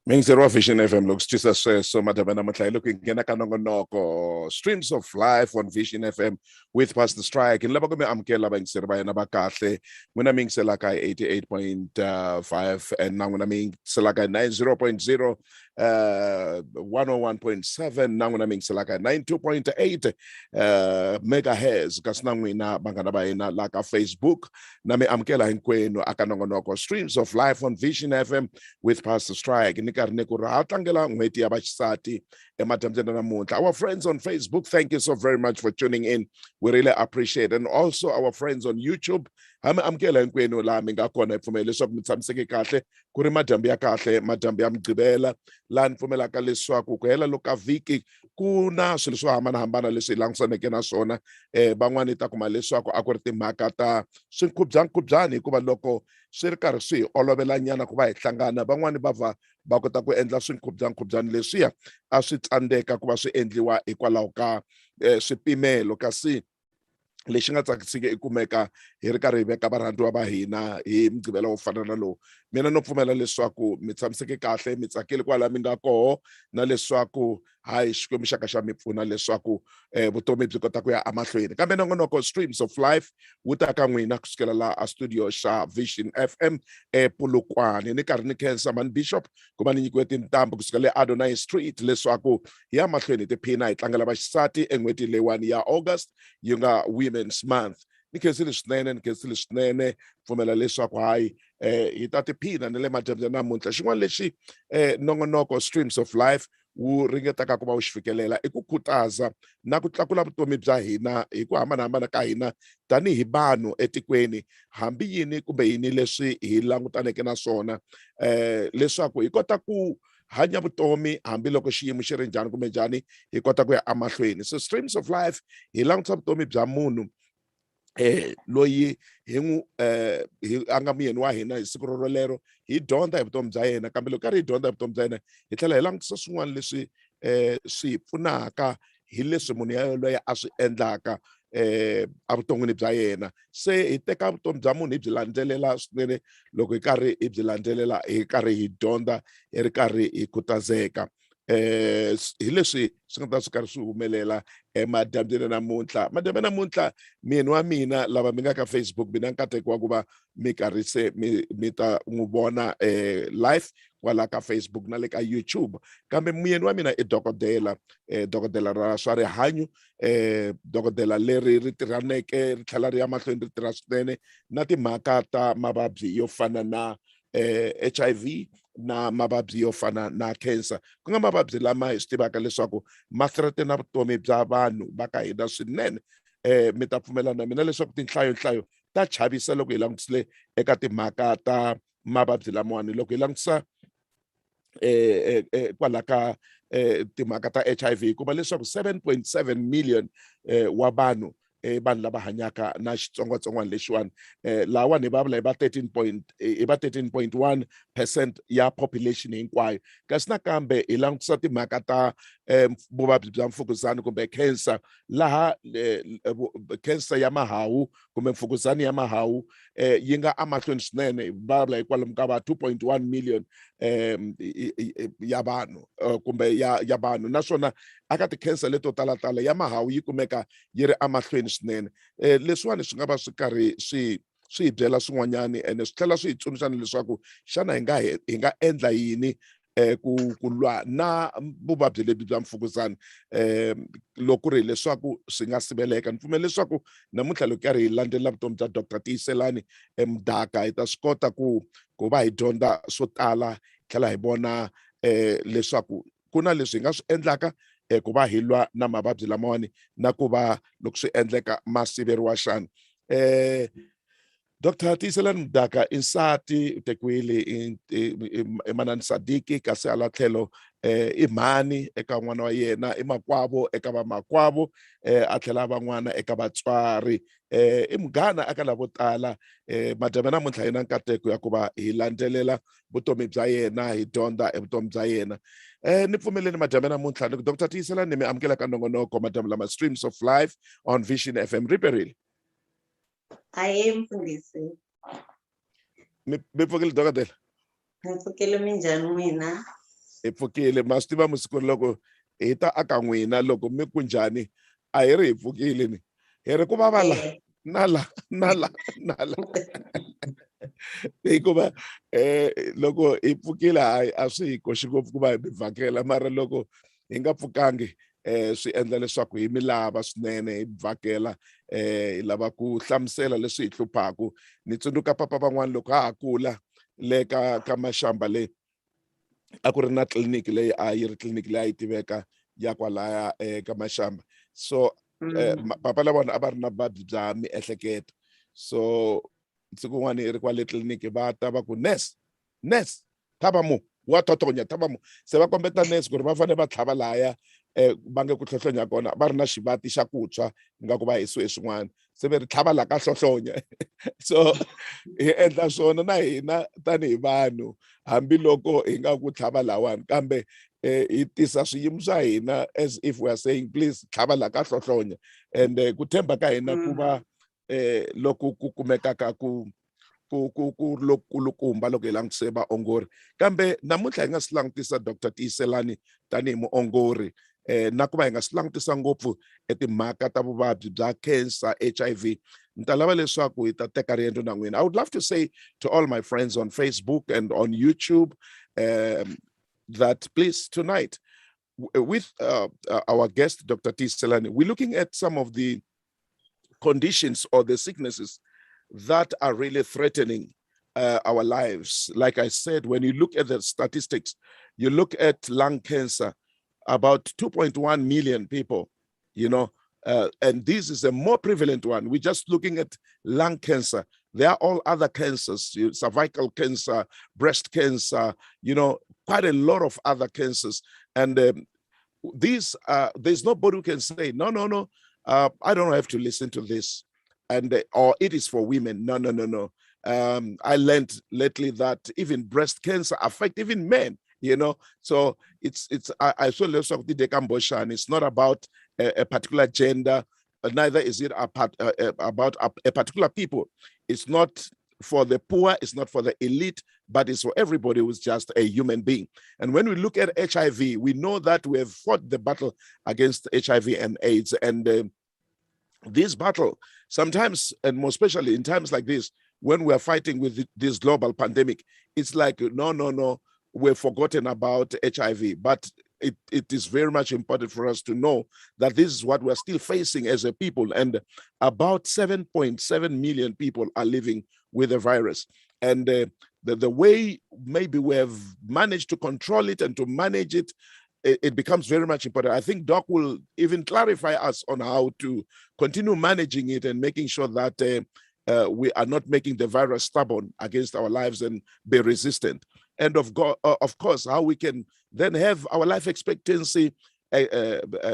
Mingzero Vision FM looks just as so madabana matlay looking kena kanongonoko streams of life on Vision FM with Pastor Strike in laba ko may amkela ba ingserba na ba kahle muna ming selaka 88.5 and now muna ming selaka 90.0 101.7 now muna ming selaka 92.8 megahertz kasna ngwina bangana ba ina laka Facebook na may amkela hinkwenu akanongonoko streams of life on Vision FM with Pastor Strike. Our friends on Facebook, thank you so very much for tuning in. We really appreciate it. And also our friends on YouTube. Amkela nkwenu la minga kona fumele leswaku mitsamseke kahle kuri madambi ya kahle madambi ya mgqibela la nfumela ka leswaku ku hela loka viki kuna swilo swo hambana leswi langsaneke na swona van'wani ta kuma leswaku a ku ri timhaka ta swikhubyani hikuva loko swi ri karhi swi olovela nyana ku va hi hlangana van'wani va kota ku endla swikhubyani leswiya a swi tsandeka ku va swi endliwa hikwalaho ka swipimelo kasi lexi nga tsakisiki ikumeka hi ri karhi hi veka varhandziwa va hina hi mgqivela wo fana na lowu mina no pfumela leswaku mi tshamiseke kahle mi tsakile kwala mi nga koho na leswaku hayi xikwembu xaka xa mi pfuna leswaku vutomi byi kota ku ya amahlweni kambe nongonoko streams of life wu ta ka n'wina kusukela la a studio xa Vision FM ePolokwane ni karhi ni khensa man Bishop ku va ni nyikiwe tintambu kusukela le Adonai Street leswaku hi ya mahlweni tiphina hi tlangela vaxisati en'hweti leyiwani ya August yi nga Women's Month ni khensile swinene pfumela leswaku hayi hi ta tiphina ni le madyambyana namuntlha xin'wana lexi nongonoko streams of life wu ringetaka ku va wu xi fikelela i ku khutaza na ku tlakula vutomi bya hina hi ku hambanahambana ka hina tanihi vanhu etikweni hambi yini kumbe yini leswi hi langutaneke na swona leswaku hi kota ku hanya vutomi hambiloko xiyimo xi ri njhani kumbe njhani hi kota ku ya amahlweni so streams of life hi langutisa vutomi bya munhu loyi hi a nga muyeni wa hina hi siku rolero hi dyondza hi vutomi bya yena kambe loko karhi hi dyondza hi vutomi bya yena hi tlhela hi langutisa swin'wana leswi swi hi pfunaka hi leswi munhu yaloye a swi endlaka evuton'wini bya yena se hi teka vutomi bya munhu hi byi landzelela swinene loko hi karhi hi byi landzelela hi karhi hi dyondza hi ri karhi hi khutazeka hi leswi swi nga ta swi karhi swi humelela emadyambyeni namuntlha mini wa mina lava mi nga ka Facebook mi na nkateko wa ku va mi karhi se mi ta n'wi vona live kwala ka Facebook na le ka YouTube kambe muyeni wa mina i dokodela ra swa rihanyo dokodela leri ri tirhaneke ri tlhela ri ya mahlweni ri tirha swinene na timhaka ta mavabyi yo fana na HIV na mavabyi yo fana na cancer ku nga mavabyi lama hi swi tivaka leswaku ma threatena vutomi bya vanhu va ka hina swinene mi ta pfumelana na mina leswaku tinhlayo ta chavisa loko hi langutisile eka timhaka ta mavabyi lamawani loko hi langutisa kwala ka timhaka ta HIV kuma leswaku 7.7 million wa vanhu vanhu lava hanyaka na xitsongwatsongwana lexiwani lawani hi vulavula hi va 13.1% ya population hinkwayo kasi nakambe hi langutisa timhaka ta vuvabyi bya mfukuzani kumbe cancer laha cancer ya mahawu kumbe mfukuzani ya mahawu yi nga amahlweni swinene hi vulavula hi kwalomu ka va 2.1 million ya vanhu kumbe ya vanhu naswona aka ti-cancer leto talatala ya mahawu yi kumeka yi ri amahlweni swinene leswiwani swi nga va swi karhi swi hi byela swin'wanyani ene swi tlhela swi hi tsundzuxa leswaku xana hi nga endla yini ku lwa na vuvabyi lebyi bya mfukuzana loko ri leswaku swi nga siveleka. Ni pfumela leswaku namuntlha loko karhi hi landzelela vutomi bya Dr. Tiyselani Mdaka hi ta swi kota ku va hi dyondza swo tala, hi tlhela hi vona leswaku ku na leswi hi nga swi endlaka ku va hi lwa na mavabyi lamawani na ku va loko swi endleka ma siveriwa xana. Dr. Tiyselani Mdaka i nsati, u tekiwile i manana Sadiki, kasi hala tlhelo i mhani eka n'wana wa yena, i makwavo eka vamakwavo, a tlhela a va n'wana eka vatswari, i munghana aka lavo tala. Madyambe namuntlha hi na nkateko ya ku va hi landzelela vutomi bya yena, hi dyondza hi vutomi bya yena. Ni pfumeleni madyambe namuntlha Dr. Tiyselani, ni mi amukela ka nongonoko madyambe lama Streams of Life on Vision FM. Riperile Ahee mfundhisi. mi pfukile dokodela? Mi pfukile minjhani n'wina? Hi pfukile, ma swi tiva masiku loko hi ta aka n'wina loko mi ku njhani a hi ri hi pfukile ni hi ri ku vava la na la hikuva loko hi pfukile a swi hi koxi ngopfu ku va hi mi vhakela, mara loko hi nga pfukangi swi endla leswaku hi mi lava swinene, hi vhakela hi lava ku hlamusela leswi hi hluphaku. Ni tsundzuka papa van'wana loko ha ha kula le ka Mashamba le a ku ri na tliliniki leyi a yi ri tliliniki leyi a yi tiveka ya kwalaya ka Mashamba. So papa lavona a va ri na vuvabyi bya miehleketo, so siku n'wana hi ri kwale tliliniki va ta va ku nurse thava mo wa totonya thava mo, se va kombeta nurse ku ri va fanele va tlhava lahaya va nge ku hlohlonya kona, va ri na xivati xa ku tshwa ingaku va hisiwe swin'wana, se ve ri tlhava la ka hlohlonya. So hi endla swona na hina tanihi vanhu, hambiloko hi nga ku tlhava lawani kambe hi tisa swiyimo swa hina as if we are saying please tlhava la ka hlohlonya, and ku tshemba ka hina ku va loko ku kumekaka ku kulukumba loko hi langutise vaongori. Kambe namuntlha hi nga swi langutisa Dr. Tiyselani tanihi muongori na ku va hi nga swi langutisa ngopfu timhaka ta vuvabyi bya cancer, HIV. Ni ta lava leswaku hi ta teka riendzo na n'wina. I would love to say to all my friends on Facebook and on YouTube that please tonight with our guest Dr. Tiyselani, we're looking at some of the conditions or the sicknesses that are really threatening our lives. Like I said, when you look at the statistics, you look at lung cancer, about 2.1 million people, and this is a more prevalent one. We're just looking at lung cancer. There are all other cancers, cervical cancer, breast cancer, quite a lot of other cancers. And there's nobody who can say, no, I don't have to listen to this, and or it is for women. No. I learned lately that even breast cancer affects even men. So I saw less of the decamboshan. It's not about a particular gender, neither is it about a particular people. It's not for the poor, it's not for the elite, but it's for everybody who's just a human being. And when we look at HIV, we know that we have fought the battle against HIV and AIDS, and this battle sometimes, and more especially in times like this, when we're fighting with this global pandemic, it's like, no, we've forgotten about HIV. But it is very much important for us to know that this is what we're still facing as a people. And about 7.7 million people are living with the virus. And the way maybe we have managed to control it and to manage it, it becomes very much important. I think Doc will even clarify us on how to continue managing it and making sure that we are not making the virus stubborn against our lives and be resistant. And of course, how we can then have our life expectancy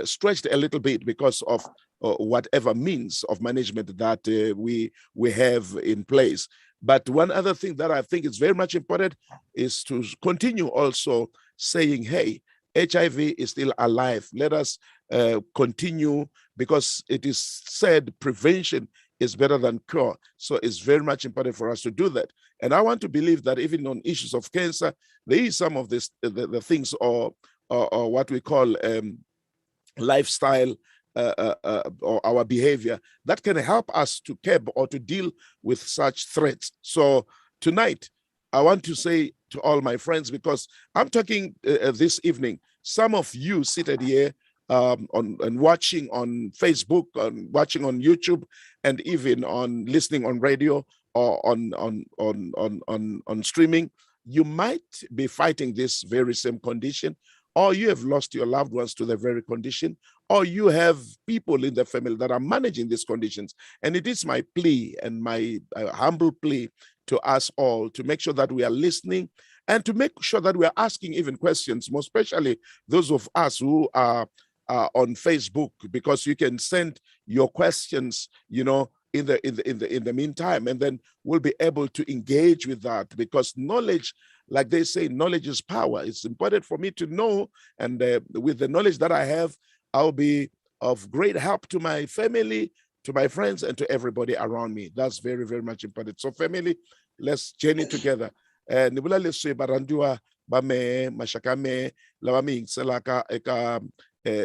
stretched a little bit because of whatever means of management that we have in place. But one other thing that I think is very much important is to continue also saying, hey, HIV is still alive. Let us continue, because it is said prevention is better than cure. So it's very much important for us to do that. And I want to believe that even on issues of cancer, there is some of this, the things or what we call lifestyle or our behavior that can help us to curb or to deal with such threats. So tonight, I want to say to all my friends, because I'm talking this evening, some of you seated here and watching on Facebook, watching on YouTube, and even on listening on radio or on streaming, you might be fighting this very same condition, or you have lost your loved ones to the very condition, or you have people in the family that are managing these conditions. And it is my plea and my humble plea to us all to make sure that we are listening and to make sure that we are asking even questions, more especially those of us who are on Facebook, because you can send your questions, in the meantime, and then we'll be able to engage with that, because knowledge, like they say, knowledge is power. It's important for me to know, and with the knowledge that I have, I'll be of great help to my family, to my friends, and to everybody around me. That's very, very much important. So family, let's journey together. Nibula leswi barandiwa ba me mashaka me lava mi yingiselaka eka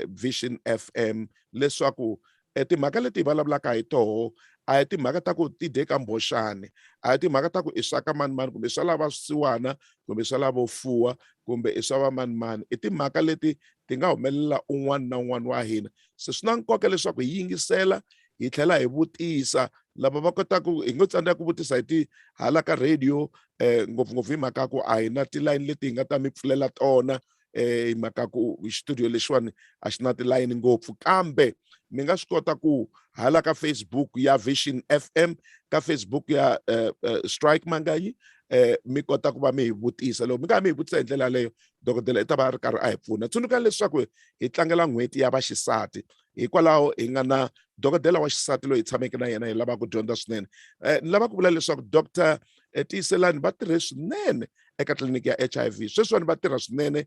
Vision FM leswaku timhaka leti hi vulavulaka hi toho a hi timhaka ta ku ti deka mboxani, a hi timhaka ta ku i swa ka manimani kumbe swa lava swisiwana kumbe swa lavo fuwa kumbe i swa va manimani. I timhaka leti ti nga humelela un'wana na un'wana wa hina. Se swi na nkoka leswaku hi yingisela, hi tlhela hi vutisa lava va kotaka, hi ngo tsandzeka ku vutisa hi ti hala ka radio ngopfungopfu hi mhaka ku a hi na tilayini leti hi nga ta mi pfulela tona hi mhaka ku studio lexiwani a xi na tilayini ngopfu, kambe mi nga swi kota ku hala ka Facebook ya Vision FM, ka Facebook ya Strike Mangayi, mi kota ku va mi hi vutisa. Loko mi nga mi hi vutisa hi ndlela leyo, dokodela i ta va a ri karhi a hi pfuna. Tsundzuka leswaku hi tlangela n'hweti ya vaxisati, hikwalaho hi nga na dokodela wa xisati loyi hi tshameke na yena, hi lava ku dyondza swinene. Ni lava ku vula leswaku Dr. Tiyselani va tirhe swinene eka tliliniki ya HIV. Sweswiwani va tirha swinene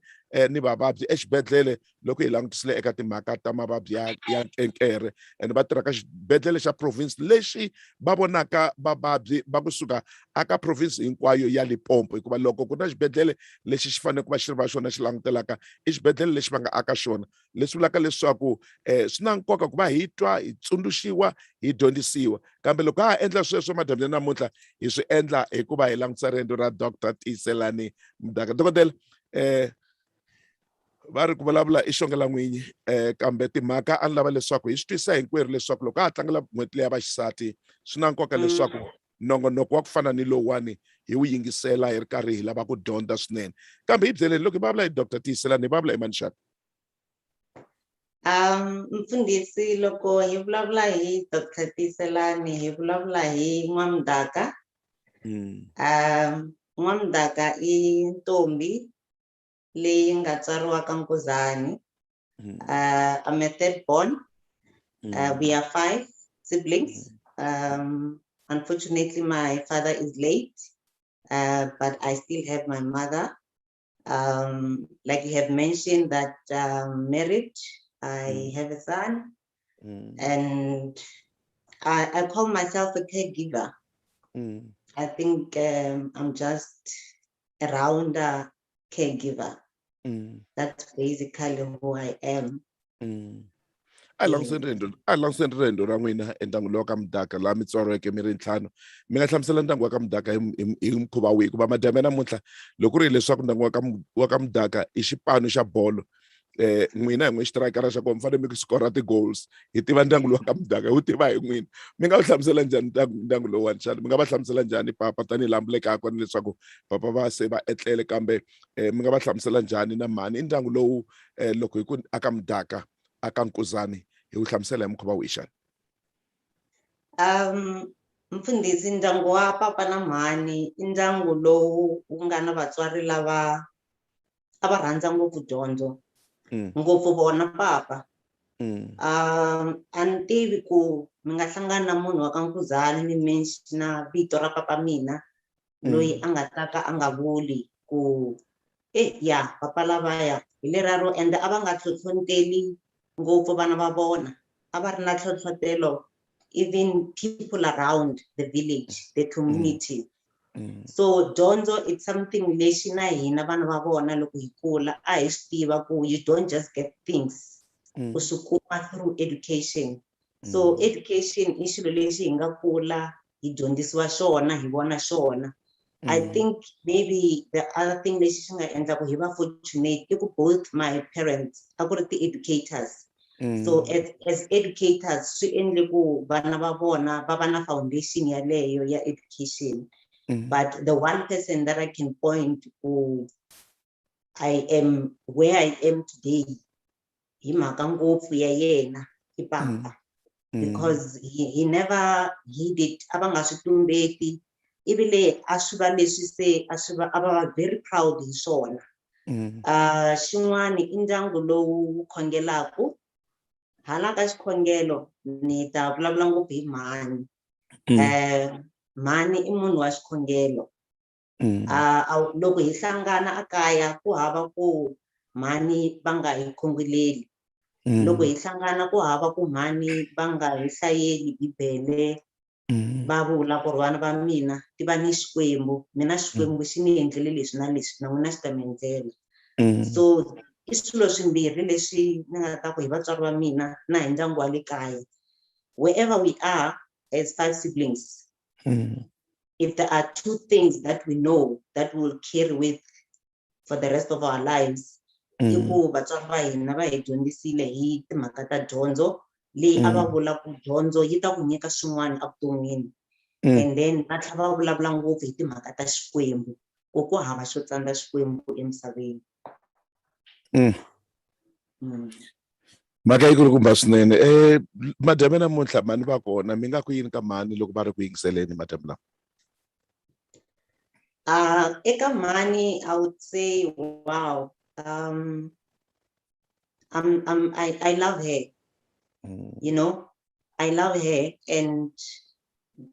ni vavabyi exibedhlele loko hi langutisile eka timhaka ta mavabyi ya nkenkere, and va tirha ka xibedhlele xa province lexi va vonaka vavabyi va kusuka aka province hinkwayo ya Limpopo, hikuva loko ku na xibedhlele lexi xi fanele ku va xi ri va xona xi langutelaka i xibedhlele lexi va nga aka xona, leswi vulaka leswaku swi na nkoka ku va hi twa, hi tsundzuxiwa, hi dyondzisiwa. Kambe loko ha endla sweswo madyambu namuntlha, hi swi endla hikuva hi langutisa riendzo ra Dr. Tiyselani Mdaka. Dokodela va ri ku vulavula i xongela n'winyi, kambe timhaka a ni lava leswaku hi swi twisisa hinkwerhu leswaku loko ha tlangela n'hweti leya vaxisati swi na nkoka leswaku nongonoko wa ku fana ni lowuwani hi wu yingisela hi ri karhi hi lava ku dyondza swinene. Kambe hi byeleni, loko hi vulavula hi Dr. Tiyselani hi vulavula hi mani xana? Mfundhisi, loko hi vulavula hi Dr. Tiyselani hi vulavula hi N'wamdaka. N'wamdaka i ntombi leyi nga tswariwa ka Nkuzani. I'm a third born. We are 5 siblings. Unfortunately, my father is late, but I still have my mother. Like you have mentioned that married, I have a son, and I call myself a caregiver. I think I'm just a rounder caregiver. That's basically who I am. A langutiseni riendzo ra n'wina endyangwini wa ka Mdaka laha mi tswariweke mi ri ntlhanu. Mi nga hlamusela ndyangu wa ka Mdaka hi mukhuva wihi? Hikuva madyambu ya namuntlha loko ri hi leswaku ndyangu wa ka Mdaka i xipano xa bolo, n'wina hi n'we xitirayikara xa kona mi fanele mi skora ti-goals. Hi tiva ndyangu lowu wa ka Mdaka wu tiva hi n'wina. Mi nga va hlamusela njhani ndyangu lowuwani xana? Mi nga va hlamusela njhani papa tanihi laha mi le kaya kona leswaku papa va se va etlele, kambe mi nga va hlamusela njhani na mhani i ndyangu lowu loko hi ku aka Mdaka aka Nkuzani hi wu hlamusela hi mukhuva wihi xana? Mfundhisi, ndyangu wa papa na mhani i ndyangu lowu wu nga na vatswari lava a va rhandza ngopfu dyondzo, ngopfu vona papa. A ni tivi ku mi nga hlangana na munhu wa ka Nkuzani mi mention vito ra papa mina loyi a nga ta ka a nga vuli ku ya papa lavaya hi leraro, ende a va nga tlhontlhoteli ngopfu vana va vona, a va ri na tlhontlhotelo even people around the village, the community. So dyondzo it's something lexi na hina vana va vona loko hi kula a hi swi tiva ku you don't just get things, u swi kuma through education. So education i xilo lexi hi nga kula hi dyondzisiwa xona, hi vona xona. I think maybe the other thing lexi xi nga endla ku hi va fortunate i ku both my parents a ku ri ti-educators. So as educators swi endle ku vana va vona va va na foundation yaleyo ya education. But the one person that I can point to, I am where I am today, hi mhaka ngopfu ya yena i papa. Because he never heeded a va nga swi tumbeti ibile a swi va leswi se a swi va a va very proud hi swona. Xin'wana i ndyangu lowu wu khongelaku hala ka xikhongelo ni ta vulavula ngopfu hi mhani. Mhani i munhu wa xikhongelo. Loko hi hlangana a kaya ku hava ku mhani va nga hi khongeleli. Loko hi hlangana ku hava ku mhani va nga hi hlayeli bibele va vula ku ri vana va mina ti va ni xikwembu mina xikwembu xi ni endlele leswi na leswi na n'wina xi ta mi endlela. So i swilo swimbirhi leswi ni nga ta ku hi vatswari va mina na hi ndyangu wa le kaya. Wherever we are as 5 siblings, if there are 2 things that we know that we'll carry with for the rest of our lives, i ku vatswari va hina va hi dyondzisile hi timhaka ta dyondzo leyi a va vula ku dyondzo yi ta ku nyika swin'wana evuton'wini. And then va tlhela va vulavula ngopfu hi timhaka ta xikwembu ku hava xo tsandza xikwembu emisaveni. Mhaka yi kulukumba swinene. Madyambe namuntlha mhani va kona mi nga ku yini ka mhani loko va ri ku yingiseleni madyambe lawa? Eka mhani I would say wow, I love her. You know, I love her, and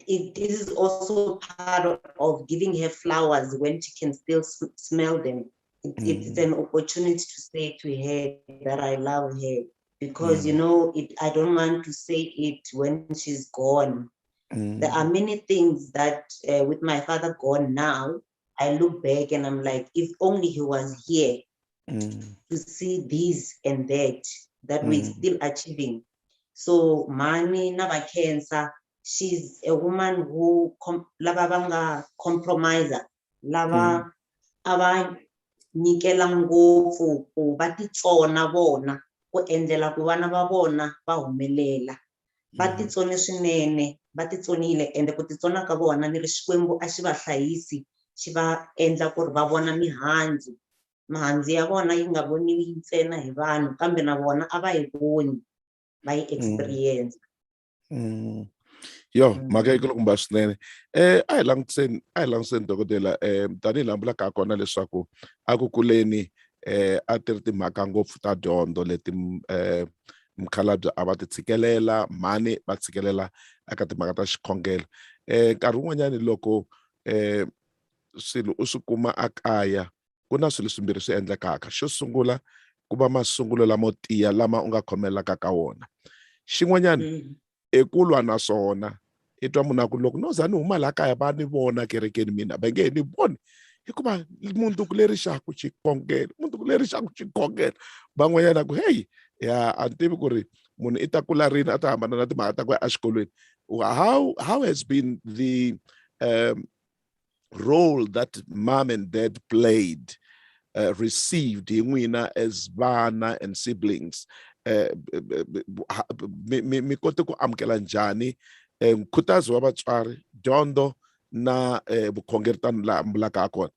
this is also part of giving her flowers when she can still smell them. It's an opportunity to say to her that I love her, because you know I don't want to say it when she's gone. There are many things that with my father gone now, I look back and I'm like, if only he was here to see this and that we're still achieving. So mani na va cancer, she's a woman who lava va nga compromiser, lava ava nyikela ngopfu ku va titsona vona ku endlela ku vana va vona va humelela. Va titsone swinene, va titsonile, ende ku titsona ka vona ni ri xikwembu a xi va hlayisi xi va endla ku ri va vona mihandzu. Mihandzu ya vona yi nga voniwi ntsena hi vanhu kambe na vona a va yi voni va yi experience. Yo, mhaka yi kulukumba swinene. A hi langutiseni dokodela tanihi laha vulaka ha kona leswaku a ku kuleni a ti ri timhaka ngopfu ta dyondzo leti mukhalabye a va ti tshikelela, mhani va tshikelela eka timhaka ta xikhongelo. Nkarhi wun'wanyani loko swilo u swi kuma a kaya ku na swilo swimbirhi swi endlekaka. Xo sungula ku va masungulo lamo tiya lama u nga khomelaka ka wona. Xin'wanyani i ku lwa na swona, i twa munhu a ku loko no za ni huma laha kaya va ni vona kerekeni mina va nge he ni voni hikuva mundzuku leri xaku xikhongelo, mundzuku leri xaku xikhongelo. Van'wanyana ku heyi ya a ni tivi ku ri munhu i ta kula rini a ta hambana na timhaka ta ku ya exikolweni. How has been the role that mom and dad played received hi n'wina as vana and siblings? Mi kote ku amukela njhani nkhutazo wa vatswari, dyondzo na vukhongeri tani laha mbulaka ha kona?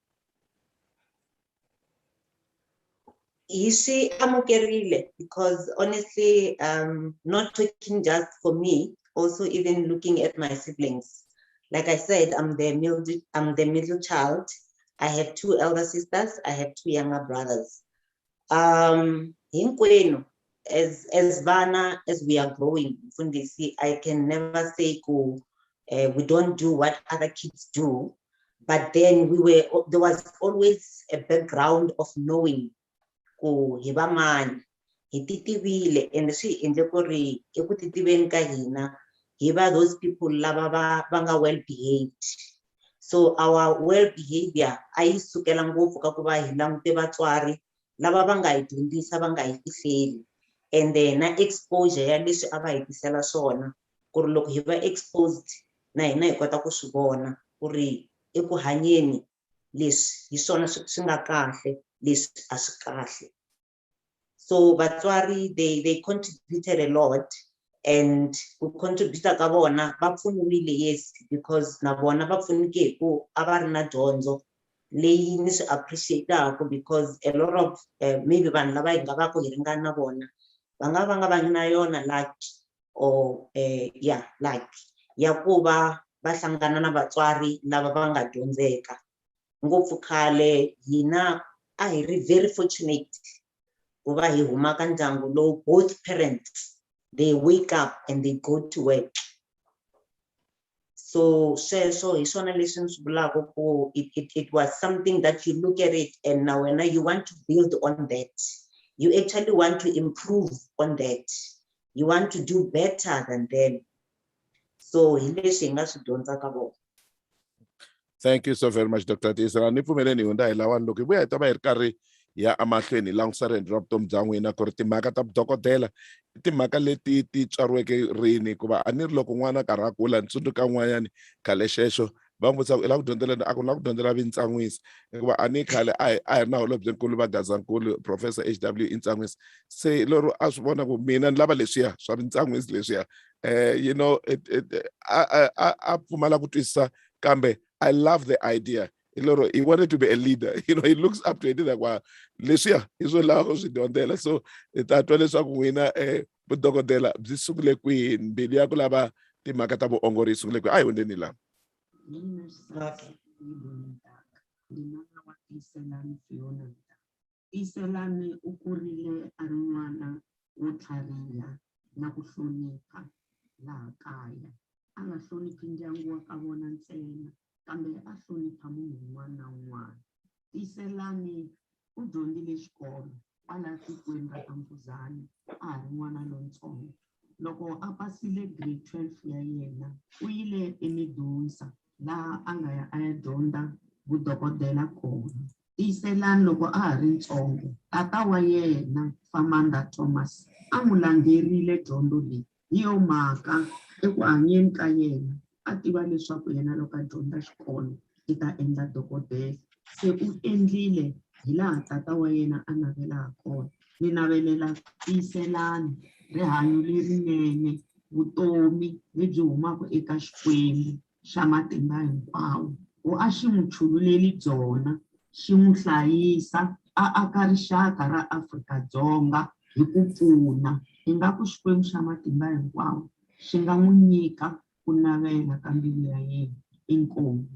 Hi swi amukerile because honestly, not talking just for me, also even looking at my siblings. Like I said, I'm the middle child. I have 2 elder sisters. I have 2 younger brothers. Hinkwenu, as vana, as we are growing, I can never say we don't do what other kids do, but then there was always a background of knowing ku hi va mani, hi titivile, and swi endle ku ri eku titiveni ka hina hi va those people lava va nga well behaved. So our well behavior a yi sukela ngopfu ka ku va hi langute vatswari lava va nga hi dyondzisa va nga hi fihleli, and then na exposure ya leswi a va hi tisela swona ku ri loko hi va exposed na hina hi kota ku swi vona ku ri eku hanyeni leswi hi swona swi nga kahle leswi a swi kahle. So vatswari they contributed a lot, and ku contributa ka vona va pfunile, yes, because na vona va pfunike ku a va ri na dyondzo leyi ni swi appreciate-aku, because a lot of maybe vanhu lava hi nga va ku hi ringana na vona va nga va na yona luck or luck ya ku va hlangana na vatswari lava va nga dyondzeka. Ngopfu khale hina a hi ri very fortunate ku va hi huma ka ndyangu lowu both parents they wake up and they go to work. So sweswo hi swona leswi ni swi vulaka ku it was something that you look at it and now when you want to build on that, you actually want to improve on that, you want to do better than them. So hi leswi hi nga swi dyondza ka vona. Thank you so very much, Dr. Tiyselani. Ni pfumeleni hundza hi lawani loko hi vuya hi ta va hi ri karhi ya amahlweni hi langutisa riendzo ra vutomi bya n'wina ku ri timhaka ta vudokodela i timhaka leti ti tswariweke rini, hikuva a ni ri loko n'wana karhi a kula ni tsundzuka n'wanyani khale xexo va n'wi vutisa ku i lava ku dyondzela a ku lava ku dyondzela vintsan'wisi, hikuva a ni khale a hi ri na holobyenkulu va Gazankulu Professor HW Intsanwisi. Se lero a swi vona ku mina ni lava leswiya swa vintsan'wisi leswiya you know a pfumala ku twisisa, kambe I love the idea. He wanted to be a leader. You know, he looks up to it like, wow, leswiya hi swo lava ku swi dyondzela. So hi ta twa leswaku n'wina vudokodela byi sungule kwihi, mbilu ya ku lava timhaka ta vuongori yi sungule kwihi? A hi hundzeni laha. Tiyselani u kurile a ri n'wana wo tlhariha na ku hlonipha laha kaya. A nga hloniphi ndyangu wa ka vona ntsena, kambe a hlonipha munhu un'wana na un'wana. Tiyselani u dyondzile xikolo kwala tikweni ra ka Mfuzane a ha ri n'wana lontsongo. Loko a pasile grade 12 ya yena u yile eMedunsa laha a nga ya a ya dyondza vudokodela kona. Tiyselani loko a ha ri ntsongo, tata wa yena Famanda Thomas a n'wi langerile dyondzo leyi. Hi yo mhaka eku hanyeni ka yena a tiva leswaku yena loko a dyondza xikolo i ta endla dokodela. Se u endlile hi laha tata wa yena a navelaka kona. Ni navelela Tiyselani rihanyo lerinene, vutomi lebyi humaka eka Xikwembu xa matimba hinkwawo. Ku a xi n'wi chululeli byona, xi n'wi hlayisa, a aka rixaka ra Afrika-Dzonga hi ku pfuna. Ingaku Xikwembu xa matimba hinkwawo xi nga n'wi nyika ku navela ka mbilu ya yena. Inkomu.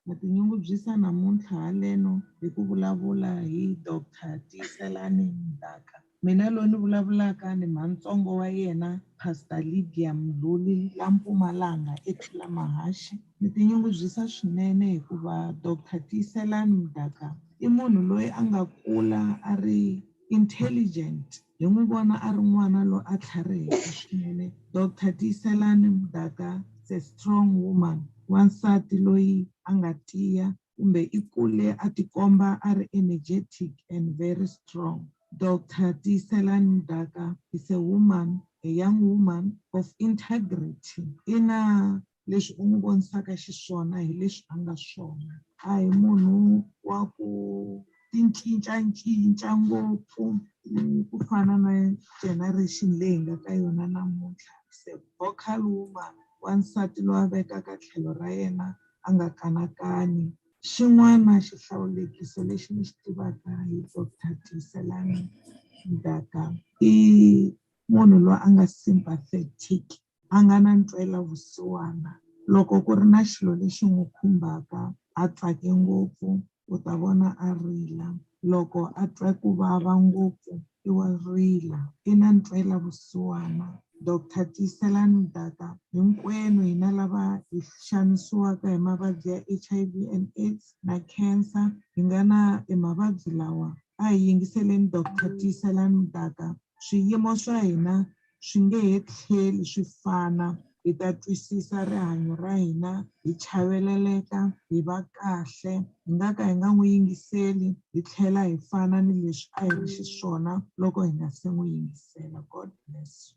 Na tinyungubyisa namuntlha haleno hi ku vulavula hi Dr. Tiyselani Mdaka. Mina loyi ni vulavulaka ni mhantsongo wa yena Pastor Lydia Mdluli la Mpumalanga eThulamahashi. Ni tinyungubyisa swinene hikuva Dr. Tiyselani Mdaka i munhu loyi a nga kula a ri intelligent. Hi n'wi vona a ri n'wana loyi a tlhariheke swinene. Dr. Tiyselani Mdaka is a strong woman, wansati loyi a nga tiya, kumbe ikule atikomba are energetic and very strong. Dr. Tiyselani Mdaka is a woman, a young woman of integrity. Ina leswi u n'wi vonisaka xiswona hi leswi a nga swona. A hi munhu wa ku tincincacinca ngopfu ku fana na generation leyi nga ka yona namuntlha. Se vocal woman, wansati loyi a vekaka tlhelo ra yena a nga kanakani. Xin'wana xihlawulekiso lexi ni xi tivaka hi Dr. Tiyselani Mdaka i munhu loyi a nga sympathetic, a nga na ntwela vusiwana. Loko ku ri na xilo lexi n'wi khumbaka a tsake ngopfu u ta vona a rila. Loko a twa ku vava ngopfu i wa rila, i na ntwela vusiwana. Dr. Tiyselani Mdaka hinkwenu hina lava hi xanisiwaka hi mavabyi ya HIV and AIDS na cancer hi nga na mavabyi lawa, a hi yingiseleni Dr. Tiyselani Mdaka. Swiyimo swa hina swi nge he tlheli swi fana, hi ta twisisa rihanyo ra hina, hi chaveleleka, hi va kahle. Hi nga ka hi nga n'wi yingiseli hi tlhela hi fana ni leswi a hi ri xiswona loko hi nga se n'wi yingisela. God bless you.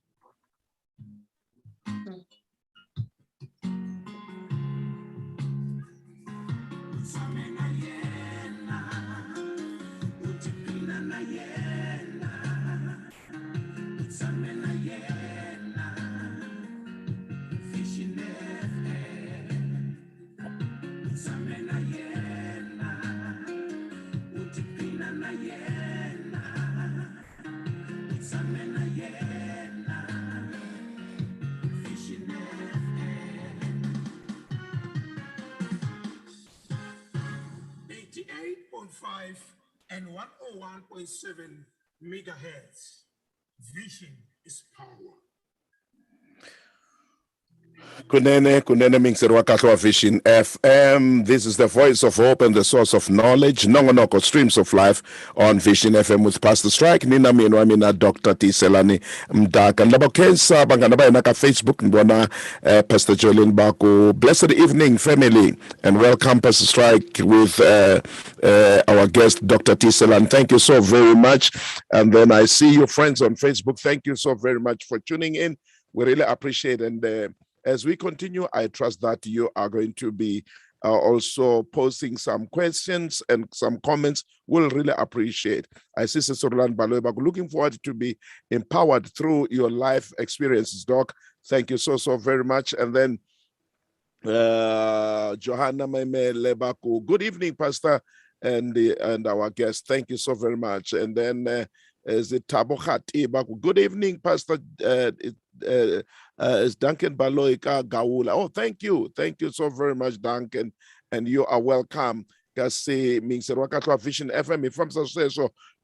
And 101.7 megahertz. Vision is power. Kunene Mingserwa Kahlwa Vision FM. This is the voice of hope and the source of knowledge. Nongonoko streams of life on Vision FM with Pastor Strike. Nina mina Dr. Tiyselani Mdaka. Laba kensa bangana ba na ka Facebook mbona Pastor Jolene Baku. Blessed evening, family, and welcome Pastor Strike with our guest Dr. Tiyselani. Thank you so very much. And then I see your friends on Facebook. Thank you so very much for tuning in. We really appreciate it. And as we continue, I trust that you are going to be also posting some questions and some comments. We'll really appreciate. I see Sister Roland Baloeba, looking forward to be empowered through your life experiences, Doc. Thank you so very much. And then Johanna Meme Lebaku, good evening, Pastor, and our guest. Thank you so very much. And then is it Tabo Khati Baku? Good evening, Pastor. Is Duncan Baloika Gaula. Oh, thank you so very much, Duncan, and you are welcome. Kasi Mingserwa Kahlwa Vision FM. If I'm so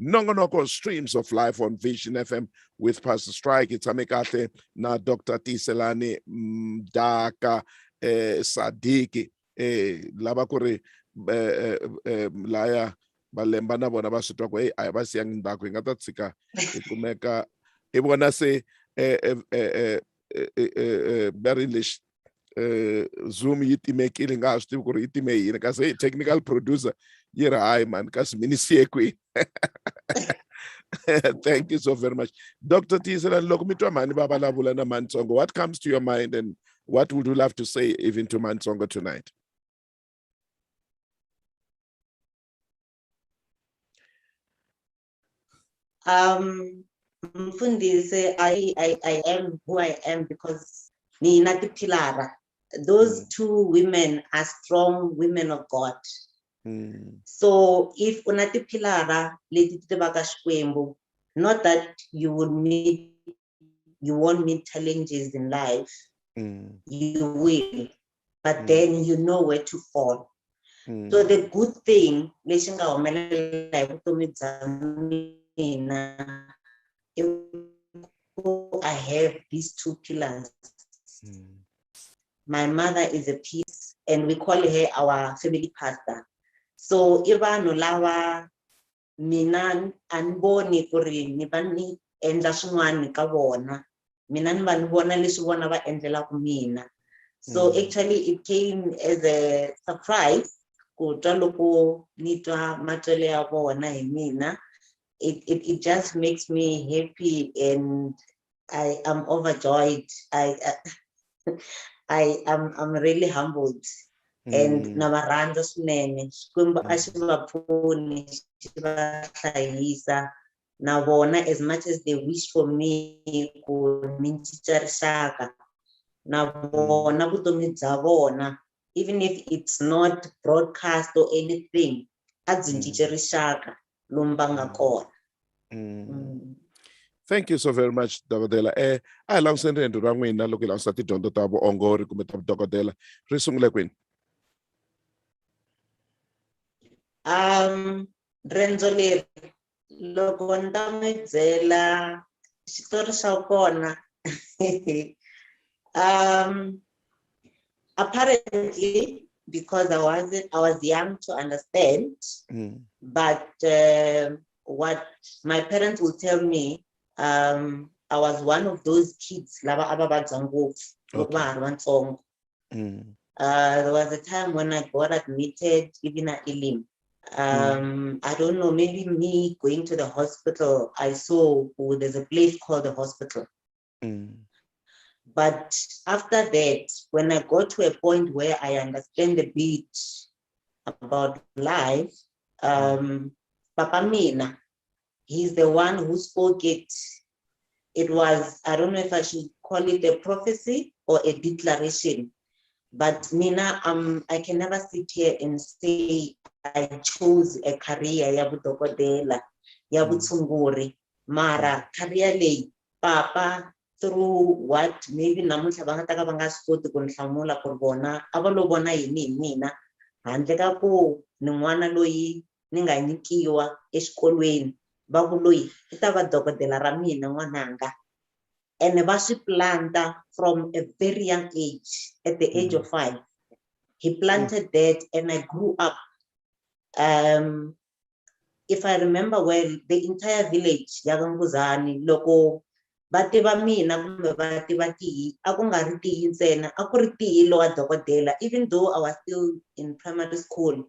nongonoko streams of life on Vision FM with Pastor Strike. It's amikate na Dr. Tiyselani Mdaka Sadiki labakuri laya balemba na bona ba sitwa ko ay ba siyang ndako ingata tsika ikumeka ibona se Berilish Zoom yitimekile ngazi ukuri itime yini kasi technical producer yira hayi man kasi minisiekwi. Thank you so very much, Dr. Tiyselani. Loko mitwa mani babalabula na Mansongo, what comes to your mind and what would you love to say even to Mansongo tonight? Mfundisi, I am who I am because Nina Pilara. Those two women are strong women of God. So if Unati Pilara, Lady Tebakashkwembo, not that you won't meet challenges in life, you will, but then you know where to fall. So the good thing, I have these two pillars. My mother is a peace, and we call her our family pastor. So Iva Nolawa Minan Anboni Kuri Nibani and Lashwan Kavona Minan Banbona Lishuana Angela Mina. So actually it came as a surprise ku twa loko ni twa matwele ya vona hi mina, it just makes me happy, and I am overjoyed. I'm really humbled, and na va rhandza swinene. Xikwembu a xi va pfuni, xi va hlayisa na vona, as much as they wish for me ku ni cinca rixaka, na vona vutomi bya vona, even if it's not broadcast or anything, a byi cince rixaka lomu va nga kona. Thank you so very much, Dokodela. A hi langutiseni riendzo ra n'wina loko hi langutisa tidyondzo ta vuongori kumbe ta vudokodela, ri sungule kwini? Riendzo leri loko ni ta mi byela xitori xa kona, apparently because I was young to understand, but what my parents will tell me, I was one of those kids lava ababadza ngopfu loko va ha ri vatsongo. There was a time when I got admitted even at Elim. I don't know, maybe me going to the hospital, I saw there's a place called the hospital. But after that, when I got to a point where I understand a bit about life, Papa Mina, he's the one who spoke it. It was, I don't know if I should call it a prophecy or a declaration, but Mina, I can never sit here and say I chose a career ya vudokodela, ya vutshunguri, mara career leyi Papa, through what maybe namuntlha va nga ta ka va nga swi koti ku ni hlamula ku ri vona a va lo vona yini hi mina, handle ka ku ni n'wana loyi ni nga nyikiwa exikolweni va ku loyi i ta va dokodela ra mina n'wananga, and va swi planta from a very young age. At the age of 5, he planted that, and I grew up. If I remember well, the entire village ya Ganguzani, loko va tiva mina kumbe va tiva Tihi, a ku nga ri Tihi ntsena, a ku ri Tihi lo wa dokodela, even though I was still in primary school,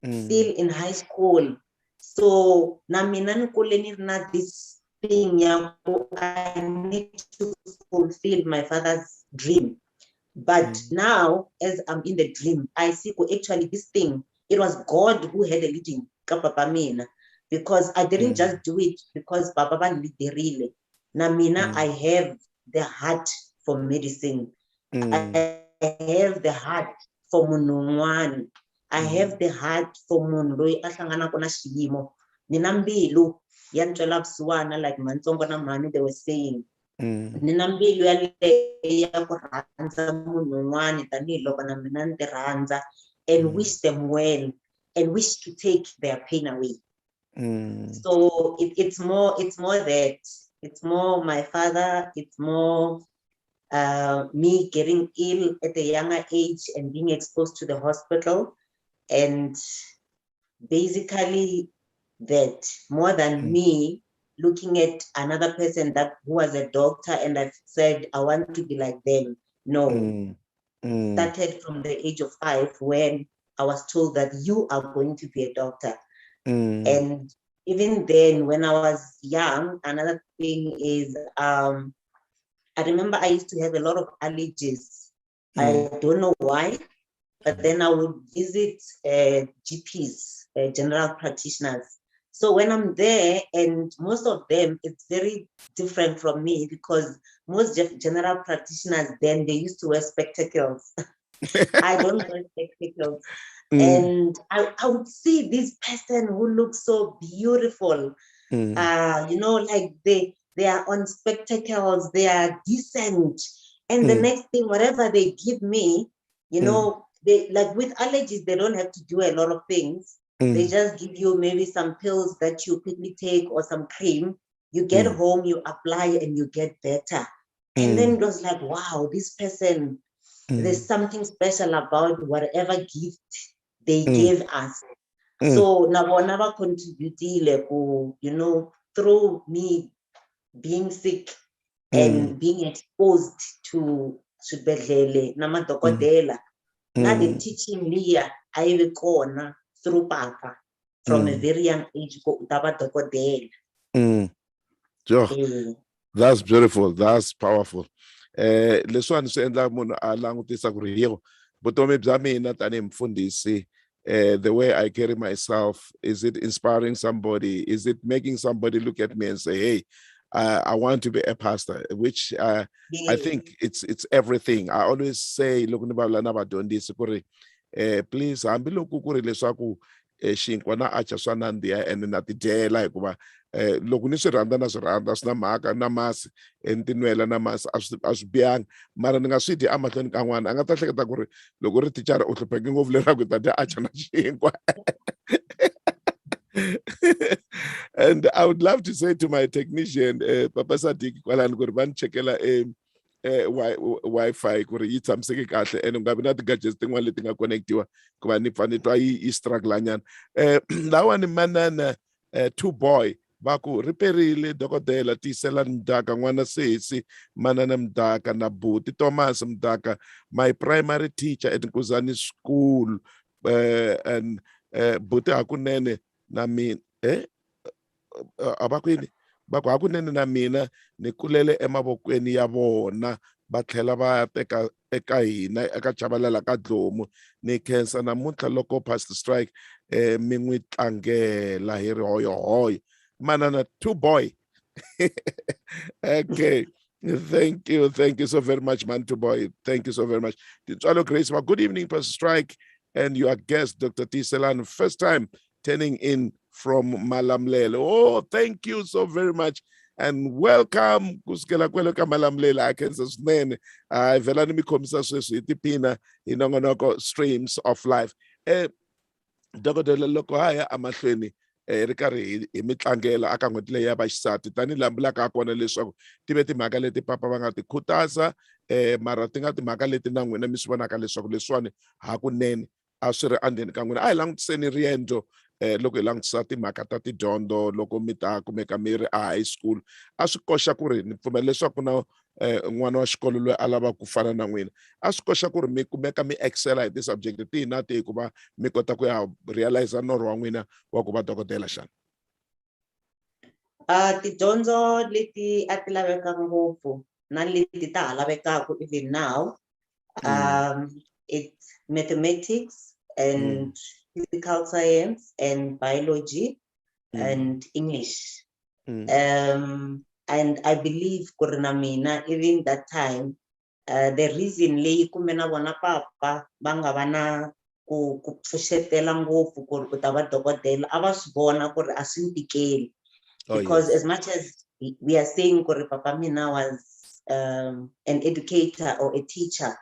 still in high school. So na mina ni kule ni ri na this thing ya ku I need to fulfill my father's dream. But now, as I'm in the dream, I see actually this thing, it was God who had a leading ka Papa Mina, because I didn't just do it because Papa ba liderile. Na mina, I have the heart for medicine. I have the heart for munhu. I have the heart for munhu loyi a hlanganaka na xiyimo. Ni na mbilu ya ntwela vusiwana, like Matsongo na Mani they were saying. Ni na mbilu ya ku rhandza munhu un'wana tanihiloko na mina ni ti rhandza, and wish them well and wish to take their pain away. So it's more that. It's more my father, it's more me getting ill at a younger age and being exposed to the hospital, and basically that, more than me looking at another person who was a doctor and I said, I want to be like them. No. Started from the age of 5 when I was told that you are going to be a doctor. And even then, when I was young, another thing is, I remember I used to have a lot of allergies. I don't know why, but then I would visit GPs, general practitioners. So when I'm there, and most of them, it's very different from me, because most general practitioners then, they used to wear spectacles. I don't wear spectacles. And I would see this person who looks so beautiful, like they are on spectacles, they are decent. And the next thing, whatever they give me, they, like with allergies, they don't have to do a lot of things. They just give you maybe some pills that you quickly take or some cream. You get home, you apply, and you get better. And then it was like, wow, this person, there's something special about whatever gift they gave us. So never contributed, through me being sick and being exposed to Shubedlele, Namadokodela, not the teaching Leah, a yi vi kona through papa from a very young age ku u ta va dokodela. Sure. That's beautiful. That's powerful. Leswiwani swi endla munhu a langutisa ku ri yebo vutomi bya mina tanihi mfundhisi, the way I carry myself, is it inspiring somebody? Is it making somebody look at me and say, hey, I want to be a pastor, which I think it's everything. I always say, look, please, hambi loko ku ri leswaku xinkwa na acha swa nandziha ene na ti dyela hikuva loko ni swi rhandza na swi rhandza swi na mhaka na masi ni tinwela na masi a swi bihanga, mara ni nga swi dyi emahlweni ka n'wana a nga ta hleketa ku ri loko ri tichara u hlupheke ngopfu leswaku ta dya acha na xinkwa. And I would love to say to my technician, Papa Sadiq, kwalani ku ri va ni chekela Wi-Fi ku ri yi tshamiseke kahle and u nga vi na ti-gadgets tin'wana leti nga connectiwa ku va ni pfa ni twa yi struggle nyana. Lawani manana two boy va ku riperile dokodela Tiyselani Mdaka, n'wana Sesi manana Mdaka na buti Thomas Mdaka, my primary teacher at Nkuzani School, and buti hakunene na mina abakwini baku hakunene na mina ni kulele emavokweni ya vona va tlhela va teka eka hina eka chavalala ka Dlomu, ni khensa namuntlha loko past strike mi n'wi tlangela hi ri hoyohoyo manana two boy. Okay, thank you so very much, man. Two boy, thank you so very much. Titswalo Grace, well, good evening, Pastor Strike, and your guest, Dr. Tiyselani, first time turning in from Malamlele. Oh, thank you so very much. And welcome, kusikela kwelo ka Malamlele, I can sustain. Velani mi komisa sweswi itipina inongonoko streams of life. Dokodela loko haya amahlweni ri karhi hi mitlangela aka n'hweti leyi ya vaxisati tanihi lambulaka kona leswaku ti ve timhaka leti papa va nga ti khutaza, mara ti nga timhaka leti na n'wina mi swi vonaka leswaku leswiwani hakunene a swi ri andzeni ka n'wina. A hi langutiseni riendzo loko hi langutisa timhaka ta tidyondzo loko mi ta kumeka mi ri a high school, a swi koxa ku ri ni pfumela leswaku na n'wana wa xikolo loyi a lava ku fana na n'wina a swi koxa ku ri mi kumeka mi excela hi ti-subject tihi na tihi ku va mi kota ku ya realize norho wa n'wina wa ku va dokodela xana. Tidyondzo leti a ti laveka ngopfu na leti ta ha lavekaka even now, it's mathematics and physical science and biology and English. And I believe kurina mina even that time, the reason leyi kumbe na vona papa va nga va na ku pfuxetela ngopfu ku ri u ta va dokodela a va swi vona ku ri a swi tikeli, because as much as we are saying ku ri papa mina was an educator or a teacher,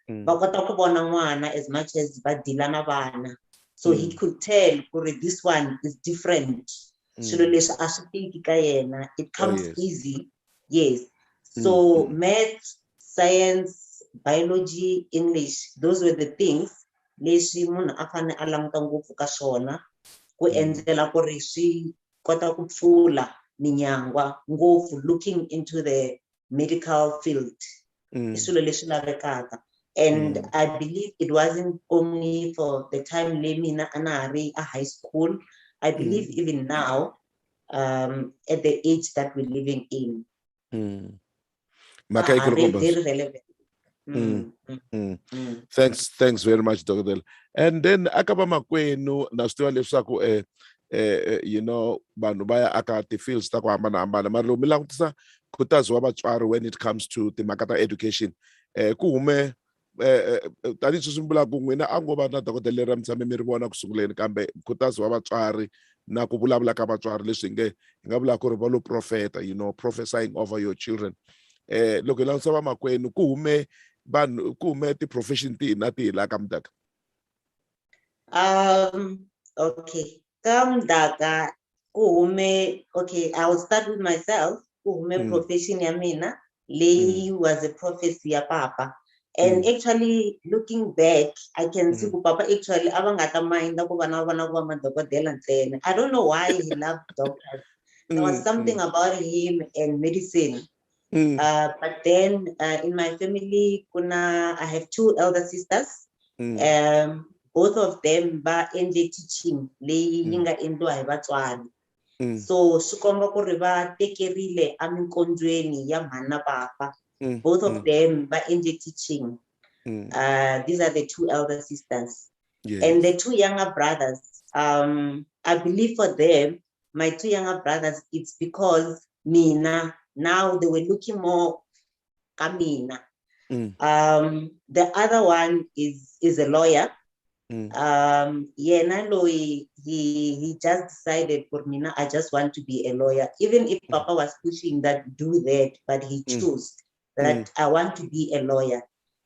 va kota ku vona n'wana as much as va deala na vana, so he could tell ku ri this one is different. Swilo leswi a swi tiki ka yena, it comes easy. Yes. So math, science, biology, English, those were the things leswi munhu a fane a languta ngopfu ka swona ku endlela ku ri swi kota ku pfula minyangwa ngopfu looking into the medical field. Swilo leswi lavekaka. And I believe it wasn't only for the time le mina anari a high school. I believe even now, at the age that we're living in, very relevant. Thanks very much, Dr. And then akaba makwenu na swi tiva leswaku you know vanhu va ya aka ti-fields ta ku hambanahambana, mara loko mi langutisa khutazo wa vatswari when it comes to timhaka ta education, ku hume tanihi sweswi mi vulaka ku n'wina a ngo va na dokodela leri ra mi tshame mi ri vona ku sunguleni, kambe khutazo wa vatswari na ku vulavula ka vatswari leswi hi nga vulaka ku ri va lo profeta, you know, prophesying over your children. Loko hi langutisa vamakwenu ku hume ti-profession tihi na tihi laha ka Mdaka? Okay, ka Mdaka ku hume, okay, I will start with myself. Ku hume profession ya mina leyi was a prophecy ya papa. And actually, looking back, I can see Papa actually abangata mind ku vana ku va madokodela ntsena. I don't know why he loved doctors. There was something about him and medicine. But then in my family, I have two elder sisters. both of them ba endle teaching leyi linga endliwa hi vatswari. So swi komba ku ri va tekerile aminkondzweni ya mhani na papa. Both of them ba endle teaching. These are the two elder sisters. And the two younger brothers, I believe for them, my two younger brothers, it's because Mina, now they were looking more Kamina. The other one is a lawyer. He just decided for Mina, I just want to be a lawyer. Even if Papa was pushing that, do that, but he chose that I want to be a lawyer.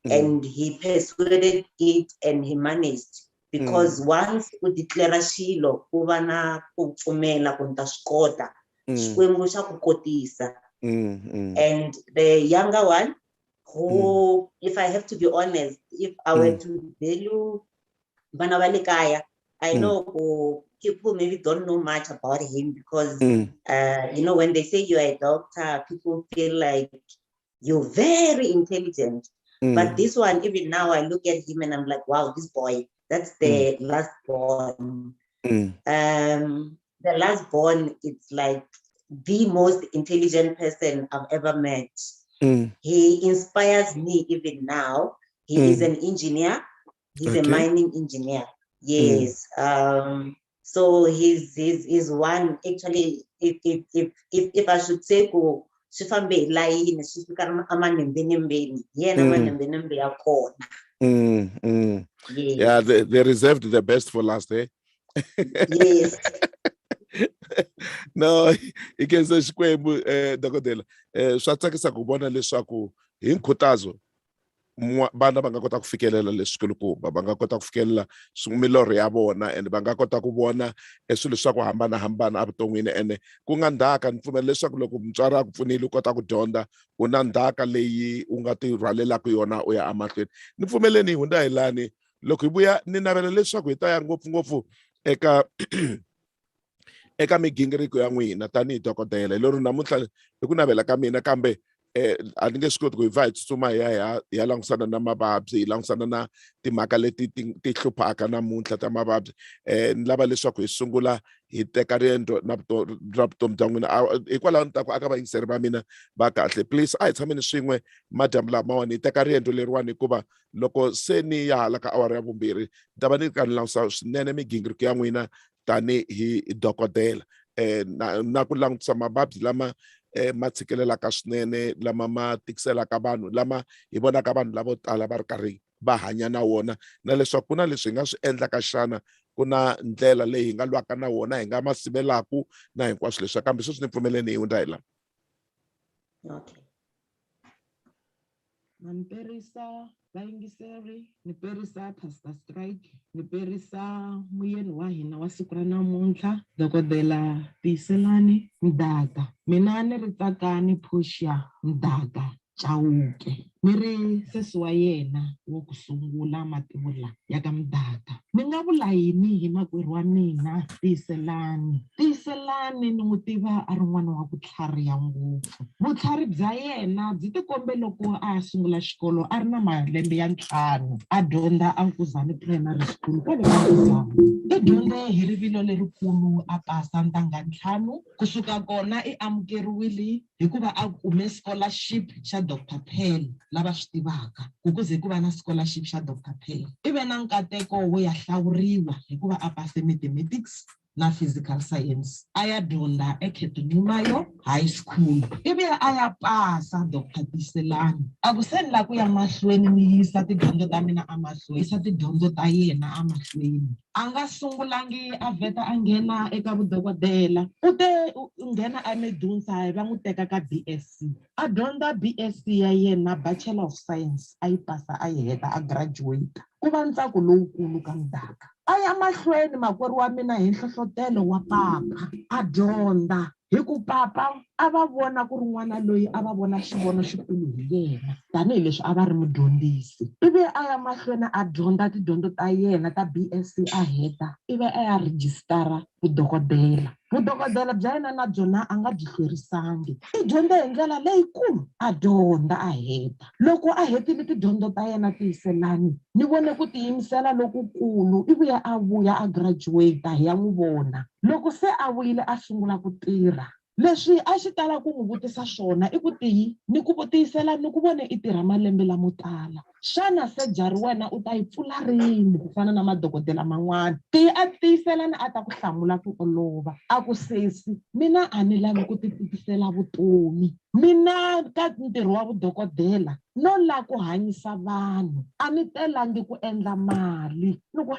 And he persuaded it and he managed. Because once u declare shilo, u va na ku pfumela ku ta swi kota, Xikwembu xa ku kotisa. And the younger one, who, if I have to be honest, if I were to value vana va le kaya, I know people maybe don't know much about him because, you know, when they say you're a doctor, people feel like you're very intelligent. But this one, even now, I look at him and I'm like, wow, this boy, that's the last born. The last born, it's like the most intelligent person I've ever met. He inspires me even now. He is an engineer. He's a mining engineer. Yes. So he's one, actually, if I should say, Shifambe line, Yeah, they reserved the best for last, eh? Yes. No, i khensa Xikwembu dokodela swa tsakisa ku vona leswaku hi nkhutazo vana va nga kota ku fikelela leswikulukumba, va nga kota ku fikelela milorho ya vona, and va nga kota ku vona swilo swa ku hambanahambana evuton'wini. And ku nga ndhaka, ni pfumela leswaku loko mutswari a ku pfunile u kota ku dyondza, u na ndhaka leyi u nga ti rhwalelaka yona u ya emahlweni. Ni pfumeleni hi hundza hi lani, loko hi vuya ni navela leswaku hi ta ya ngopfungopfu eka migingiriko ya n'wina tanihi dokodela. Lero namuntlha hi ku navela ka mina, kambe a ni nge swi koti ku hi va hi tsutsuma hi ya langusana na mavabyi, hi langusana na timhaka leti ti hluphaka namuntlha ta mavabyi. Ni lava leswaku hi sungula hi teka riendzo na vutomi bya n'wina. Hikwalaho ni ta ku aka vayingiseri va mina va kahle, please a hi tshameni swin'we madyambu lamawani, hi teka riendzo leriwani, hikuva loko se ni ya hala ka awara ya vumbirhi ni ta va ni ka ni langusa swinene migingiriko ya n'wina tanihi dokodela, na ku langutisa mavabyi lama ma tshikelelaka swinene, lama ma tikiselaka vanhu, lama hi vonaka vanhu lavo tala va ri karhi va hanya na wona, na leswaku ku na leswi hi nga swi endlaka xana, ku na ndlela leyi hi nga lwaka na wona, hi nga ma sivelaku na hinkwaswo leswi. Kambe sweswi ni pfumeleni hi hundza hi lana. Okay. Ni perisa vayingiseri, ni perisa Pastor Strike, ni perisa muyeni wa hina wa siku ra namuntlha dokodela Tiyselani Ndaka. Mina ni ri tsaka ni Phusha Ndaka Chauke, ni ri sesi wa yena wo ku sungula mativula ya ka Mdaka. Ni nga vula yini hi makwerhu wa mina Tiyselani? Tiyselani ni n'wi tiva a ri n'wana wa ku tlhariha ngopfu. Vutlhari bya yena byi tikombe loko a ya sungula xikolo a ri na malembe ya 5, a dyondza eNkuzani Primary School kwale ka Nkuzani. I dyondze hi rivilo lerikulu, a pasa ntangha 5. Kusuka kona i amukeriwile hikuva a kume scholarship xa Dr. Pell, lava swi tivaka ku kuze ku va na scholarship xa Dr. Pell. I ve na nkateko wo ya hlawuriwa hikuva a pase mathematics na physical science. A ya dyondza eKhetunyumayo High School. Ivi a ya pasa Dr. Tiyselani. A ku se ni la ku ya mahlweni ni yisa tidyondzo ta mina amahlweni, yisa tidyondzo ta yena amahlweni. A nga sungulangi a vheta a nghena eka vudokodela, u te nghena eMedunsa va n'wi teka ka BSc. A dyondza BSc ya yena, Bachelor of Science, a yi pasa a yi heta, a graduate. Ku va ntsako lowukulu ka Ndaka. A ya mahlweni makwerhu wa mina hi nhlohlotelo wa papa, a dyondza hi ku papa a va vona ku ri n'wana loyi a va vona xivono xikulu hi yena tanihileswi a va ri mudyondzisi. Ivi a ya mahlweni a dyondza tidyondzo ta yena ta BSc a heta, ivi a ya rejistara vudokodela. vudokodela bya yena na byona a nga byi hlwerisangi. I dyondze hi ndlela leyikulu, a dyondza a heta. Loko a hetile tidyondzo ta yena Tiyiselani, ni vone ku tiyimisela lokukulu, ivi a vuya a graduate hi ya n'wi vona. Loko se a vuyile a sungula ku tirha, leswi a xi tala ku n'wi vutisa swona i ku ni ku Tiyiselani ni ku vone i tirha malembe lamo tala, xana sejari wena u ta yi pfula rini ku fana na madokodela man'wana? Tiyiselani a ta ku hlamula ku olova, a ku sesi mina a ni lavi ku ti tikisela vutomi, mina ka ntirho wa vudokodela no la ku hanyisa vanhu, a ni telangi ku endla mali. Loko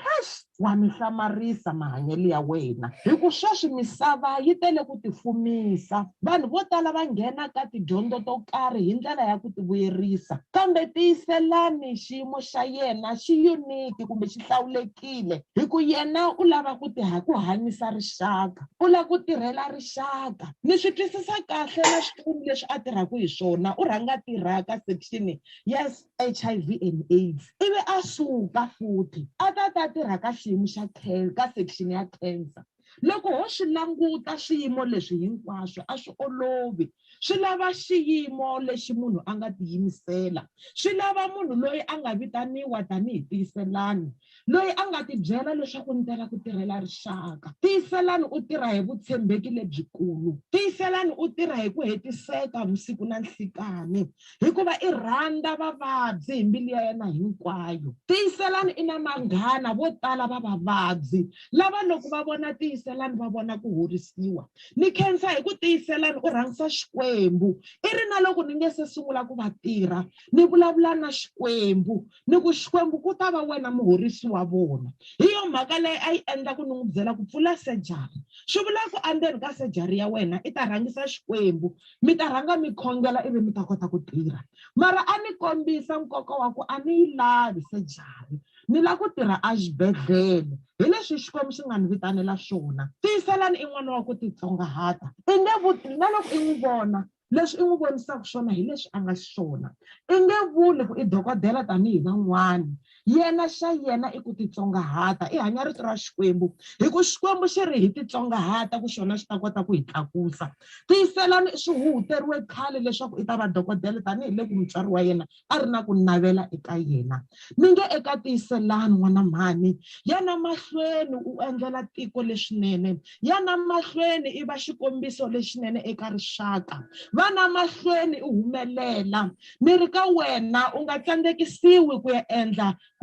wa mi hlamarisa mahanyelo ya wena, hi ku sweswi misava yi tele ku ti fumisa, vanhu vo tala va nghena ka tidyondzo to karhi hi ndlela ya ku ti vuyerisa, kambe Tiyiselani xiyimo xa yena xi unique kumbe xi hlawulekile, hi ku yena u lava ku ku hanyisa rixaka, u lava ku tirhela rixaka. Ni swi twisisa kahle na swikulu leswi a tirhaka hi swona, u rhanga tirha ka section yes HIV and AIDS, ivi a suka futhi a ta tirha ka xiyimo xa ka section ya cancer. Loko ho swi languta swiyimo leswi hinkwaswo a swi olovi, swi lava xiyimo lexi munhu a nga tiyimisela, swi lava munhu loyi a nga vitaniwa tanihi Tiyiselani, loyi a nga ti byela leswaku ni tela ku tirhela rixaka. Tiyiselani u tirha hi vutshembeki lebyikulu, Tiyiselani u tirha hi ku hetiseka vusiku na nhlikani, hikuva i rhandza vavabyi hi mbilu ya yena hinkwayo. Tiyiselani i na manghana vo tala va vavabyi lava loko va vona Tiyiselani va vona ku horisiwa. Ni khensa hi ku Tiyiselani u rhangisa Xikwembu, i ri na loko ni nge se sungula ku va tirha ni vulavula na Xikwembu ni ku Xikwembu ku ta va wena muhorisi wa vona. Hi yo mhaka leyi a yi endla ku ni n'wi byela ku pfula sejari, swi vula ku endzeni ka sejari ya wena i ta rhangisa Xikwembu, mi ta rhanga mi khongela ivi mi ta kota ku tirha. Mara a ni kombisa nkoka wa ku a ni yi lavi sejari, ni lava ku tirha exibedhlele, hi leswi Xikwembu xi nga ni vitanela swona. Tiyiselani i n'wana wa ku titsongahata, i nge vuti na loko i n'wi vona leswi i n'wi vonisaka swona hi leswi a nga xiswona, i nge vuli ku i dokodela tanihi van'wana, yena xa yena i ku titsongahata, i hanya rito ra Xikwembu, hi ku Xikwembu xi ri hi titsongahata ku xona xi ta kota ku hi tlakusa. Tiyiselani swi huteriwe khale leswaku i ta va dokodela tanihi le ku mutswari wa yena a ri na ku navela eka yena. Mi nge eka Tiyiselani n'wana mhani, yana mahlweni u endlela tiko leswinene, yana mahlweni i va xikombiso lexinene eka rixaka, vana mahlweni u humelela. Ni ri ka wena u nga tsandzekisiwi ku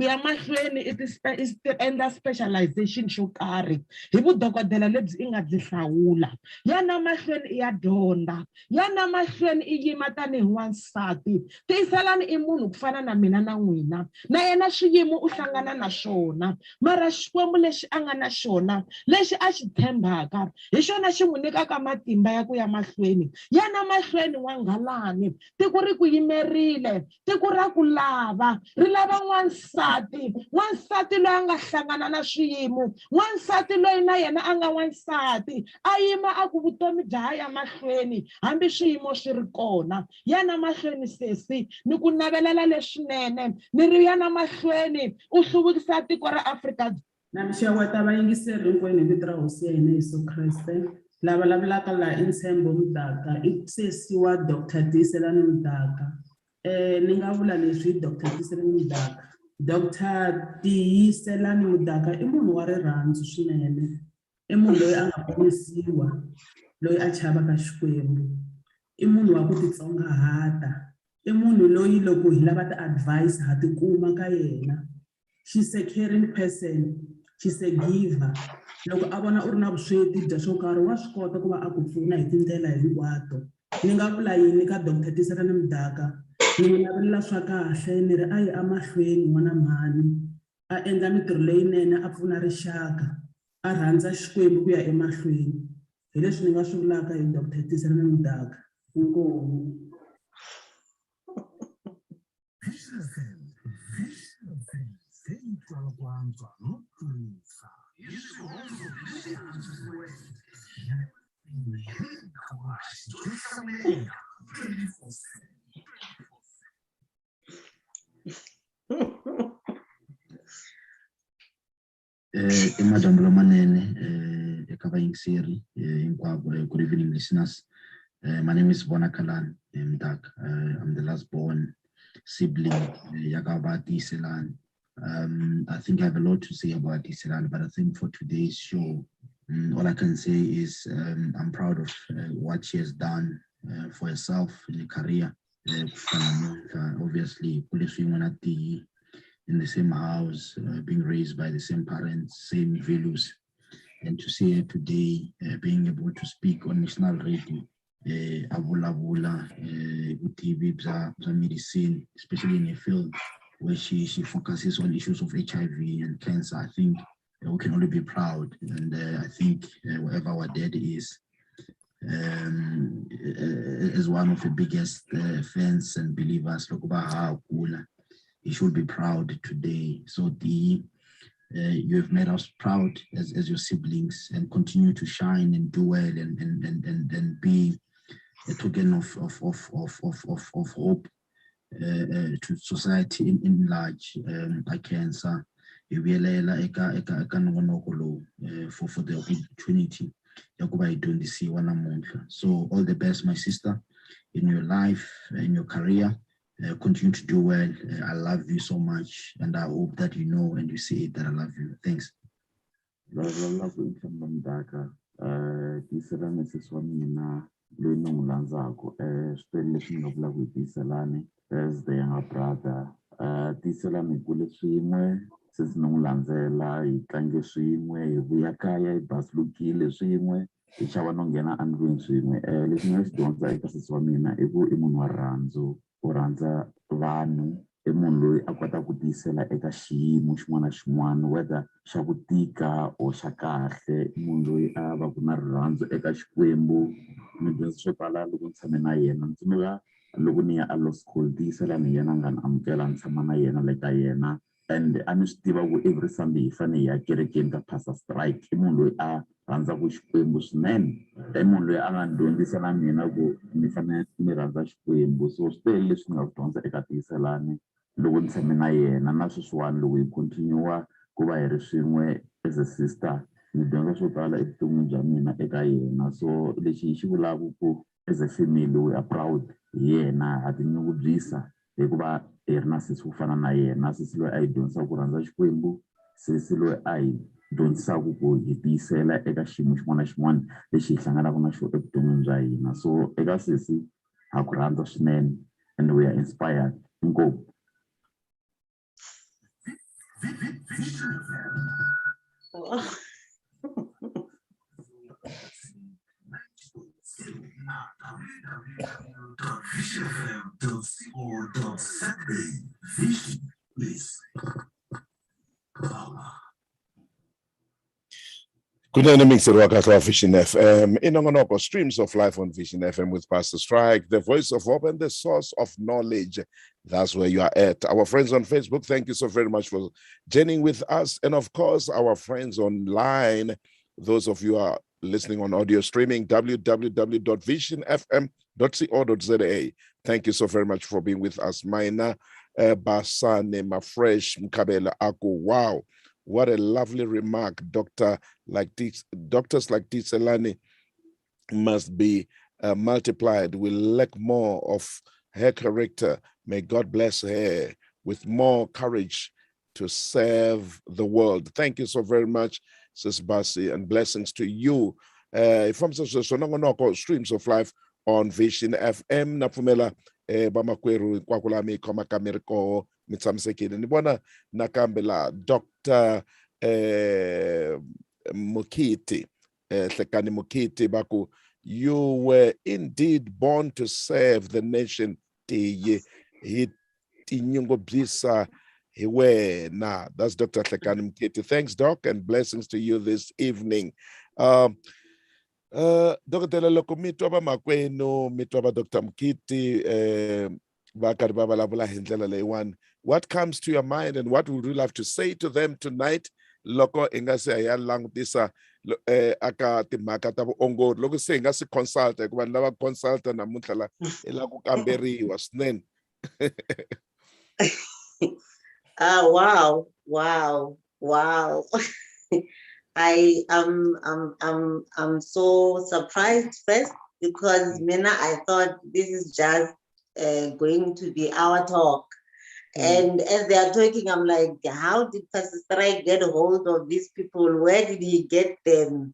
ya mahlweni i endla specialization xo karhi hi vudokodela lebyi i nga byi hlawula. Yana mahlweni i ya dyondza, yana mahlweni i yima tanihi wansati. Tiyiselani i munhu ku fana na mina na n'wina, na yena swiyimo u hlangana na swona, mara Xikwembu lexi a nga na xona lexi a xi tshembaka hi xona xi n'wi nyikaka matimba ya ku ya mahlweni. Yana mahlweni n'wanghalani, tiko ri ku yimerile, tiko ra ku lava, ri lava n'wansati, n'wansati loyi a nga hlangana na swiyimo, n'wansati loyi na yena a nga n'wansati a yima a ku vutomi bya ya mahlweni hambi swiyimo swi ri kona. Yana mahlweni sesi, ni ku navelela leswinene, ni ri yana mahlweni u hluvukisa tiko ra Afrika. Na mixeweta vayingiseri hinkwenu hi vito ra hosi ya hina Yesu Kreste. Lava vulavulaka laha i Ntshembo Mudaka, i sesi wa Dr. Tiyselani Mudaka. Ni nga vula leswi Dr. Tiyselani Mudaka. Dr. Tiyselani Mudaka i munhu wa rirhandzu swinene, i munhu loyi a nga ponisiwa, loyi a chavaka Xikwembu, i munhu wa ku titsongahata, i munhu loyi loko hi lava ti-advice ha ti kuma ka yena. She's a caring person, she's a giver. Loko a vona u ri na vusweti bya swo karhi wa swi kota ku va a ku pfuna hi tindlela hinkwato. Ni nga vula yini ka Dr. Tiyselani Mudaka? Ni n'wi navelela swa kahle, ni ri a yi amahlweni n'wana mhani, a endla mitirho leyinene, a pfuna rixaka, a rhandza Xikwembu ku ya emahlweni. Hi leswi ni nga swi vulaka hi Dr. Tiyselani Mudaka. Inkomu. I majambulo manene eka Kavayingseri, good evening, listeners. My name is Bonakalan Mdak. I'm the last born sibling, Yakaba Tiyselani. I think I have a lot to say about Tiyselani, but I think for today's show, all I can say is I'm proud of what she has done for herself in her career. Obviously, in the same house, being raised by the same parents, same values, and to see her today being able to speak on national radio, abula TV, medicine, especially in a field where she focuses on issues of HIV and cancer. I think we can only be proud, and I think wherever our dad is one of the biggest fans and believers, he should be proud today. So you have made us proud as your siblings, and continue to shine and do well and be a token of hope to society in large. I cancer for the opportunity. So all the best, my sister, in your life, in your career. Continue to do well. I love you so much, and I hope that you know and you say that I love you. Thanks. Tiyselani sisi wa mina loyi ni n'wi landzaka switele leswi ni nga vulaka hi Tiyselani as the younger brother. Tiyselani hi kule swin'we, since ni n'wi landzela hi tlange swin'we, hi vuya kaya hi basulukile swin'we, hi xava no nghena andlwini swin'we. Leswi ni nga xi dyondza eka sisi wa mina i ku i munhu wa rirhandzu, u rhandza vanhu, i munhu loyi a kota ku tiyisela eka xiyimo xin'wana na xin'wana, whether xa ku tika or xa kahle. I munhu loyi a va ku na rirhandzu eka Xikwembu. Ni dyondza swo tala loko ni tshame na yena. Ni tsundzuka loko ni ya a law school, Tiyselani hi yena a nga ni amukela ni tshama na yena le ka yena, and a ni swi tiva ku every Sunday hi fanele hi ya kerekeni ka Pastor Strike. I munhu loyi a rhandzaka Xikwembu swinene, i munhu loyi a nga ni dyondzisa na mina ku ni fanele ni rhandza Xikwembu. So swi tele leswi ni nga swi dyondza eka Tiyselani loko ni tshame na yena, na sweswiwani loko hi continue ku va hi ri swin'we as a sister. Ni dyondza swo tala evuton'wini bya mina eka yena. So lexi hi xi vulaka ku as a family we are proud hi yena, ha tinyungubyisa hikuva hi ri na sisi ku fana na yena, sisi loyi a hi dyondzisaka ku rhandza Xikwembu, sisi loyi a hi dyondzisaka ku hi tiyisela eka xiyimo xin'wana na xin'wana lexi hi hlanganaka na xo evuton'wini bya hina. So eka sisi ha ku rhandza swinene, and we are inspired. Inkomu. Good evening, Mixed Vision FM. Inongonoko, streams of life on Vision FM with Pastor Strike, the voice of hope and the source of knowledge. That's where you are at. Our friends on Facebook, thank you so very much for joining with us. And of course, our friends online, those of you who are listening on audio streaming, www.visionfm.co.za. Thank you so very much for being with us. Maina Basane Mafresh Mkabela Aku. Wow. What a lovely remark. Doctors like Tiyselani must be multiplied. We lack more of her character. May God bless her with more courage to serve the world. Thank you so very much, Sis Basi, and blessings to you. From streams of life on Vision FM. Napumela Bamakweru Kwakulami Komakamiriko Mitsamsekini. Nibona Nakambela Dr. Mukiti, Hlekani Mukiti Baku. You were indeed born to serve the nation. That's Dr. Hlekani Mukiti. Thanks, Doc, and blessings to you this evening. Dr. Loko mitwa makwenu mitwa Dr. Mukiti what comes to your mind and what would you love to say to them tonight? Loko ingase ayalang tisa aka timaka ta ongo loko se ingase consult kuba lava consult na mutla ela ku kamberiwa swinene. Wow. I'm so surprised first because Mina, I thought this is just going to be our talk. And as they are talking, I'm like, how did Pastor Strike get hold of these people? Where did he get them?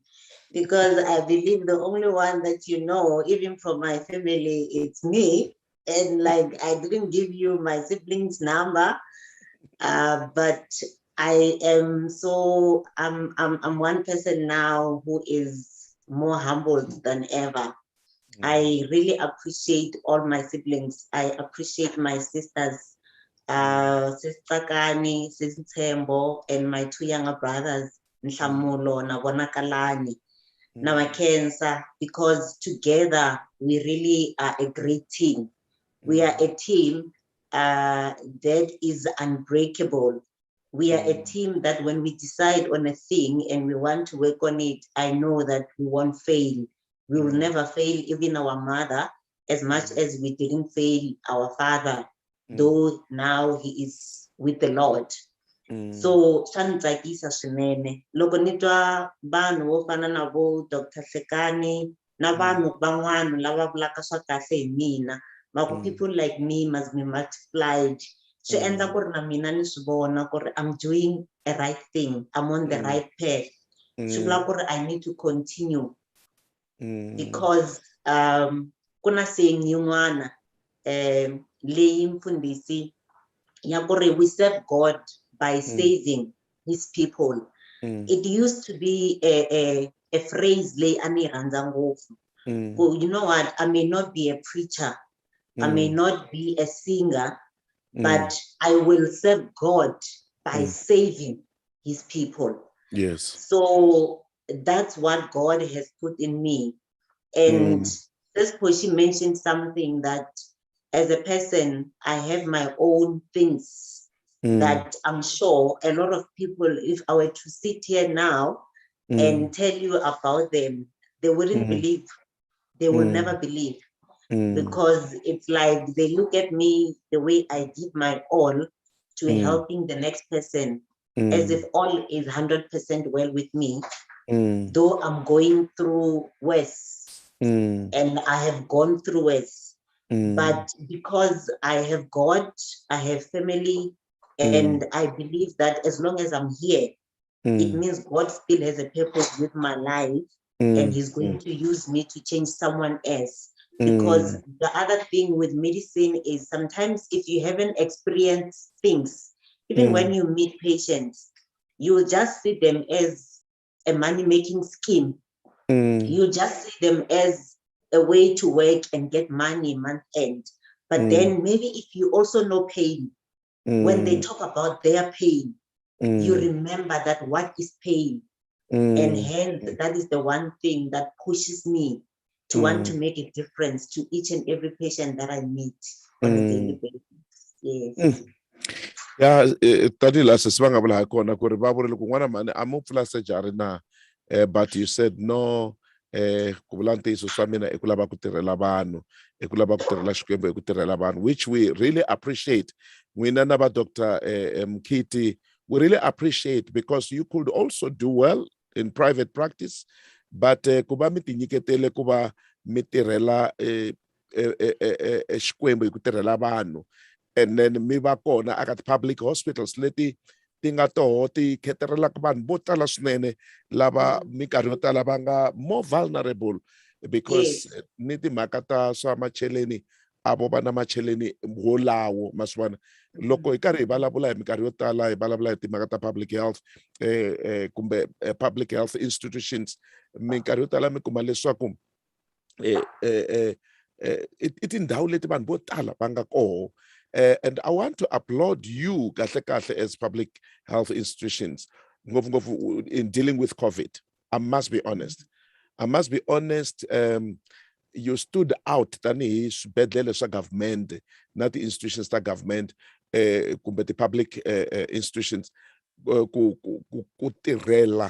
Because I believe the only one that you know, even from my family, it's me. And like, I didn't give you my siblings' number, but I am so, I'm one person now who is more humbled than ever. I really appreciate all my siblings. I appreciate my sisters, Sister Kani, Sister Tembo, and my two younger brothers, Nshamulo na Bonakalani, na Makensa, because together we really are a great team. We are a team that is unbreakable. We are a team that when we decide on a thing and we want to work on it, I know that we won't fail. We will never fail even our mother, as much as we didn't fail our father, though now he is with the Lord. So swa ni tsakisa swinene loko ni twa vanhu vo fana na vo Dr. Tiyselani na vanhu van'wana lava vulaka swa kahle hi mina, people like me must be multiplied. Swi endla ku ri na mina ni swi vona ku ri I'm doing a right thing, I'm on the right path. Swi vula ku ri I need to continue because kuna saying yin'wana leyi mfundhisi ya ku ri we serve God by saving his people. It used to be a phrase leyi a ni yi rhandza ngopfu. You know what, I may not be a preacher, I may not be a singer, but I will serve God by saving his people. Yes. So that's what God has put in me. And this person mentioned something that as a person, I have my own things that I'm sure a lot of people, if I were to sit here now and tell you about them, they wouldn't believe. They will never believe. Because it's like they look at me the way I did my all to helping the next person, as if all is 100% well with me, though I'm going through worse and I have gone through worse. But because I have God, I have family, and I believe that as long as I'm here, it means God still has a purpose with my life, and he's going to use me to change someone else. Because the other thing with medicine is sometimes if you haven't experienced things, even when you meet patients, you just see them as a money-making scheme. You just see them as a way to work and get money month end. But then maybe if you also know pain, when they talk about their pain, you remember that what is pain. And hence, that is the one thing that pushes me to want to make a difference to each and every patient that I meet on a daily basis. Yes. Yeah, tani la sisibanga vula kona ku ri va vurile ku n'wana mhani a mo pfula surgery na but you said no, ku vula ntiyiso swa mina I ku lava ku tirhela vanhu, I ku lava ku tirhela Xikwembu, I ku tirhela vanhu, which we really appreciate. N'wina na va Dr. Mkhithi, we really appreciate because you could also do well in private practice, but ku va mi tinyiketele ku va mi tirhela Xikwembu hi ku tirhela vanhu. And then mi va kona aka ti-public hospitals leti ti nga toho ti khetelelaka vanhu vo tala swinene lava minkarhi yo tala va nga more vulnerable because ni timhaka ta swa macheleni a vo va na macheleni wolawo ma swi vona. Loko hi karhi hi vulavula hi minkarhi yo tala hi vulavula hi timhaka ta public health kumbe public health institutions, minkarhi yo tala mi kuma leswaku i tindhawu leti vanhu vo tala va nga koho. And I want to applaud you, kahle kahle, as public health institutions, in dealing with COVID. I must be honest. I must be honest. You stood out tani swibedhlele swa government, not the institutions that government, kumbe the public institutions, ku tirhela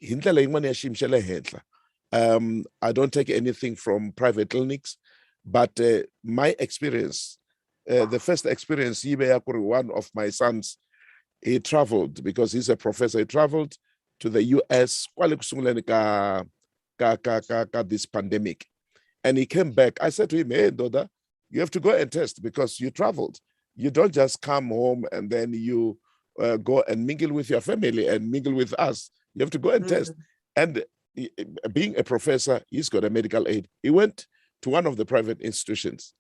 hi ndlela yin'wana ya xiyimo xa le henhla. I don't take anything from private clinics, but my experience, the first experience, one of my sons, he traveled because he's a professor. He traveled to the US kwale kusunguleni ka this pandemic. And he came back. I said to him, hey, Doda, you have to go and test because you traveled. You don't just come home and then you go and mingle with your family and mingle with us. You have to go and test. And being a professor, he's got a medical aid. He went to one of the private institutions.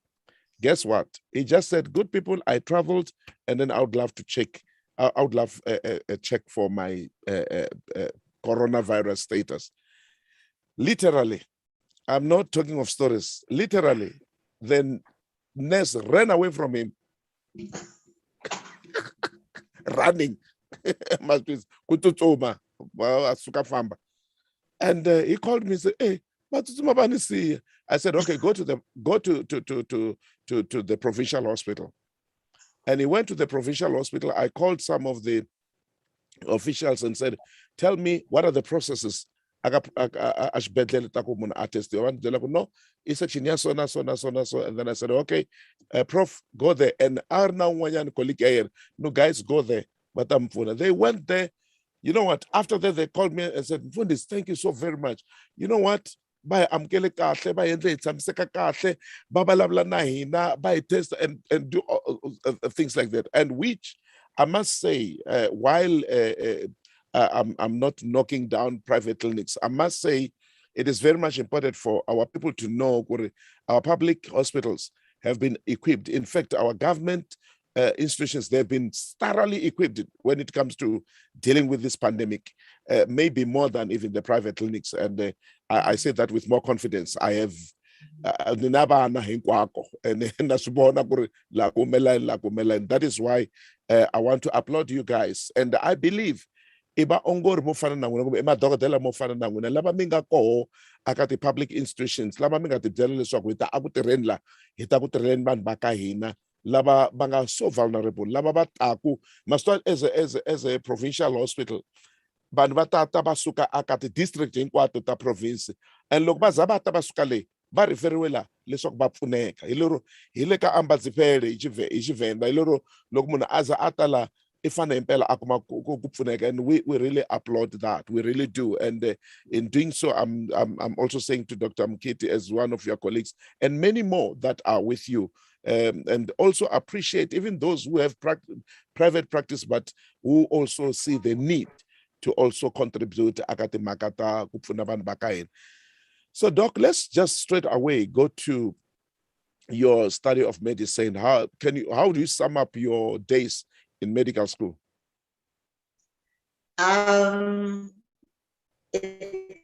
Guess what? He just said, good people, I traveled, and then I would love to check. I would love a check for my coronavirus status. Literally, I'm not talking of stories. Literally, then nurse ran away from him, running. And he called me and said, hey, I said, okay, go to the provincial hospital. And he went to the provincial hospital. I called some of the officials and said, tell me what are the processes. No, it's a so. And then I said, okay, Prof, go there. And our now one colleague, no, guys, go there. But they went there. You know what? After that, they called me and said, Fundis, thank you so very much. You know what? By amkele kahle, by tsamseka kahle, babalabla nahina, by test and do things like that. And which I must say, while I'm not knocking down private clinics, I must say it is very much important for our people to know our public hospitals have been equipped. In fact, our government institutions, they've been thoroughly equipped when it comes to dealing with this pandemic, maybe more than even the private clinics. And I say that with more confidence. I have and that is why I want to applaud you guys. And I believe iba ongori mo fana na n'wina kumbe madokotela mo fana na n'wina lava mi nga koho aka ti-public institutions lava mi nga ti byela leswaku hi ta aku tirheni la hi ta ku tirheleni vanhu va ka hina lava va nga so vulnerable lava va taku must as a provincial hospital vanhu va tata va suka aka ti-district hinkwato ta province and loko va za va ta va suka le va referiwe la leswaku va pfuneka hi le ka Ambazipele hi Xivenda hi lero loko munhu a za a ta la and we really applaud that. We really do. And in doing so, I'm also saying to Dr. Mkiti as one of your colleagues and many more that are with you, and also appreciate even those who have private practice, but who also see the need to also contribute. So, Doc, let's just straight away go to your study of medicine. How do you sum up your days in medical school? It's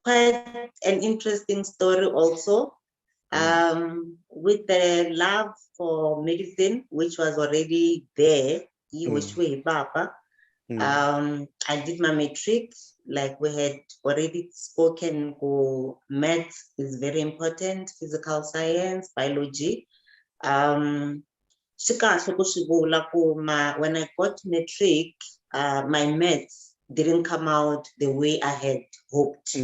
quite an interesting story also. With the love for medicine, which was already there, I did my matric, like we had already spoken, maths is very important, physical science, biology. When I got matric, my maths didn't come out the way I had hoped.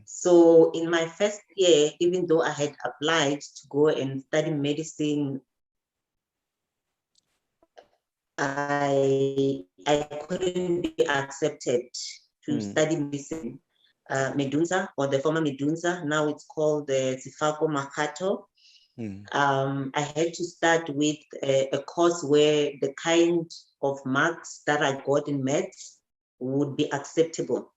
So in my first year, even though I had applied to go and study medicine, I couldn't be accepted to study medicine. Medunsa, or the former Medunsa, now it's called the Sifako Makato. I had to start with a course where the kind of marks that I got in maths would be acceptable.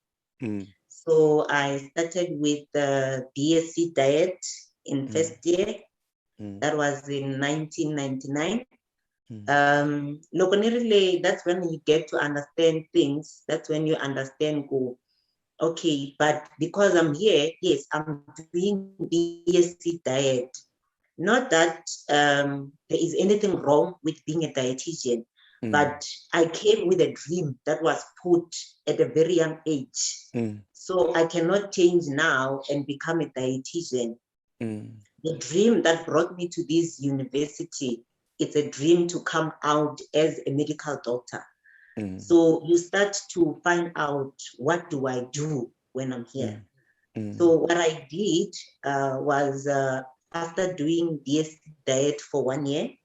So I started with the BSc Diet in first year. That was in 1999. That's when you get to understand things. That's when you understand, okay, but because I'm here, yes, I'm doing BSc Diet. Not that there is anything wrong with being a dietitian, but I came with a dream that was put at a very young age. So I cannot change now and become a dietitian. The dream that brought me to this university, it's a dream to come out as a medical doctor. So you start to find out, what do I do when I'm here? So what I did was, after doing BSc Diet for 1 year,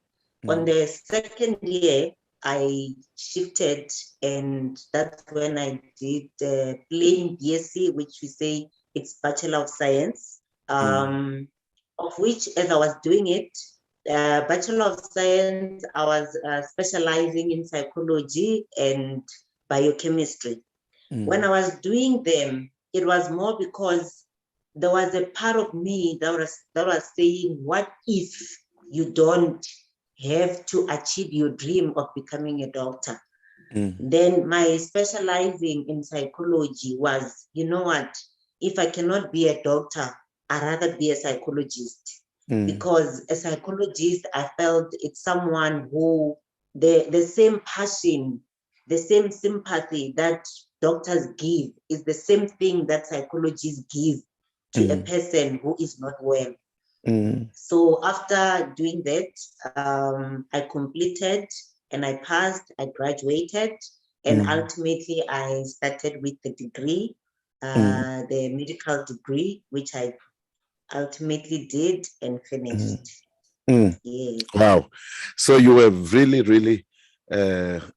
on the second year, I shifted, and that's when I did plain BSc, which we say it's Bachelor of Science, of which, as I was doing it, Bachelor of Science, I was specializing in psychology and biochemistry. When I was doing them, it was more because there was a part of me that was saying, what if you don't have to achieve your dream of becoming a doctor? Then my specializing in psychology was, you know what, if I cannot be a doctor, I'd rather be a psychologist. Because a psychologist, I felt it's someone who the same passion, the same sympathy that doctors give is the same thing that psychologists give to a person who is not well. So after doing that, I completed and I passed, I graduated, and ultimately I started with the degree, the medical degree, which I ultimately did and finished. Yes. Wow. So you were really, really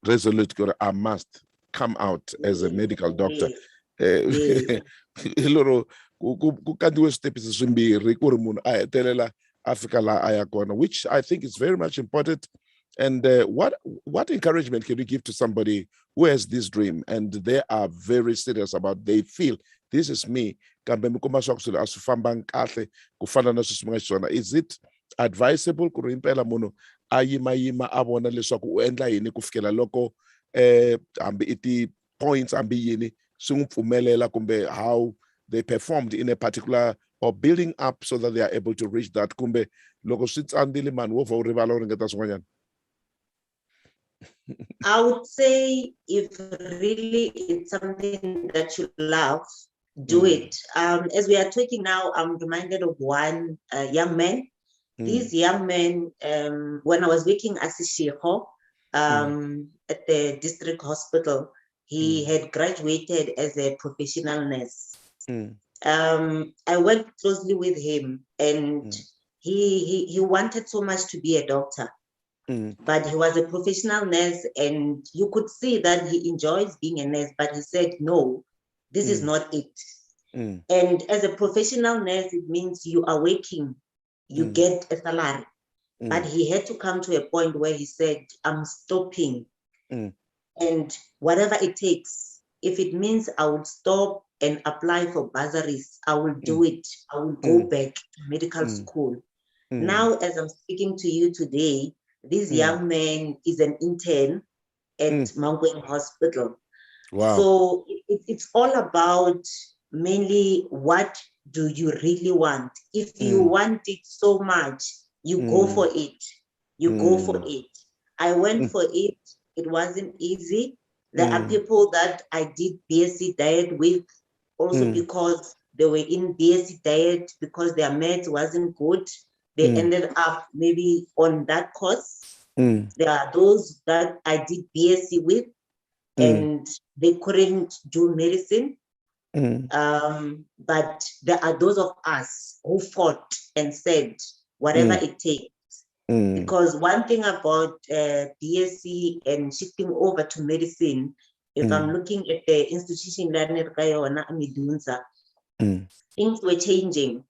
resolute. I must come out as a medical doctor. Yes. Which I think is very much important. And what encouragement can you give to somebody who has this dream and they are very serious about, they feel this is me? Is it advisable ku ri impela munhu a yimayima a vona leswaku u endla yini ku fikela loko hambi i ti-points hambi yini swi n'wi pfumelela, kumbe how they performed in a particular or building up so that they are able to reach that, kumbe loko swi tsandzile mani wo vha u rivala u ringeta swin'wanyana? I would say if really it's something that you love, do it. As we are talking now, I'm reminded of one young man. This young man, when I was working as a shekho at the district hospital, he had graduated as a professional nurse. I worked closely with him, and he wanted so much to be a doctor. But he was a professional nurse, and you could see that he enjoys being a nurse, but he said, no, this is not it. And as a professional nurse, it means you are working, you get a salary. But he had to come to a point where he said, I'm stopping. And whatever it takes, if it means I would stop and apply for bursaries, I will do it. I will go back to medical school. Now, as I'm speaking to you today, this young man is an intern at Mangweng Hospital. Wow. So it's all about mainly what do you really want. If you want it so much, you go for it. You go for it. I went for it. It wasn't easy. There are people that I did BSc diet with also because they were in BSc diet because their maths wasn't good. They ended up maybe on that course. There are those that I did BSc with and they couldn't do medicine. But there are those of us who fought and said, whatever it takes. Because one thing about BSc and shifting over to medicine, if I'm looking at the institution, things were changing.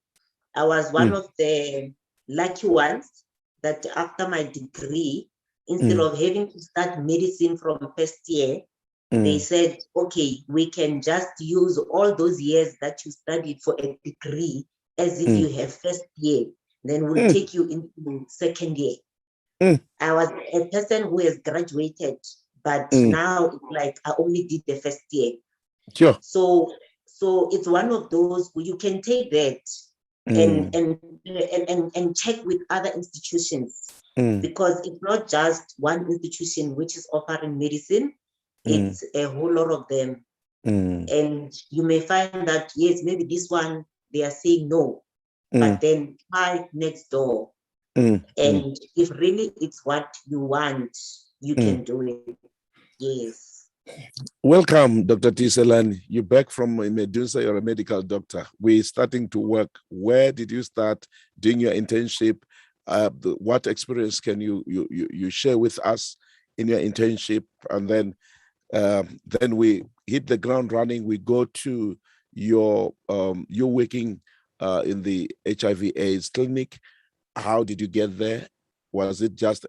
I was one of the lucky ones that after my degree, instead of having to start medicine from first year, they said, okay, we can just use all those years that you studied for a degree as if you have first year, then we'll take you into second year. I was a person who has graduated, but now it's like I only did the first year. Sure. So it's one of those where you can take that and check with other institutions because it's not just one institution which is offering medicine. It's a whole lot of them. And you may find that, yes, maybe this one, they are saying no, but then try next door. And if really it's what you want, you can do it. Yes. Welcome, Dr. Tiyselani. You're back from Medusa. You're a medical doctor. We're starting to work. Where did you start doing your internship? What experience can you share with us your internship, and then we hit the ground running. We go to you're working in the HIV/AIDS clinic. How did you get there? Was it just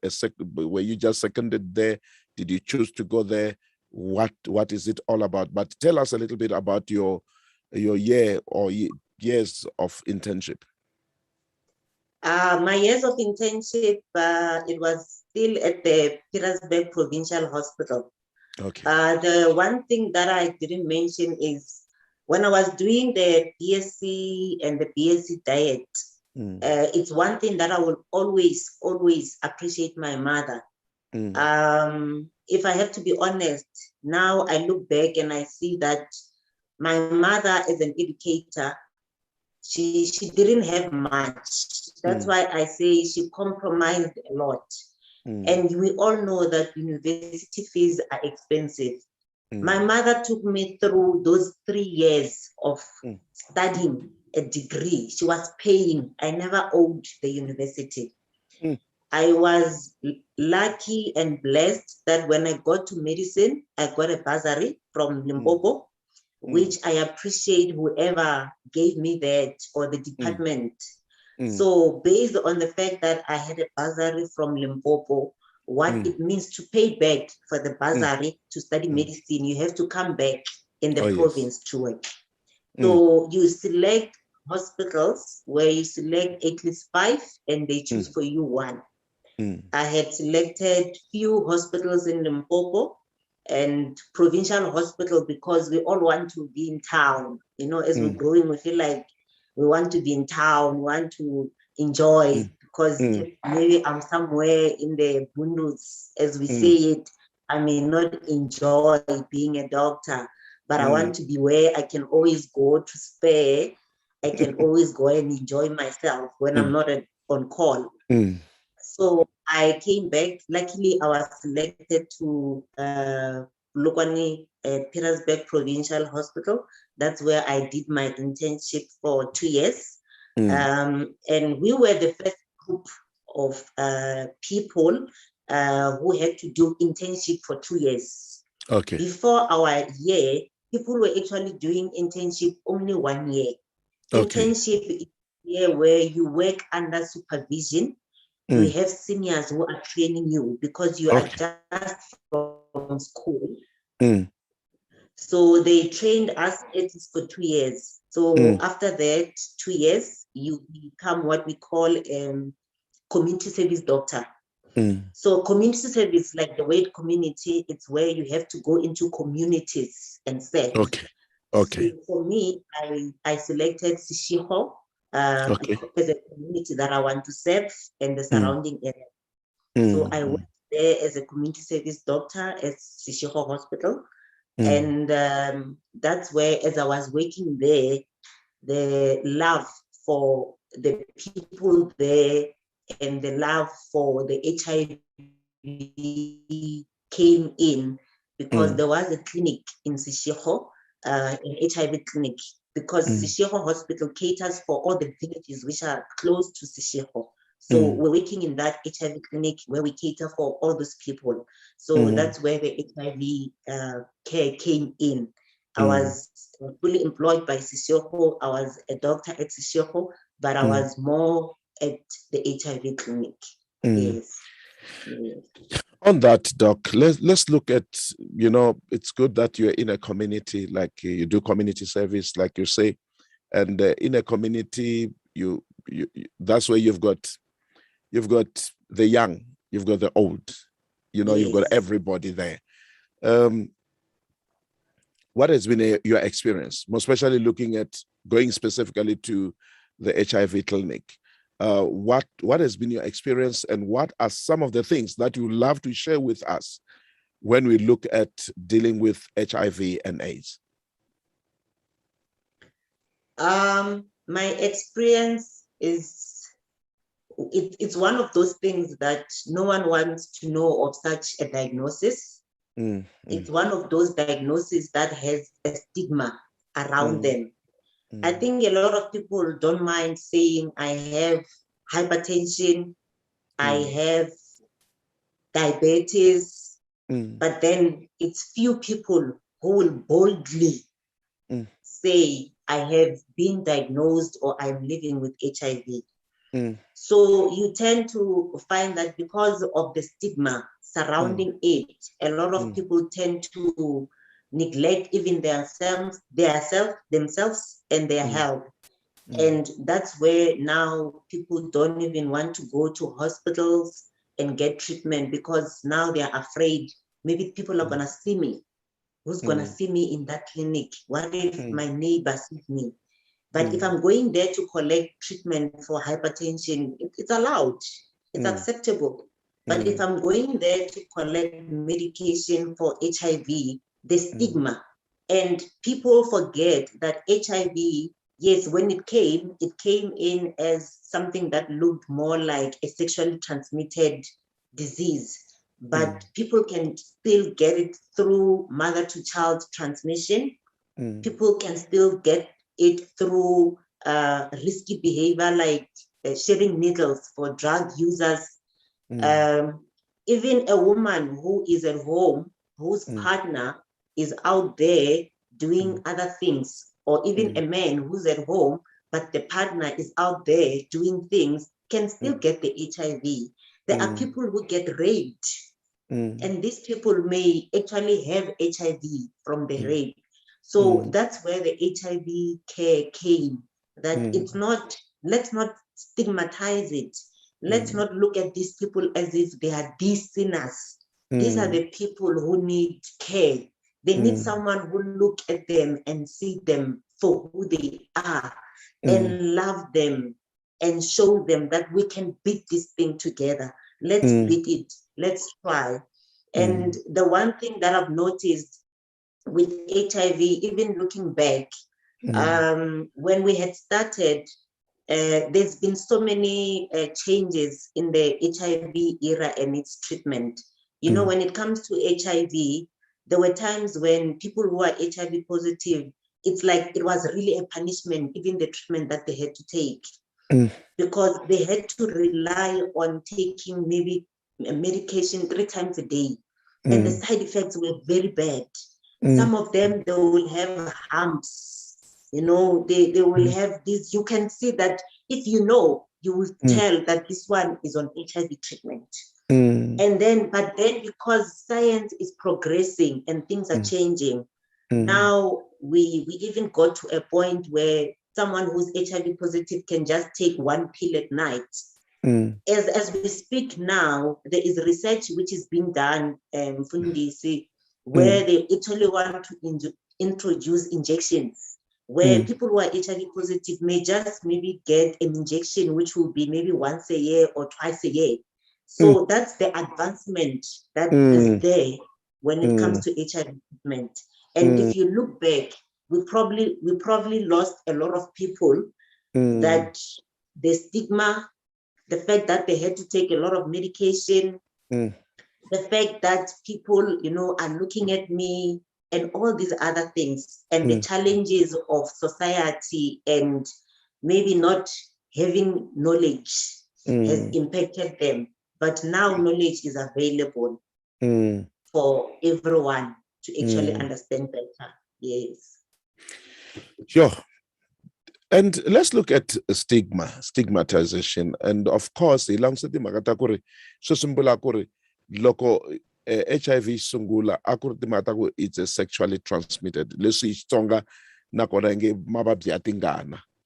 were you just seconded there? Did you choose to go there? What is it all about? But tell us a little bit about your year or years of internship. My years of internship, it was still at the Pietersburg Provincial Hospital. Okay. The one thing that I didn't mention is when I was doing the BSc and the BSc diet, it's one thing that I will always appreciate my mother. If I have to be honest, now I look back and I see that my mother as an educator, she didn't have much. That's why I say she compromised a lot. And we all know that university fees are expensive. My mother took me through those 3 years of studying a degree. She was paying. I never owed the university. I was lucky and blessed that when I got to medicine, I got a bursary from Limpopo, which I appreciate whoever gave me that, or the department. So based on the fact that I had a bursary from Limpopo, what it means to pay back for the bursary to study medicine, you have to come back in the province to work. So you select hospitals where you select at least 5 and they choose for you 1. I had selected few hospitals in Limpopo and provincial hospital because we all want to be in town. You know, as we're growing, we feel like we want to be in town, we want to enjoy, because maybe I'm somewhere in the bundles, as we say it, I may not enjoy being a doctor, but I want to be where I can always go to spare. I can always go and enjoy myself when I'm not on call. So I came back. Luckily, I was selected to Lukwani Pietersburg Provincial Hospital. That's where I did my internship for 2 years. And we were the first group of people who had to do internship for 2 years. Okay. Before our year, people were actually doing internship only 1 year. Okay. Internship is a year where you work under supervision. You have seniors who are training you because you are just from school. So they trained us at least for 2 years. So after that 2 years, you become what we call community service doctor. So community service, like the word community, it's where you have to go into communities and serve. Okay. So for me, I selected Sishiho as a community that I want to serve and the surrounding area. So I worked there as a community service doctor at Sishiho Hospital. And that's where, as I was working there, the love for the people there and the love for the HIV came in, because there was a clinic in Sishiho, an HIV clinic, because Sishiho Hospital caters for all the villages which are close to Sishiho. So we're working in that HIV clinic where we cater for all those people. So that's where the HIV care came in. I was fully employed by Sishiho. I was a doctor at Sishiho, but I was more at the HIV clinic. Yes. On that, Doc, let's look at, it's good that you're in a community, like you do community service, like you say, and in a community, you that's where you've got the young, you've got the old, you've got everybody there. What has been your experience, most especially looking at going specifically to the HIV clinic? What has been your experience, and what are some of the things that you love to share with us when we look at dealing with HIV and AIDS? My experience is, it's one of those things that no one wants to know of such a diagnosis. It's one of those diagnoses that has a stigma around them. I think a lot of people don't mind saying, I have hypertension, I have diabetes, But then it's few people who will boldly say, I have been diagnosed or I'm living with HIV. So you tend to find that because of the stigma surrounding it, a lot of people tend to neglect even themselves and their health. And that's where now people don't even want to go to hospitals and get treatment because now they're afraid. Maybe people are going to see me. Who's going to see me in that clinic? What if my neighbor sees me? But if I'm going there to collect treatment for hypertension, it's allowed. It's acceptable. But if I'm going there to collect medication for HIV, the stigma, and people forget that HIV, yes, when it came in as something that looked more like a sexually transmitted disease. But people can still get it through mother-to-child transmission. People can still get it through risky behavior like sharing needles for drug users. Even a woman who is at home, whose partner is out there doing other things, or even a man who's at home, but the partner is out there doing things, can still get the HIV. There are people who get raped, and these people may actually have HIV from the rape. So that's where the HIV care came, that it's not, let's not stigmatize it. Let's not look at these people as if they are these sinners. These are the people who need care. They need someone who look at them and see them for who they are and love them and show them that we can beat this thing together. Let's beat it. Let's try. And the one thing that I've noticed with HIV, even looking back, when we had started, there's been so many changes in the HIV era and its treatment. You know, when it comes to HIV, there were times when people who are HIV positive, it's like it was really a punishment, even the treatment that they had to take, because they had to rely on taking maybe a medication 3 times a day. And the side effects were very bad. Some of them, they will have humps, you know, they will have this, you can see that if you know, you will tell that this one is on HIV treatment. And then, but then because science is progressing and things are changing, now we even got to a point where someone who's HIV positive can just take 1 pill at night. As we speak now, there is research which is being done, Fundisi, where they actually want to introduce injections, where people who are HIV positive may just maybe get an injection, which will be maybe once a year or twice a year. So that's the advancement that is there when it comes to HIV treatment. And if you look back, we probably lost a lot of people that the stigma, the fact that they had to take a lot of medication, the fact that people, you know, are looking at me and all these other things, and the challenges of society and maybe not having knowledge has impacted them. But now knowledge is available for everyone to actually understand better. Yes. Sure. And let's look at stigmatization. And of course, loko HIV sungula it's a sexually transmitted.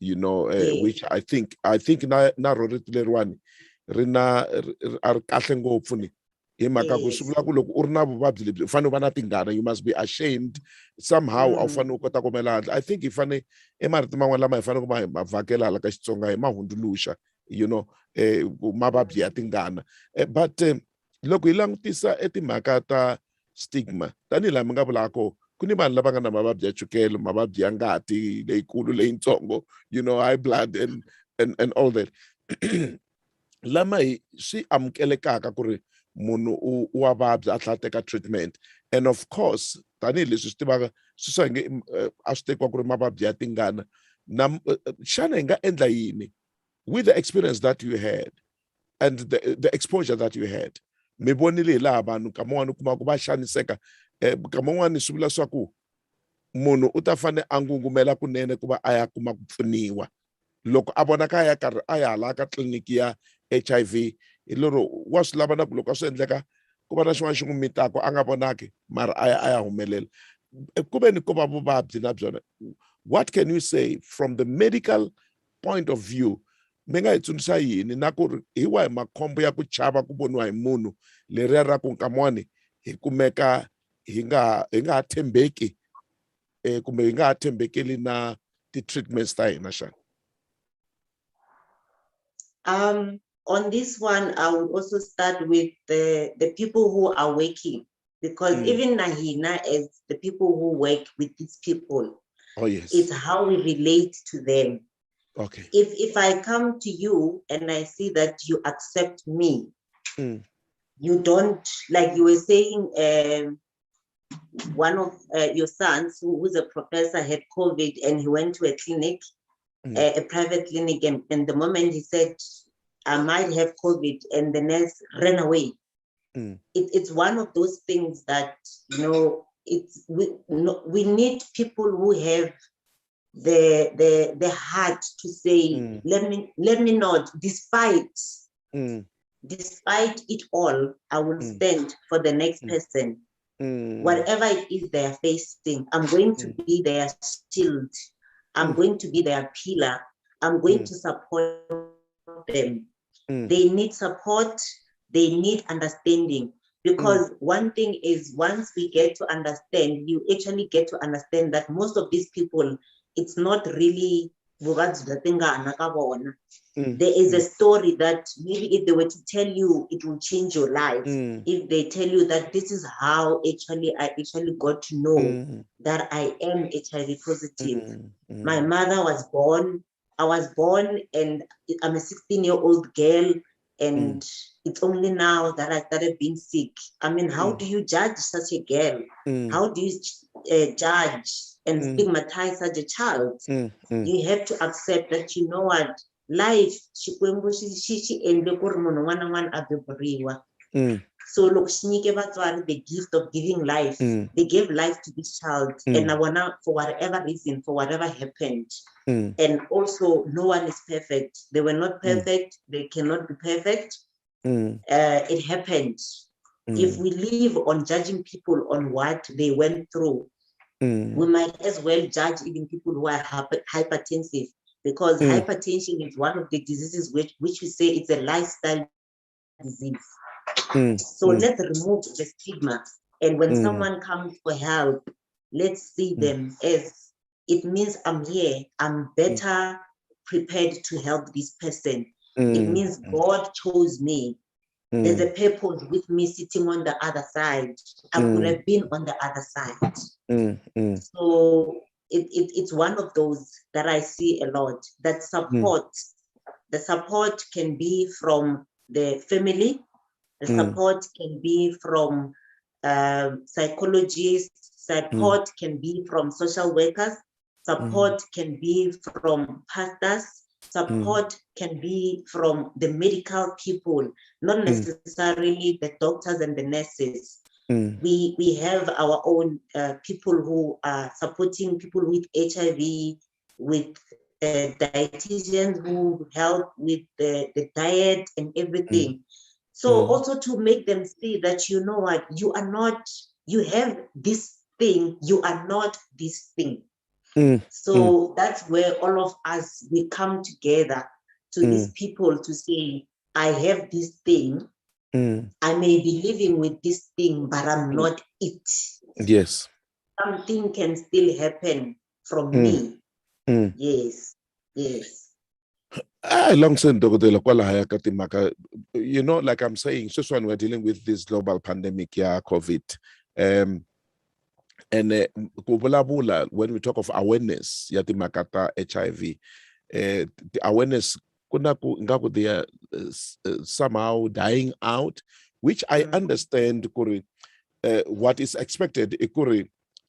You know, which I think na rona you must be ashamed somehow. I think if you know, but loko hi langutisa etimhaka ta stigma tanihi laha mi nga vulako ku ni vanhu lava nga na mavabyi ya chukele, mavabyi ya ngati leyikulu leyitsongo, you know, high blood and all that. Lama hi swi amukelekaka ku ri munhu wa vabya a tlhela teka treatment. And of course tanihi leswi swi tivaka swi nge a swi tekiwa ku ri mavabyi ya tingana xana hi nga endla yini with the experience that you had and the exposure that you had? mi vonile laha vanhu nkama wun'wani u kuma ku va xaniseka nkama wun'wani swi vula swa ku munhu u ta fane a ngungumela kunene ku va a ya kuma ku pfuniwa loko a vona ka ya karhi a ya hala ka tliliniki ya HIV hi lero wa swi lava na ku loko a swi endleka ku va na xin'wana xi n'wi mitaka a nga vonaki mara a ya humelela ku ve ni ko va vuvabyi na byona. What can you say from the medical point of view? Mi nga hi tsundzuxa yini na ku ri hi wahi makhombo ya ku chava ku voniwa hi munhu leriya ra ku nkama wun'wani hi kumeka hi nga ha tshembeki kumbe hi nga ha tshembekeli na ti-treatments ta hina xana? On this one, I would also start with the people who are working, because even Nahina, as the people who work with these people, oh yes, it's how we relate to them. Okay. If I come to you and I see that you accept me, you don't, like you were saying, one of your sons who's a professor had COVID and he went to a clinic, a private clinic, and the moment he said, I might have COVID, and the nurse ran away. It's one of those things that, we need people who have the heart to say, let me not, despite it all, I will stand for the next person. Whatever it is they are facing, I'm going to be their shield. I'm going to be their pillar. I'm going to support them. They need support. They need understanding. Because one thing is, once we get to understand, you actually get to understand that most of these people, it's not really there is a story that maybe if they were to tell you, it will change your life. If they tell you that this is how I actually got to know that I am HIV positive. My mother was born, I was born, and I'm a 16-year-old girl, and it's only now that I started being sick. I mean, how do you judge such a girl? How do you judge and stigmatize such a child? You have to accept that, you know what, life, so look, the gift of giving life. They gave life to this child, and I wanna, for whatever reason, for whatever happened. And also, no one is perfect. They were not perfect. They cannot be perfect. It happened. If we live on judging people on what they went through, we might as well judge even people who are hypertensive, because hypertension is one of the diseases which we say it's a lifestyle disease. So let's remove the stigma. And when someone comes for help, let's see them as, it means I'm here, I'm better prepared to help this person. It means God chose me. There's a purpose with me sitting on the other side. I could have been on the other side. So it's one of those that I see a lot, that support. The support can be from the family. The support can be from psychologists. Support can be from social workers. Support can be from pastors. Support can be from the medical people, not necessarily the doctors and the nurses. We have our own people who are supporting people with HIV, with dietitians who help with the diet and everything. So also to make them see that, you know what, you are not, you have this thing, you are not this thing. So that's where all of us, we come together to these people to say, I have this thing. I may be living with this thing, but I'm not it. Yes. Something can still happen from me. Yes. Yes. Alongside Dr. Kwalahaya Katimaka, you know, like I'm saying, just when we're dealing with this global pandemic, COVID, and when we talk of awareness, Yatimakata HIV, the awareness, they are somehow dying out, which I understand, what is expected,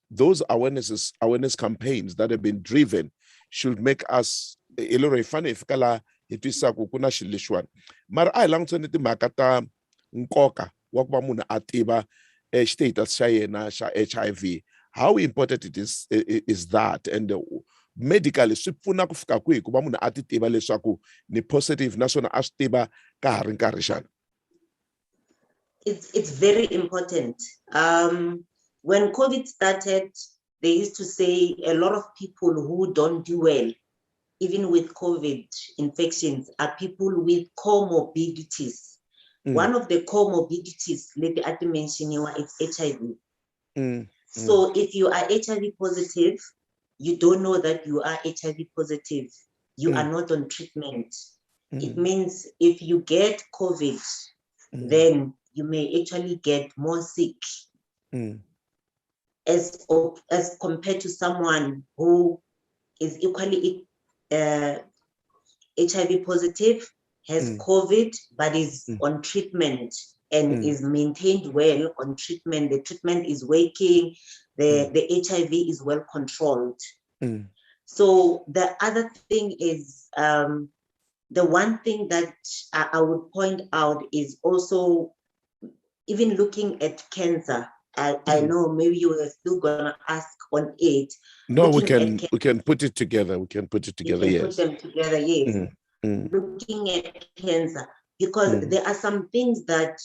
those awareness campaigns that have been driven should make us mara a langutane timhaka ta nkoka wa ku va munhu a tiva status xa yena xa HIV. How important it is that, and medically swi pfuna ku fika kwihi ku va munhu a ti tiva leswaku ni positive naswona a swi tiva ka ha ri nkarhi xana? It's very important. When COVID started, they used to say a lot of people who don't do well, even with COVID infections, are people with comorbidities. One of the comorbidities, let me mention here, is HIV. So if you are HIV positive, you don't know that you are HIV positive. You are not on treatment. It means if you get COVID, then you may actually get more sick as compared to someone who is equally HIV positive, has COVID, but is on treatment and is maintained well on treatment. The treatment is working, the HIV is well controlled. So the other thing is, the one thing that I would point out is also, even looking at cancer. I know maybe you are still gonna ask on it. No, we can put it together. We can put it together. Yes. Put them together. Yes. Looking at cancer, because there are some things that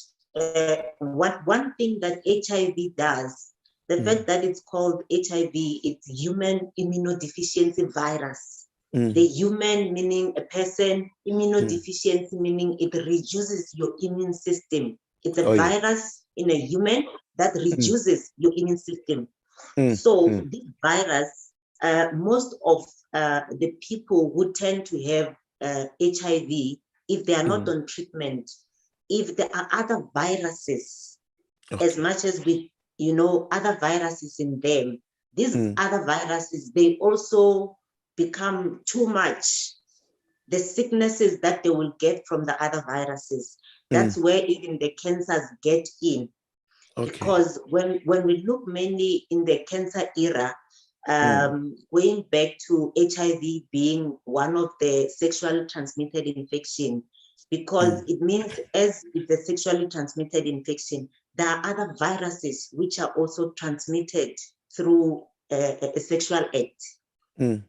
one thing that HIV does, the fact that it's called HIV, it's human immunodeficiency virus. The human meaning a person, immunodeficiency meaning it reduces your immune system. It's a virus in a human that reduces your immune system. So this virus, most of the people who tend to have HIV, if they are not on treatment, if there are other viruses, as much as we, other viruses in them, these other viruses, they also become too much. The sicknesses that they will get from the other viruses, that's where even the cancers get in. Because when we look mainly in the cancer era, going back to HIV being one of the sexually transmitted infection, because it means as it's a sexually transmitted infection, there are other viruses which are also transmitted through a sexual act.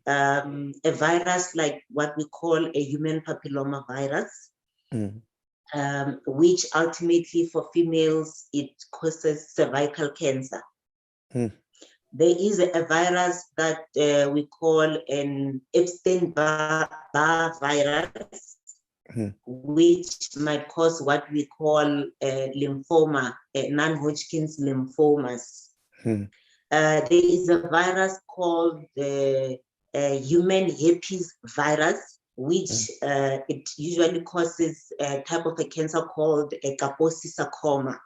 A virus like what we call a human papilloma virus, which ultimately for females, it causes cervical cancer. There is a virus that we call an Epstein-Barr virus, which might cause what we call lymphoma, non-Hodgkin's lymphomas. There is a virus called the human herpes virus, which it usually causes a type of a cancer called a Kaposi sarcoma.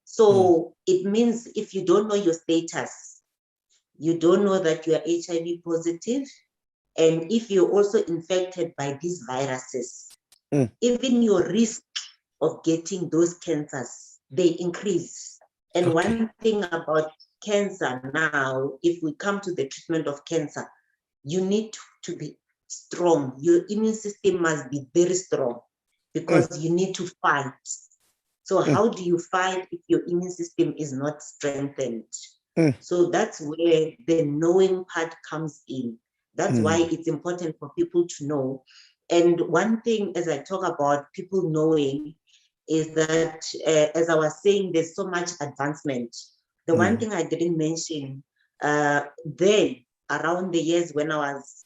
So it means if you don't know your status, you don't know that you are HIV positive, and if you're also infected by these viruses, even your risk of getting those cancers, they increase. And one thing about cancer now, if we come to the treatment of cancer, you need to be strong. Your immune system must be very strong because you need to fight. So how do you fight if your immune system is not strengthened? So that's where the knowing part comes in. That's why it's important for people to know. And one thing, as I talk about people knowing, is that, as I was saying, there's so much advancement. The one thing I didn't mention, then around the years when I was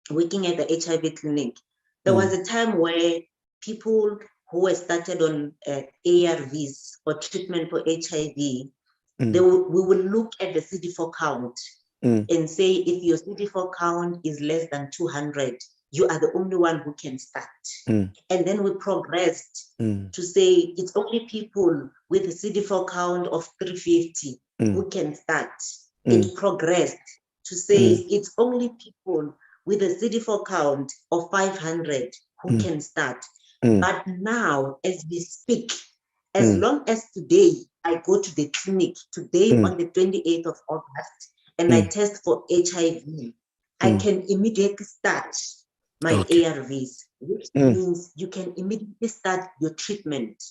working at the HIV clinic, there was a time where people who were started on ARVs for treatment for HIV, we will look at the CD4 count and say, if your CD4 count is less than 200, you are the only one who can start. And then we progressed to say it's only people with a CD4 count of 350 who can start. It progressed to say it's only people with a CD4 count of 500 who can start. But now, as we speak, as long as today I go to the clinic, today on the 28th of August, and I test for HIV, I can immediately start my ARVs, which means you can immediately start your treatment.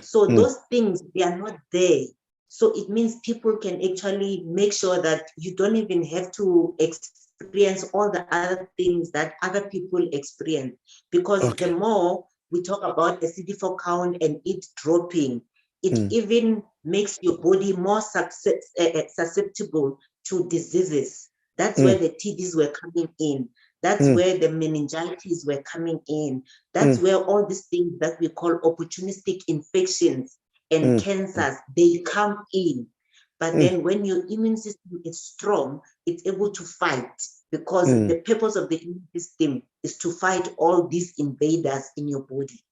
So those things, they are not there. So it means people can actually make sure that you don't even have to experience all the other things that other people experience. Because the more we talk about a CD4 count and it dropping, it even makes your body more susceptible to diseases. That's where the TBs were coming in. That's where the meningitis were coming in. That's where all these things that we call opportunistic infections and cancers, they come in. But then when your immune system is strong, it's able to fight, because the purpose of the immune system is to fight all these invaders in your body.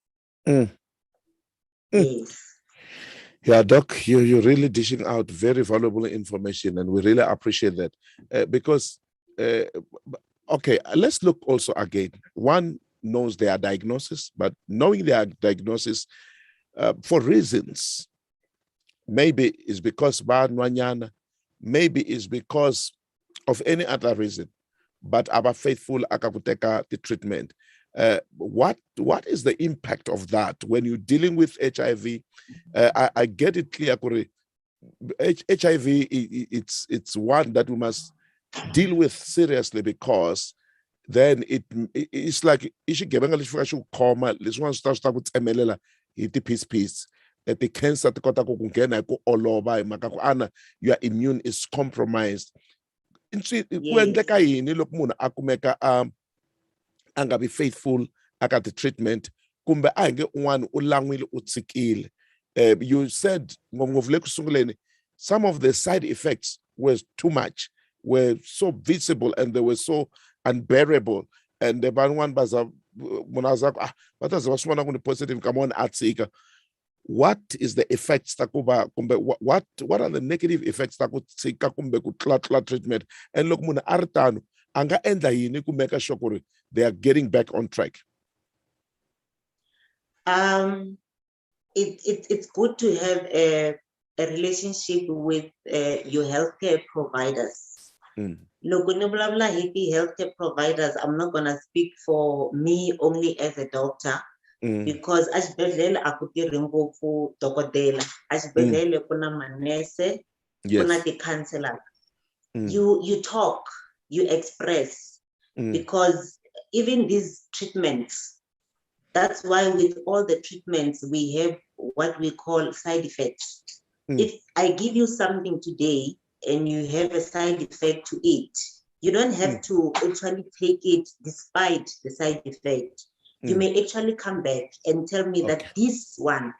Yes. Yeah, Doc, you're really dishing out very valuable information, and we really appreciate that. Because, okay, let's look also again. One knows their diagnosis, but knowing their diagnosis for reasons, maybe it's because maybe it's because of any other reason, but our faithful akakuteka the treatment. What is the impact of that when you're dealing with HIV? I get it clear, Kuri. HIV, it's one that we must deal with seriously, because then it's like this one starts with emelela piece. The cancer your immune is compromised. Be faithful at the treatment. You said some of the side effects were too much, were so visible, and they were so unbearable. And the one positive come on at what is the effects what are the negative effects treatment? And look, anga enda yini ku make sure they are getting back on track. It's good to have a relationship with your healthcare providers. Look, when you blah healthcare providers, I'm not gonna speak for me only as a doctor, because asibedlela akutiri ngopfu dokotela, asibedlela kuna manese, kuna ti-counselor. You talk, you express, because even these treatments, that's why with all the treatments we have what we call side effects. If I give you something today and you have a side effect to it, you don't have to actually take it despite the side effect. You may actually come back and tell me that this one,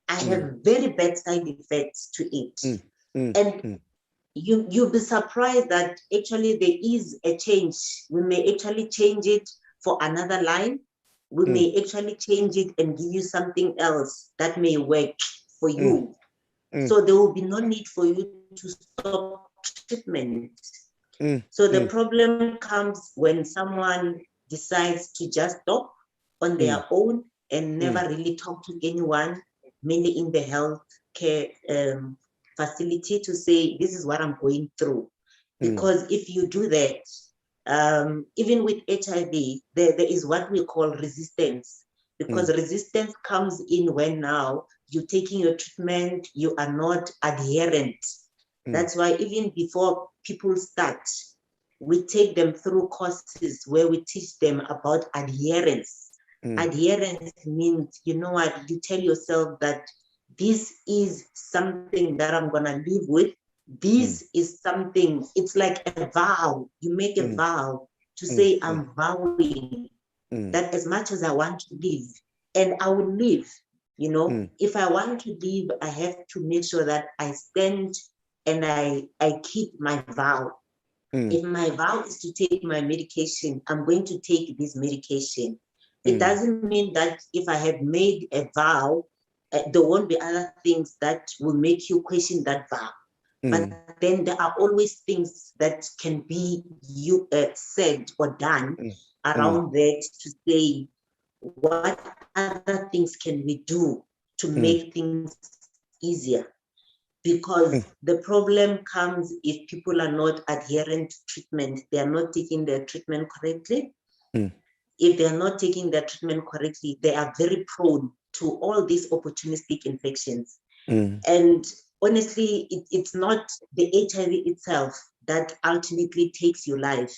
I have very bad side effects to it. And you'll be surprised that actually there is a change. We may actually change it for another line. We may actually change it and give you something else that may work for you. So there will be no need for you to stop treatment. So the problem comes when someone decides to just stop on their own and never really talk to anyone, mainly in the healthcare facility, to say, this is what I'm going through. Because if you do that, even with HIV, there is what we call resistance. Because resistance comes in when now you're taking your treatment, you are not adherent. That's why even before people start, we take them through courses where we teach them about adherence. Adherence means, you know what, you tell yourself that this is something that I'm gonna live with. This is something, it's like a vow. You make a vow to say, I'm vowing that as much as I want to live, and I will live, you know, if I want to live, I have to make sure that I stand and I keep my vow. If my vow is to take my medication, I'm going to take this medication. It doesn't mean that if I have made a vow, there won't be other things that will make you question that vow. But then there are always things that can be said or done around that to say, what other things can we do to make things easier? Because the problem comes if people are not adherent to treatment, they are not taking their treatment correctly. If they are not taking their treatment correctly, they are very prone to all these opportunistic infections. Mm. And honestly, it's not the HIV itself that ultimately takes your life.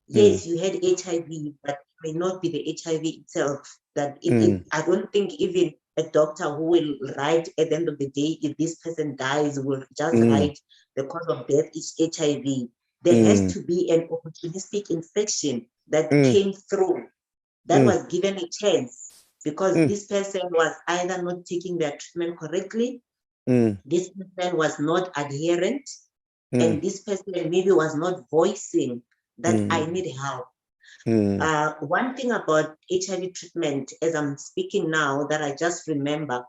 Yes, you had HIV, but it may not be the HIV itself that I don't think even a doctor who will write at the end of the day, if this person dies, will just write the cause of death is HIV. There has to be an opportunistic infection that came through, that was given a chance, because this person was either not taking their treatment correctly, this person was not adherent, and this person maybe was not voicing that I need help. One thing about HIV treatment, as I'm speaking now, that I just remember,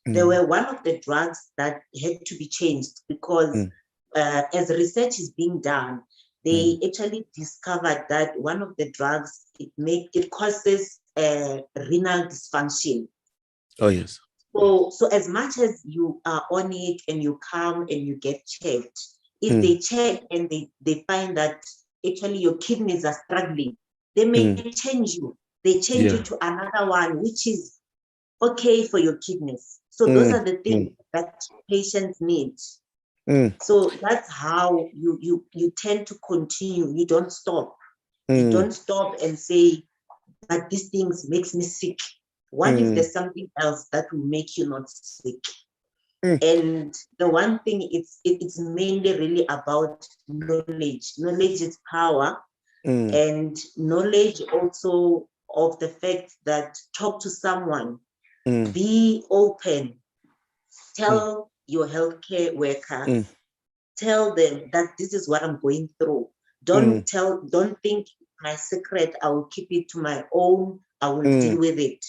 there were one of the drugs that had to be changed because as research is being done, they actually discovered that one of the drugs, it causes renal dysfunction. Oh, yes. So as much as you are on it and you come and you get checked, if they check and they find that actually your kidneys are struggling, they may change you. They change you to another one, which is okay for your kidneys. So those are the things that patients need. So that's how you tend to continue. You don't stop. You don't stop and say, but these things makes me sick. What if there's something else that will make you not sick? And the one thing, it's mainly really about knowledge. Knowledge is power. And knowledge also of the fact that talk to someone, be open, tell your healthcare worker, tell them that this is what I'm going through. Don't think my secret, I will keep it to my own, I will deal with it.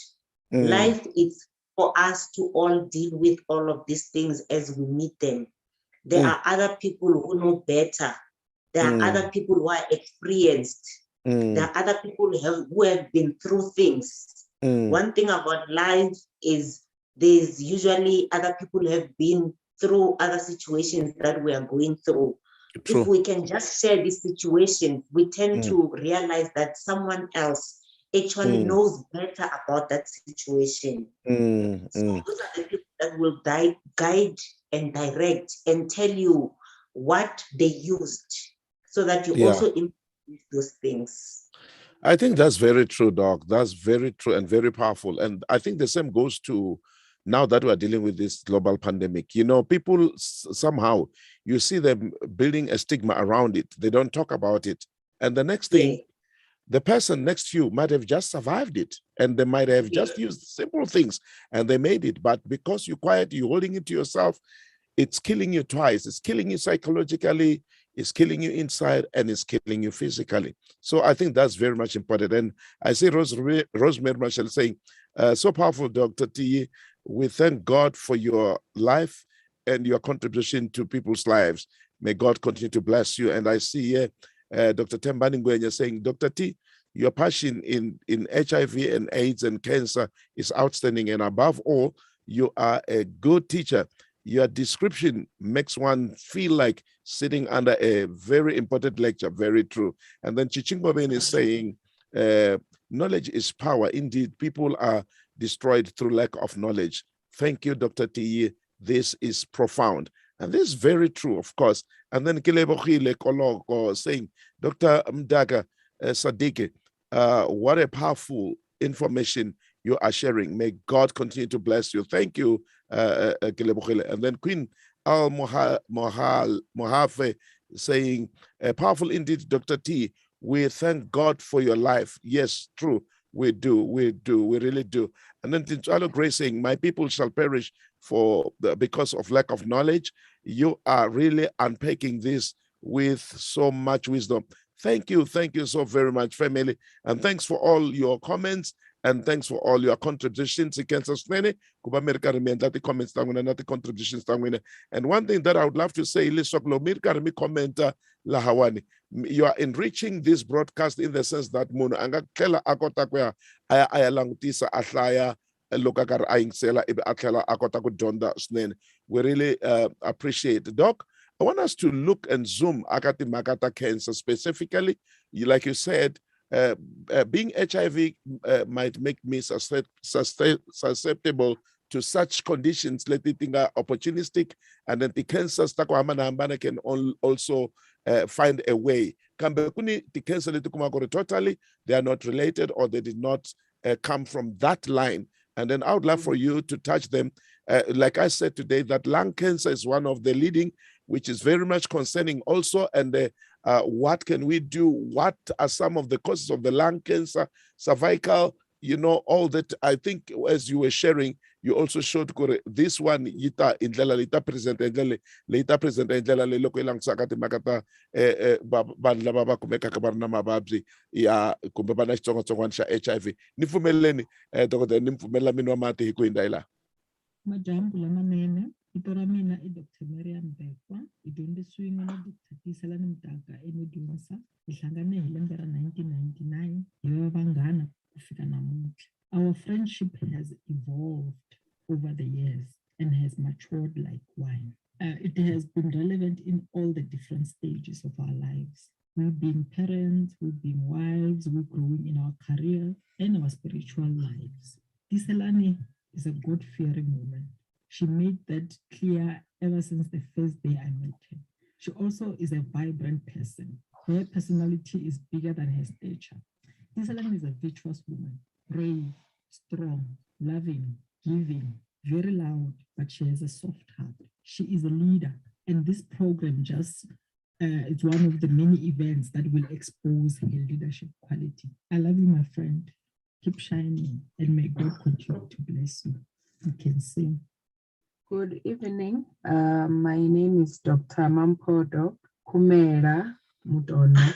Life is for us to all deal with all of these things as we meet them. There are other people who know better. There are other people who are experienced. There are other people who have been through things. One thing about life is there's usually other people who have been through other situations that we are going through. True. If we can just share this situation, we tend to realize that someone else actually knows better about that situation. So those are the people that will guide and direct and tell you what they used so that you also implement those things. I think that's very true, Doc. That's very true and very powerful. And I think the same goes to now that we're dealing with this global pandemic. You know, people somehow, you see them building a stigma around it. They don't talk about it. And the next thing, the person next to you might have just survived it, and they might have just used simple things and they made it. But because you're quiet, you're holding it to yourself, it's killing you twice. It's killing you psychologically, it's killing you inside, and it's killing you physically. So I think that's very much important. And I see Rosemary Marshall saying, so powerful, Dr. T. We thank God for your life and your contribution to people's lives. May God continue to bless you. And I see here Dr. Tembani Ngwenya saying, Dr. T, your passion in HIV and AIDS and cancer is outstanding. And above all, you are a good teacher. Your description makes one feel like sitting under a very important lecture. Very true. And then Chichingoben is saying, knowledge is power. Indeed, people are destroyed through lack of knowledge. Thank you, Dr. T. This is profound. And this is very true, of course. And then Kilebohile Koloko saying, Dr. Mdaga Sadike, what a powerful information you are sharing. May God continue to bless you. Thank you, Kilebohile. And then Queen Al Mohafe saying, powerful indeed, Dr. T. We thank God for your life. Yes, true. We do, we really do. And then Tinchalo Grace saying, my people shall perish because of lack of knowledge. You are really unpacking this with so much wisdom. Thank you so very much, family. And thanks for all your comments and thanks for all your contributions. Comments, contributions. And one thing that I would love to say, you are enriching this broadcast in the sense that we really appreciate it. Doc, I want us to look and zoom Makata cancer specifically. Like you said, being HIV might make me susceptible to such conditions. Let it think opportunistic, and then the cancers can also find a way. The cancer totally, they are not related, or they did not come from that line. And then I would love for you to touch them. Like I said today, that lung cancer is one of the leading, which is very much concerning also. And what can we do? What are some of the causes of the lung cancer, cervical, all that? I think as you were sharing, you also showed this one yita indlela lita present indlela le loko ilang sakati makata vanhu lava va kumekaka va ri na mavabyi ya kumbe va na xitsongwatsongwana xa HIV. Ni pfumeleni dokodela, ni pfumelela mina wa mati hi ku hinda hi laha. Majambu lamanene, vito ra mina i Dr. Miriam Bekwa, hi dyondzisiwile na Dr. Tiyselani Mdaka eMedunsa. Hi hlangane hi lembe ra 1999 hi va vanghana ku fika namuntlha. Our friendship has evolved over the years and has matured like wine. It has been relevant in all the different stages of our lives. We've been parents, we've been wives, we're growing in our career and our spiritual lives. Tiyselani is a God-fearing woman. She made that clear ever since the first day I met her. She also is a vibrant person. Her personality is bigger than her stature. Tiyselani is a virtuous woman, brave, strong, loving, giving, very loud, but she has a soft heart. She is a leader, and this program just it's one of the many events that will expose her leadership quality. I love you, my friend. Keep shining, and may God continue to bless you. You can sing. Good evening. My name is Dr. Mampodo Kumera Mudona.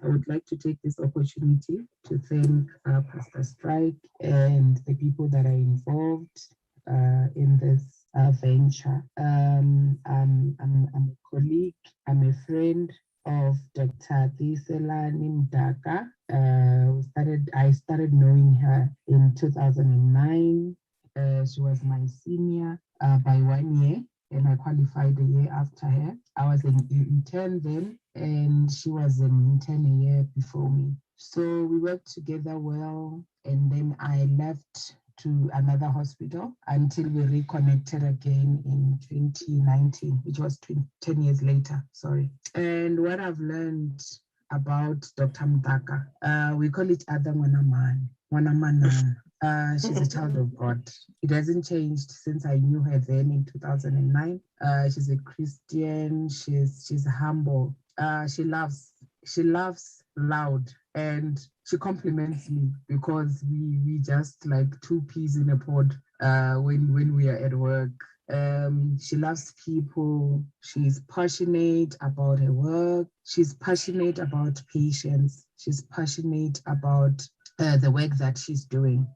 I would like to take this opportunity to thank Pastor Strike and the people that are involved in this venture. I'm a colleague, I'm a friend of Dr. Tiyselani Mdaka. I started knowing her in 2009. She was my senior by 1 year, and I qualified a year after her. I was an intern then, and she was an intern a year before me. So we worked together well, and then I left to another hospital until we reconnected again in 2019, which was 10 years later, sorry. And what I've learned about Dr. Mdaka, we call each other Mwanamanam. She's a child of God. It hasn't changed since I knew her then in 2009. She's a Christian. She's humble. She loves loud, and she compliments me because we just like two peas in a pod when we are at work. She loves people. She's passionate about her work. She's passionate about patience. She's passionate about the work that she's doing.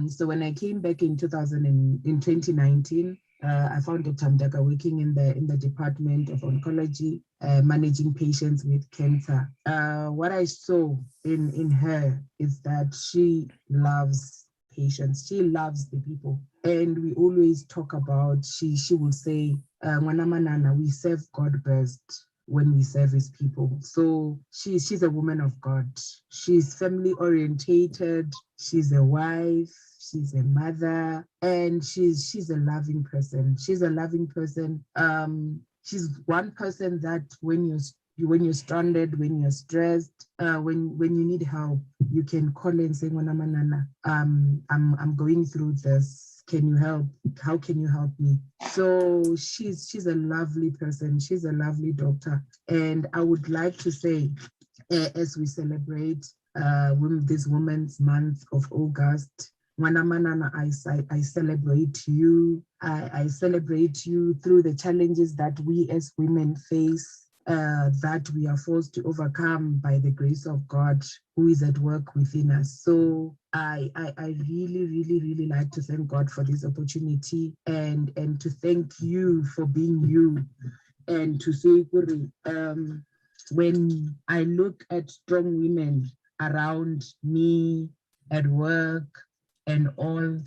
So when I came back in 2019, I found Dr. Mdaka working in the Department of Oncology, managing patients with cancer. What I saw in her is that she loves patients. She loves the people. And we always talk about, she will say, Mwanamanana, we serve God best when we serve his people. So she's a woman of God. She's family orientated. She's a wife. She's a mother, and she's a loving person. She's a loving person. She's one person that when you're stranded, when you're stressed, when you need help, you can call and say, Mwanamanana, I'm going through this. Can you help? How can you help me? So she's a lovely person. She's a lovely doctor. And I would like to say, as we celebrate this Women's Month of August, Mwanamanana, I celebrate you. I celebrate you through the challenges that we as women face, that we are forced to overcome by the grace of God who is at work within us. So I really, really, really like to thank God for this opportunity and to thank you for being you, and to say, when I look at strong women around me at work and all,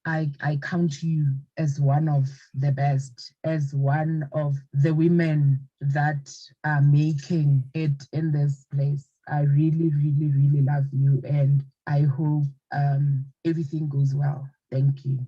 I count you as one of the best, as one of the women that are making it in this place. I really, really, really love you, and I hope everything goes well. Thank you.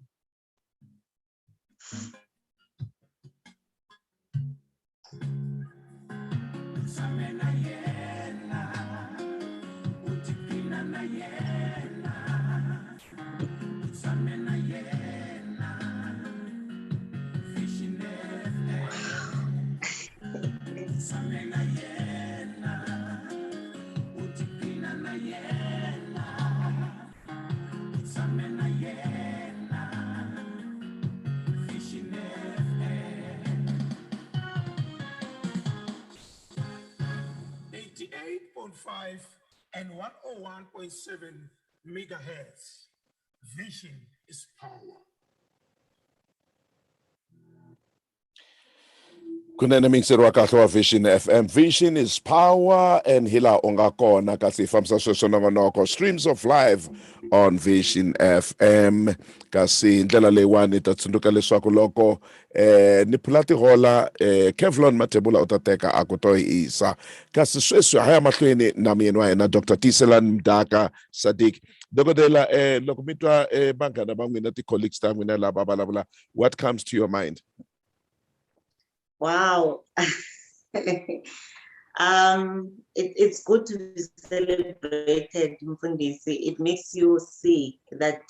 And 101.7 megahertz. Vision is power. Kunene mingisero wa kahle wa Vision FM. Vision is power, and hila onga kona kasi famsa sweswo streams of live on Vision FM. Kasi ndlela leyiwani ta tsundzuka leswaku loko ni phula tihola Kevlon Matebula u ta teka a ku to hisa. Kasi sweswi haya mahlweni na muyeni wa hina Dr. Tiyselani Mdaka Sadiq. Dokodela loko mi twa vanghana va n'wina ti-colleagues ta n'wina lava vulavula, what comes to your mind? Wow. It's good to be celebrated, Mfundisi. It makes you see that,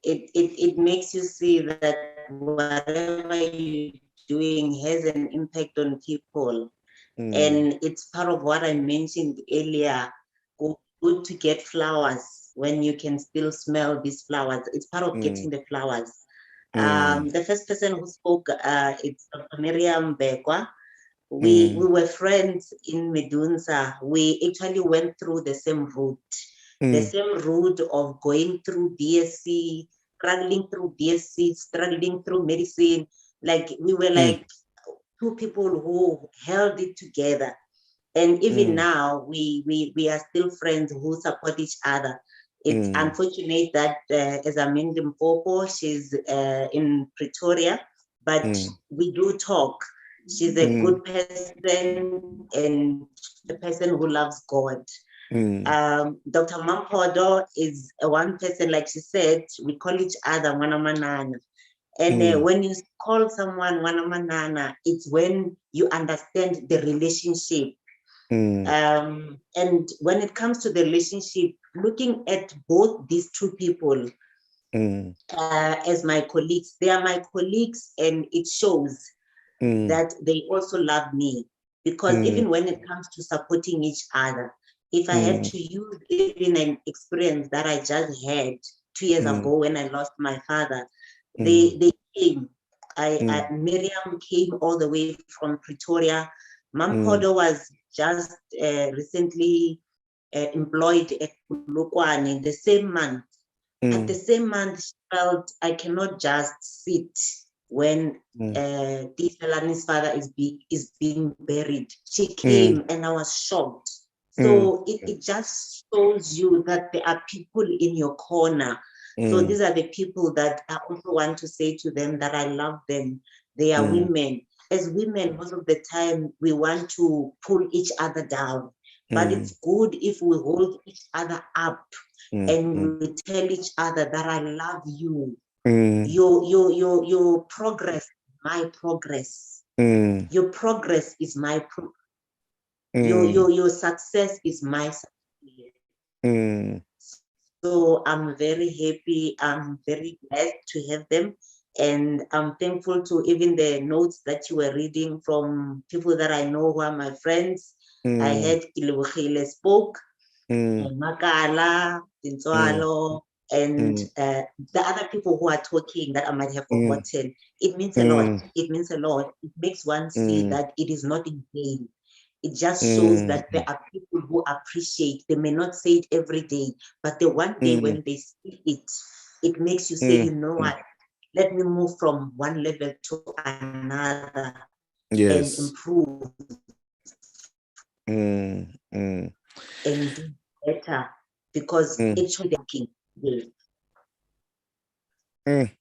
it makes you see that whatever you're doing has an impact on people. And it's part of what I mentioned earlier. Good to get flowers when you can still smell these flowers. It's part of getting the flowers. The first person who spoke, it's Dr. Miriam Bekwa. We were friends in Medunsa. We actually went through the same route of going through DSC, struggling through DSC, struggling through medicine. Like we were like two people who held it together. And even now, we are still friends who support each other. It's unfortunate that as Amindi Mpopo, she's in Pretoria, but we do talk. She's a good person and a person who loves God. Dr. Mampodo is one person, like she said, we call each other Wanamanana. And when you call someone Wanamanana, it's when you understand the relationship. And when it comes to the relationship, looking at both these two people as my colleagues, they are my colleagues, and it shows that they also love me. Because even when it comes to supporting each other, if I have to use even an experience that I just had 2 years ago when I lost my father, they came. Miriam came all the way from Pretoria. Mampodo was just recently employed at Polokwane the same month. At the same month, she felt I cannot just sit when Tiyselani's father is being buried. She came and I was shocked. So it just shows you that there are people in your corner. So these are the people that I also want to say to them that I love them. They are women. As women, most of the time, we want to pull each other down. But it's good if we hold each other up and we tell each other that I love you. Your progress, my progress. Your progress is my progress. Your success is my success. So I'm very happy. I'm very glad to have them. And I'm thankful to even the notes that you were reading from people that I know who are my friends. I heard Kilubukhile spoke, Makala, Tintswalo, and the other people who are talking that I might have forgotten. It means a lot. It means a lot. It makes one see that it is not in vain. It just shows that there are people who appreciate. They may not say it every day, but the one day when they see it, it makes you say, you know what? Let me move from one level to another and improve and do better because actually they're working.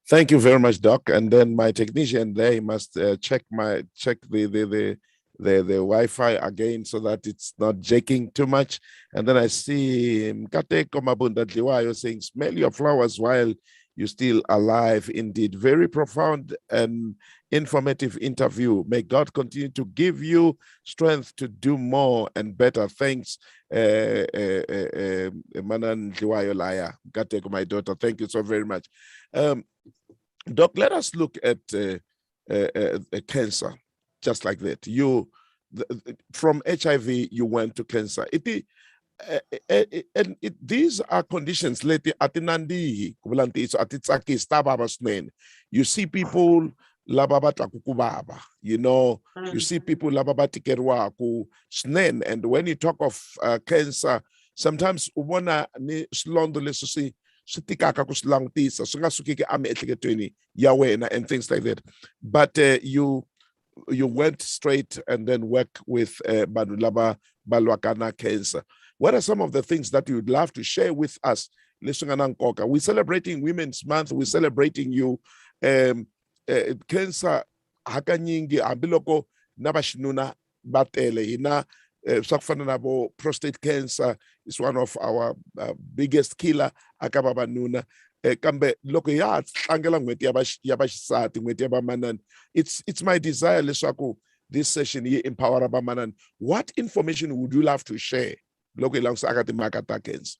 Thank you very much, Doc. And then my technician there, he must check the the Wi-Fi again so that it's not jagging too much. And then I see Mkateko Mabunda Dliwayo saying, smell your flowers while you're still alive. Indeed, very profound and informative interview. May God continue to give you strength to do more and better. Thanks, Manan Dliwayo Laya. Mkateko, my daughter. Thank you so very much. Doc, let us look at cancer, just like that. From HIV, you went to cancer. These are conditions later atinandi kubulantiso atitsaki stababa snene. You see people lababata kukubaba, you see people lababati kerwa ku snene. And when you talk of cancer, sometimes ubona ni slondo lesusi sitikaka kuslangtisa sunga sukike ame etiketweni ya wena and things like that. But you went straight and then work with Badulaba Balwakana cancer. What are some of the things that you would love to share with us? We're celebrating Women's Month. We're celebrating you. Cancer hakanyingi abiloko nabashinuna batele ina nabo prostate cancer is one of our biggest killer akababa nuna. Kambe loko ya tlangela ngweti yabashisati ngweti yabamanan. It's my desire leswaku this session here empower abamanan. What information would you love to share? Loko ilang sa akati makatakens.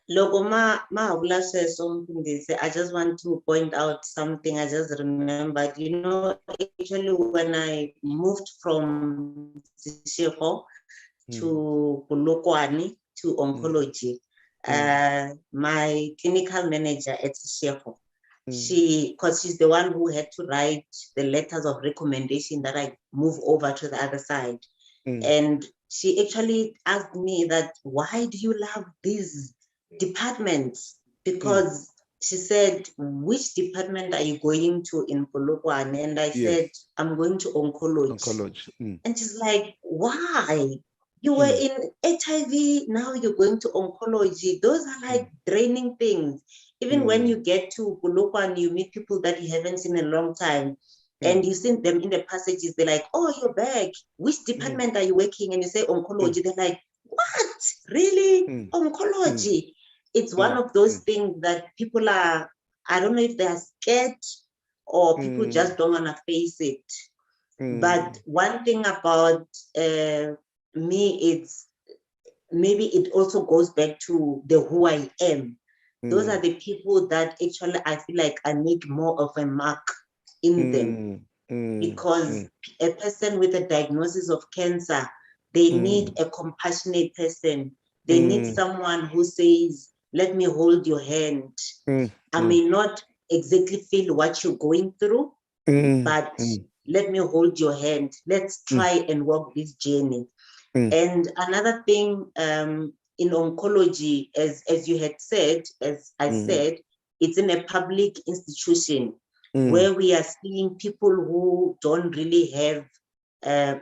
Logo mahula seso Mfundisi, I just want to point out something I just remembered. Actually when I moved from Sishiro to Polokwane to oncology, my clinical manager at Sishiro, because she's the one who had to write the letters of recommendation that I move over to the other side. And she actually asked me that, why do you love these departments? Because she said, which department are you going to in Polokwane? And I said, I'm going to oncology. And she's like, why? You were in HIV, now you're going to oncology. Those are like draining things. Even when you get to Polokwane, you meet people that you haven't seen in a long time. And you see them in the passages, they're like, oh, you're back. Which department are you working? And you say oncology. They're like, what? Really? Oncology? It's one of those things that people are, I don't know if they're scared or people just don't want to face it. But one thing about me, it's maybe it also goes back to the who I am. Those are the people that actually I feel like I make more of a mark in them, because a person with a diagnosis of cancer, they need a compassionate person. They need someone who says, let me hold your hand. I may not exactly feel what you're going through, but let me hold your hand. Let's try and walk this journey. And another thing in oncology, as you had said, as I said, it's in a public institution where we are seeing people who don't really have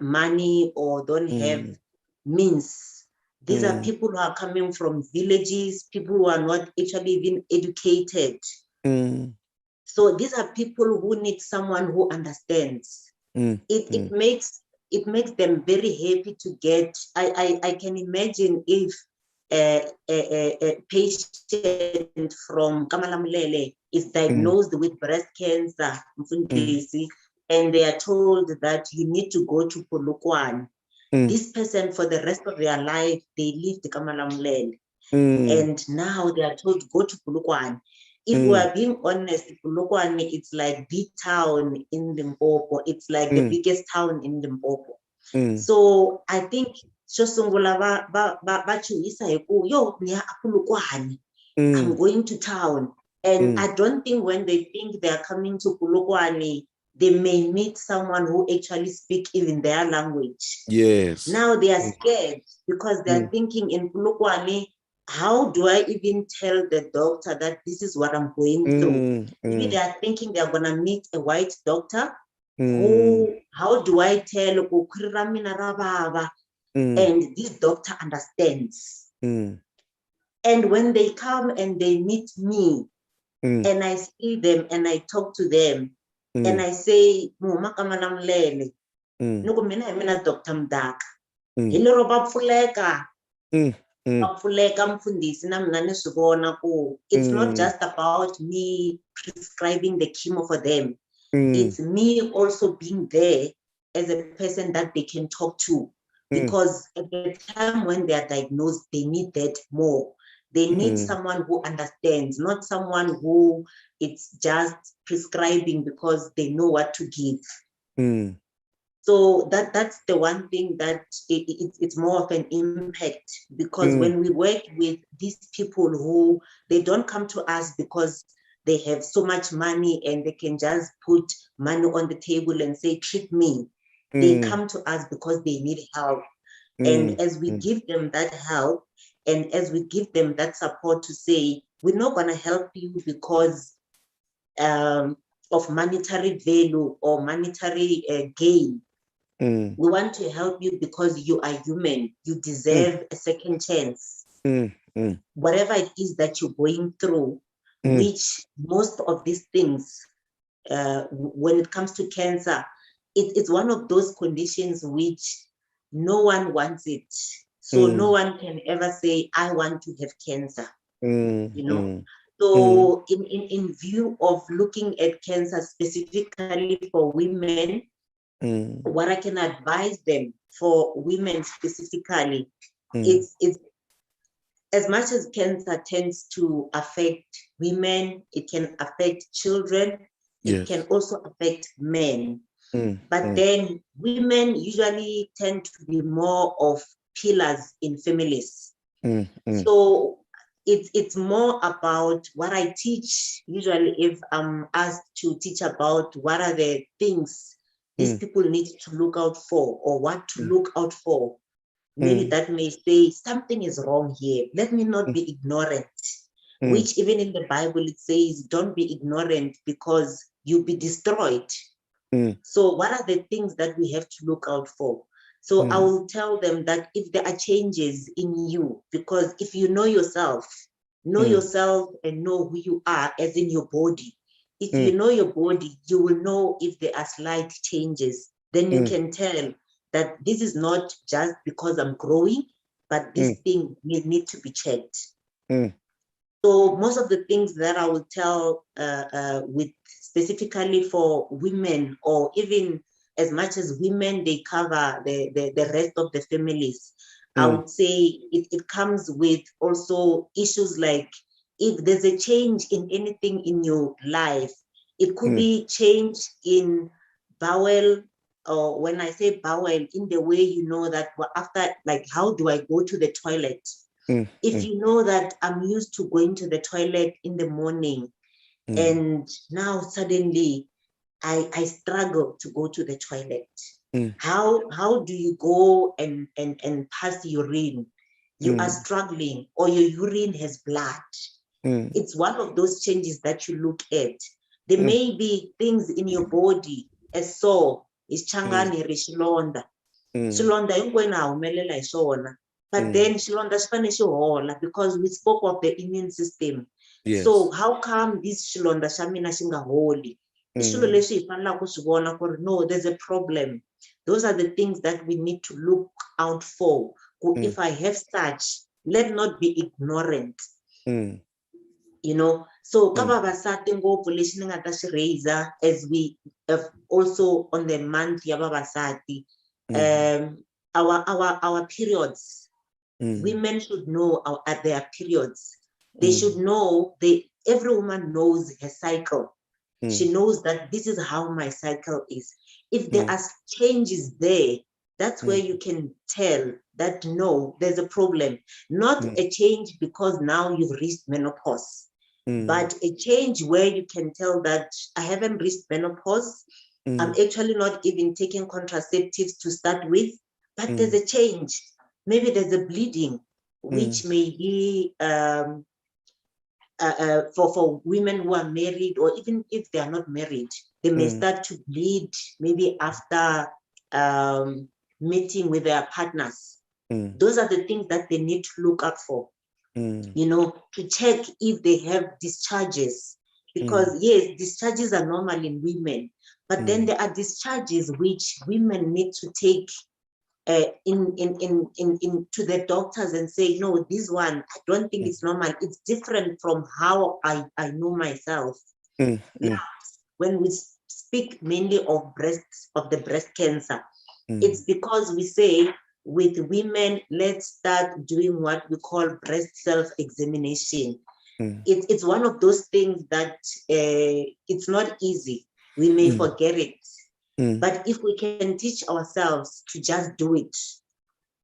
money or don't have means. These are people who are coming from villages, people who are not actually even educated. So these are people who need someone who understands. It makes them very happy to get. I can imagine if a patient from Kamalamulele is diagnosed with breast cancer, and they are told that you need to go to Polokwane. This person, for the rest of their life, they lived Kamalamulele. And now they are told to go to Polokwane. If we are being honest, Polokwane, it's like big town in Limpopo. It's like the biggest town in Limpopo. So I think I'm going to town. And I don't think when they think they are coming to Polokwane, they may meet someone who actually speaks even their language. Yes. Now they are scared because they are thinking in Polokwane, how do I even tell the doctor that this is what I'm going through? Maybe they are thinking they're going to meet a white doctor. Who, how do I tell? And this doctor understands. And when they come and they meet me, and I see them and I talk to them, and I say, Muma Kamanamlele, Nukumina Dr. Mdaka, Hilero Bapfuleka, Bapfuleka Mfundisi Namnane Subona ko. It's not just about me prescribing the chemo for them. It's me also being there as a person that they can talk to. Because at the time when they are diagnosed, they need that more. They need someone who understands, not someone who it's just prescribing because they know what to give. So that's the one thing that it's more of an impact, because when we work with these people who they don't come to us because they have so much money and they can just put money on the table and say, treat me. They come to us because they need help. And as we give them that help, and as we give them that support to say, we're not going to help you because of monetary value or monetary gain. We want to help you because you are human. You deserve a second chance. Whatever it is that you're going through, which most of these things, when it comes to cancer, it's one of those conditions which no one wants it. So no one can ever say, I want to have cancer, you know. So in view of looking at cancer specifically for women, what I can advise them for women specifically, it's as much as cancer tends to affect women, it can affect children, it can also affect men. But then women usually tend to be more of pillars in families. So it's more about what I teach. Usually if I'm asked to teach about what are the things these people need to look out for, or what to look out for, maybe that may say something is wrong here. Let me not be ignorant, which even in the Bible it says, don't be ignorant because you'll be destroyed. So what are the things that we have to look out for? So I will tell them that if there are changes in you, because if you know yourself and know who you are, as in your body. If you know your body, you will know if there are slight changes. Then you can tell that this is not just because I'm growing, but this thing may need to be checked. So most of the things that I will tell with specifically for women, or even as much as women, they cover the rest of the families. I would say it comes with also issues like, if there's a change in anything in your life, it could be change in bowel, or when I say bowel, in the way you know that after, like, how do I go to the toilet? If you know that I'm used to going to the toilet in the morning, and now suddenly I struggle to go to the toilet. How do you go and pass urine? You are struggling, or your urine has blood. It's one of those changes that you look at. There may be things in your body, a sore, is changani rishilonda. Shilonda hinkwenu humelela hi swona. But then shilonda xi fane xi hola, because we spoke of the immune system. So how come this shilonda xa mina xi nga holi? I swilo leswi hi fanelaka ku swi vona ku ri no, there's a problem. Those are the things that we need to look out for. If I have such, let not be ignorant. You know, so ka vavasati ngopfu lexi ni nga ta xi raiser, as we have also on the month ya vavasati, our periods. Women should know at their periods. They should know, every woman knows her cycle. She knows that this is how my cycle is. If there are changes there, that's where you can tell that no, there's a problem. Not a change because now you've reached menopause, but a change where you can tell that I haven't reached menopause. I'm actually not even taking contraceptives to start with, but there's a change. Maybe there's a bleeding, which may be for women who are married, or even if they are not married, they may start to bleed maybe after meeting with their partners. Those are the things that they need to look out for, you know, to check if they have discharges. Because yes, discharges are normal in women, But then there are discharges which women need to take to the doctors and say, no, this one, I don't think it's normal. It's different from how I know myself. When we speak mainly of the breast cancer, it's because we say with women, let's start doing what we call breast self-examination. It's one of those things that it's not easy. We may forget it. But if we can teach ourselves to just do it,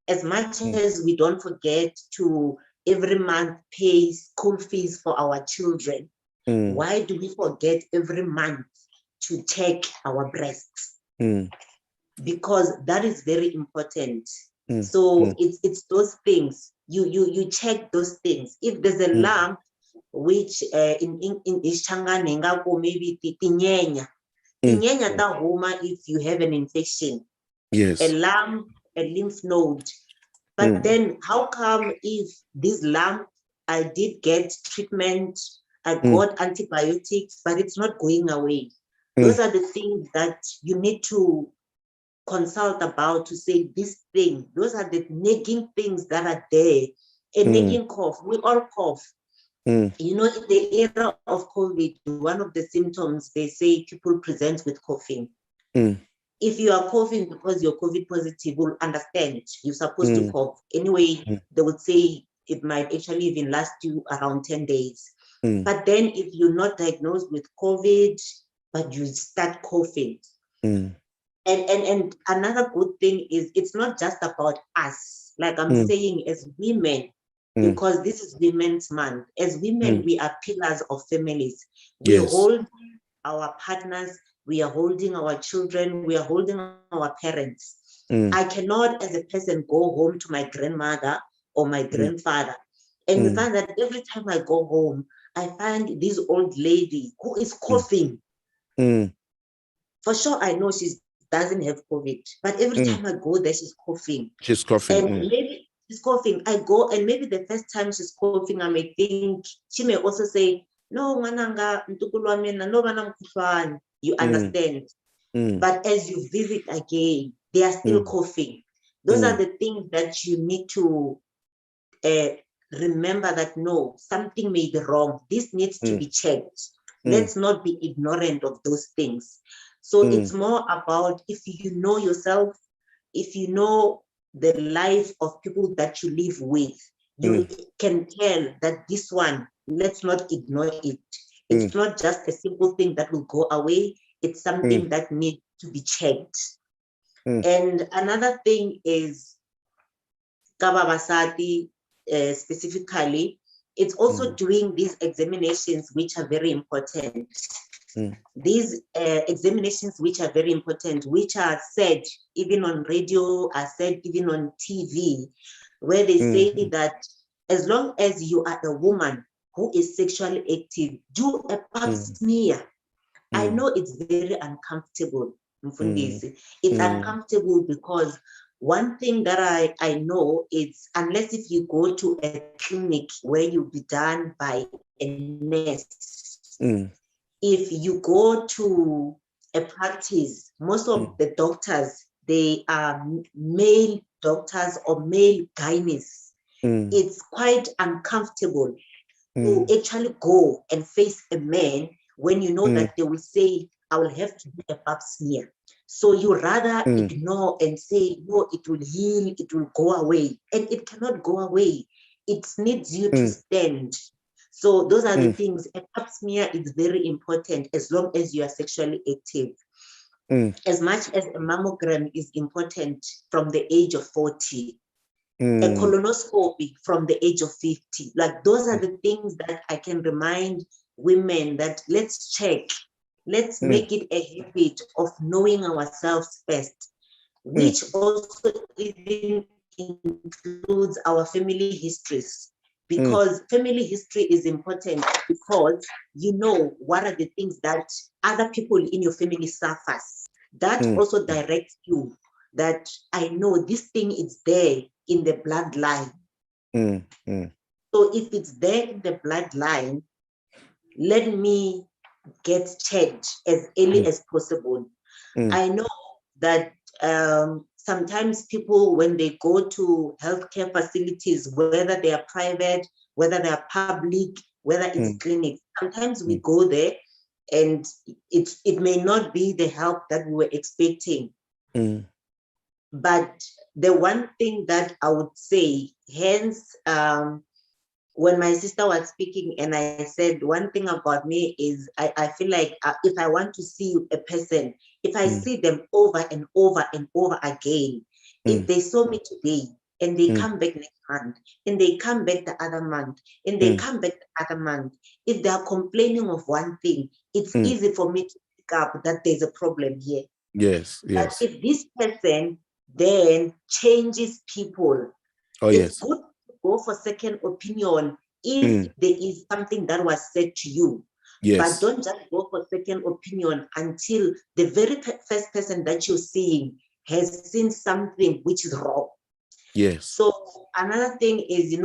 as much as we don't forget to every month pay school fees for our children, why do we forget every month to check our breasts? Because that is very important. So it's those things. You check those things. If there's a lump, which in Ishangane ngako maybe tinyenya ta homa if you have an infection. Yes. A lump, a lymph node. But then how come if this lump, I did get treatment, I got antibiotics, but it's not going away? Those are the things that you need to consult about to say this thing. Those are the nagging things that are there. A nagging cough, we all cough. You know, in the era of COVID, one of the symptoms, they say people present with coughing. If you are coughing because you're COVID positive, we'll understand. You're supposed to cough. Anyway, they would say it might actually even last you around 10 days. But then if you're not diagnosed with COVID, but you start coughing. And another good thing is it's not just about us. Like I'm saying, as women, because this is Women's Month, as women, we are pillars of families. We hold our partners, we are holding our children, we are holding our parents. I cannot, as a person, go home to my grandmother or my grandfather. And we find that every time I go home, I find this old lady who is coughing. For sure, I know she doesn't have COVID, but every time I go there, she's coughing. She's coughing. And maybe she's coughing. I go, and maybe the first time she's coughing, I may think, she may also say, no, mananga, no, you understand. But as you visit again, they are still coughing. Those are the things that you need to remember that, no, something may be wrong. This needs to be checked. Let's not be ignorant of those things. So it's more about, if you know yourself, if you know the life of people that you live with, you can tell that this one, let's not ignore it. It's not just a simple thing that will go away. It's something that needs to be checked. And another thing is, Kababasati specifically, it's also doing these examinations which are very important. These examinations which are very important, which are said even on radio, are said even on TV, where they say that as long as you are a woman who is sexually active, do a pap smear. I know it's very uncomfortable, Mfundisi. It's uncomfortable because one thing that I know is, unless if you go to a clinic where you'll be done by a nurse, if you go to a practice, most of the doctors, they are male doctors or male gynaes. It's quite uncomfortable to actually go and face a man when you know that they will say, I will have to do a pap smear. So you rather ignore and say, no, it will heal, it will go away. And it cannot go away. It needs you to stand. So those are the things. A pap smear is very important as long as you are sexually active. As much as a mammogram is important from the age of 40. A colonoscopy from the age of 50. Like, those are the things that I can remind women that let's check. Let's make it a habit of knowing ourselves first, which also even includes our family histories. Because family history is important, because you know what are the things that other people in your family suffers. That also directs you that I know this thing is there in the bloodline. So if it's there in the bloodline, let me get checked as early as possible. I know that sometimes people, when they go to healthcare facilities, whether they are private, whether they are public, whether it's clinics, sometimes we go there and it may not be the help that we were expecting. But the one thing that I would say, hence, when my sister was speaking and I said, one thing about me is I feel like if I want to see a person, if I see them over and over and over again, if they saw me today and they come back next month and they come back the other month and they come back the other month, if they are complaining of one thing, it's easy for me to pick up that there's a problem here. Yes, But yes. if this person then changes people, it's good to go for second opinion if there is something that was said to you. But don't just go for second opinion until the very first person that you're seeing has seen something which is wrong. Yes. So another thing is,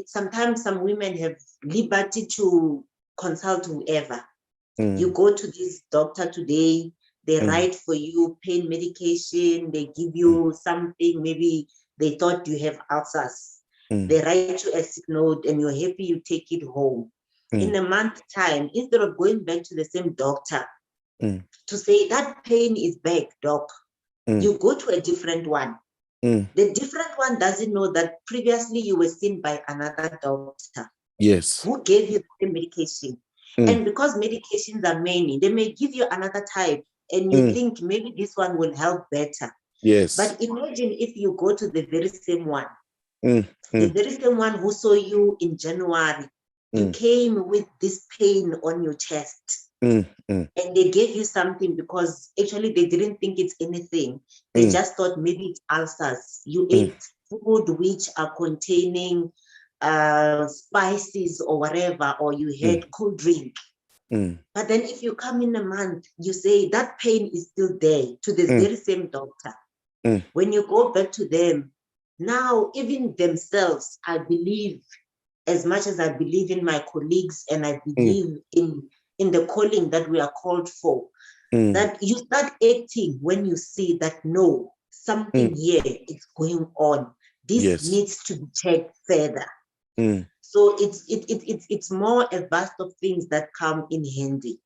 sometimes some women have liberty to consult whoever. You go to this doctor today, they write for you pain medication, they give you something, maybe they thought you have ulcers. They write you a sick note and you're happy, you take it home. In a month's time, instead of going back to the same doctor to say that pain is back, doc, you go to a different one. The different one doesn't know that previously you were seen by another doctor. Yes. Who gave you the medication? And because medications are many, they may give you another type and you think maybe this one will help better. Yes. But imagine if you go to the very same one, the very same one who saw you in January, you came with this pain on your chest. And they gave you something because actually they didn't think it's anything. They just thought maybe it's ulcers. You ate food which are containing spices or whatever, or you had cool drink. But then if you come in a month, you say that pain is still there to the very same doctor. When you go back to them, now even themselves, I believe, as much as I believe in my colleagues and I believe in the calling that we are called for, that you start acting when you see that no, something here is going on. This needs to be checked further. So it's more a vast of things that come in handy.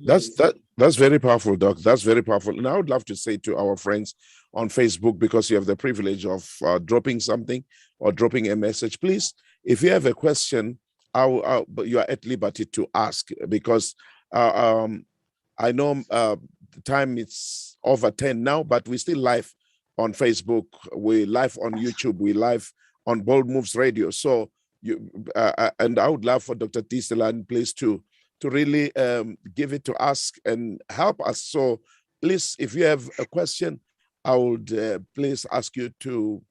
That's very powerful, Doc. That's very powerful. And I would love to say to our friends on Facebook, because you have the privilege of dropping something or dropping a message, please, if you have a question, you are at liberty to ask, because I know the time it's over 10 now, but we still live on Facebook, we live on YouTube, we live on Bold Moves Radio. So and I would love for Dr. Tiyselani, please, to really give it to us and help us. So please, if you have a question, I would please ask you to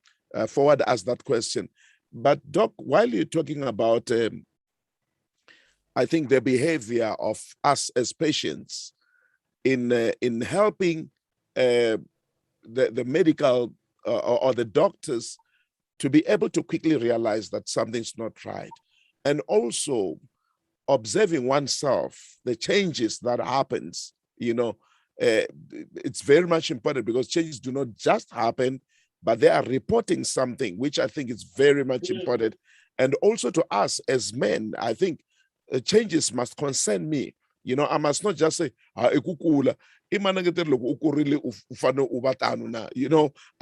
forward us that question. But Doc, while you're talking about, I think the behavior of us as patients in helping the medical or the doctors to be able to quickly realize that something's not right, and also observing oneself, the changes that happens, it's very much important, because changes do not just happen, but they are reporting something, which I think is very much important. And also to us as men, I think changes must concern me. I must not just say, I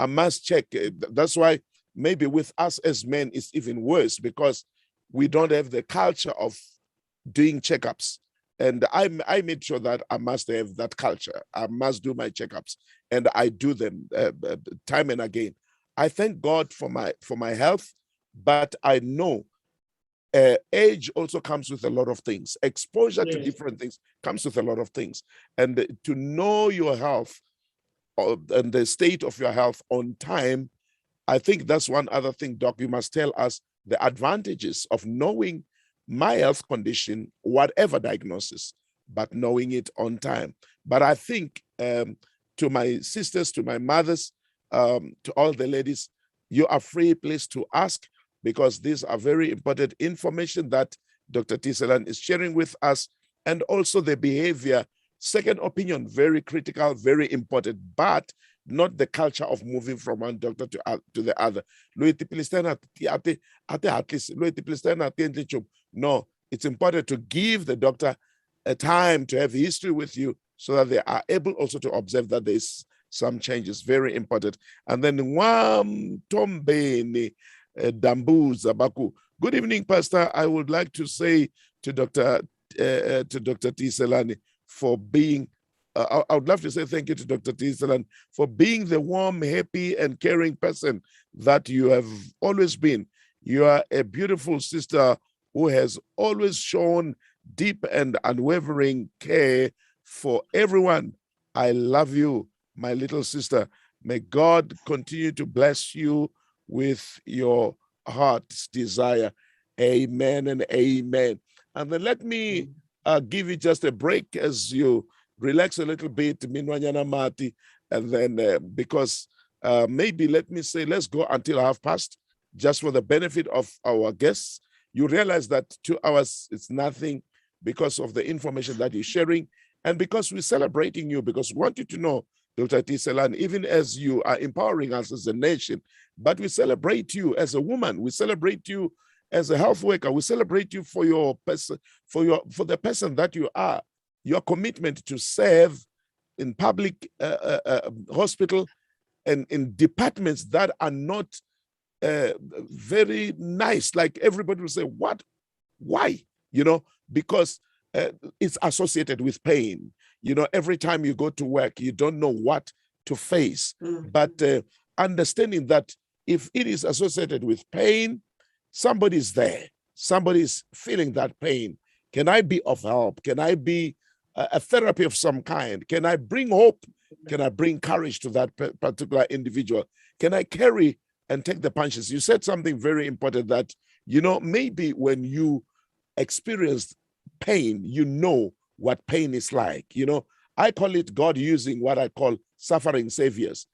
must check. That's why maybe with us as men, it's even worse, because we don't have the culture of doing checkups. And I made sure that I must have that culture. I must do my checkups, and I do them time and again. I thank God for my health, but I know age also comes with a lot of things. Exposure to different things comes with a lot of things. And to know your health and the state of your health on time, I think that's one other thing, Doc. You must tell us the advantages of knowing my health condition, whatever diagnosis, but knowing it on time. But I think to my sisters, to my mothers, to all the ladies, you are free, please, to ask, because these are very important information that Dr. Tiyselani is sharing with us. and also the behavior. Second opinion, very critical, very important, but not the culture of moving from one doctor to the other. No, it's important to give the doctor a time to have history with you so that they are able also to observe that there's some changes. Very important. And then Tombeni Dambuza Baku. Good evening, Pastor. I would like to say to Dr. Tiyselani for being, I would love to say thank you to Dr. Tiyselani for being the warm, happy, and caring person that you have always been. You are a beautiful sister who has always shown deep and unwavering care for everyone. I love you, my little sister. May God continue to bless you with your heart's desire. Amen and amen. And then let me give you just a break as you relax a little bit, Minwanyana Mati, and then because maybe let me say, let's go until past, just for the benefit of our guests. You realize that 2 hours is nothing because of the information that you're sharing, and because we're celebrating you, because we want you to know, Dr. Tiyselani, even as you are empowering us as a nation, but we celebrate you as a woman, we celebrate you as a health worker, we celebrate you for your person, for the person that you are, your commitment to serve in public hospital and in departments that are not very nice. Like everybody will say, what? Why? Because it's associated with pain. Every time you go to work, you don't know what to face. But understanding that if it is associated with pain, somebody's there. Somebody's feeling that pain. Can I be of help? Can I be a therapy of some kind? Can I bring hope? Can I bring courage to that particular individual? Can I carry and take the punches? You said something very important that, maybe when you experienced pain, you know what pain is like. I call it God using what I call suffering saviors.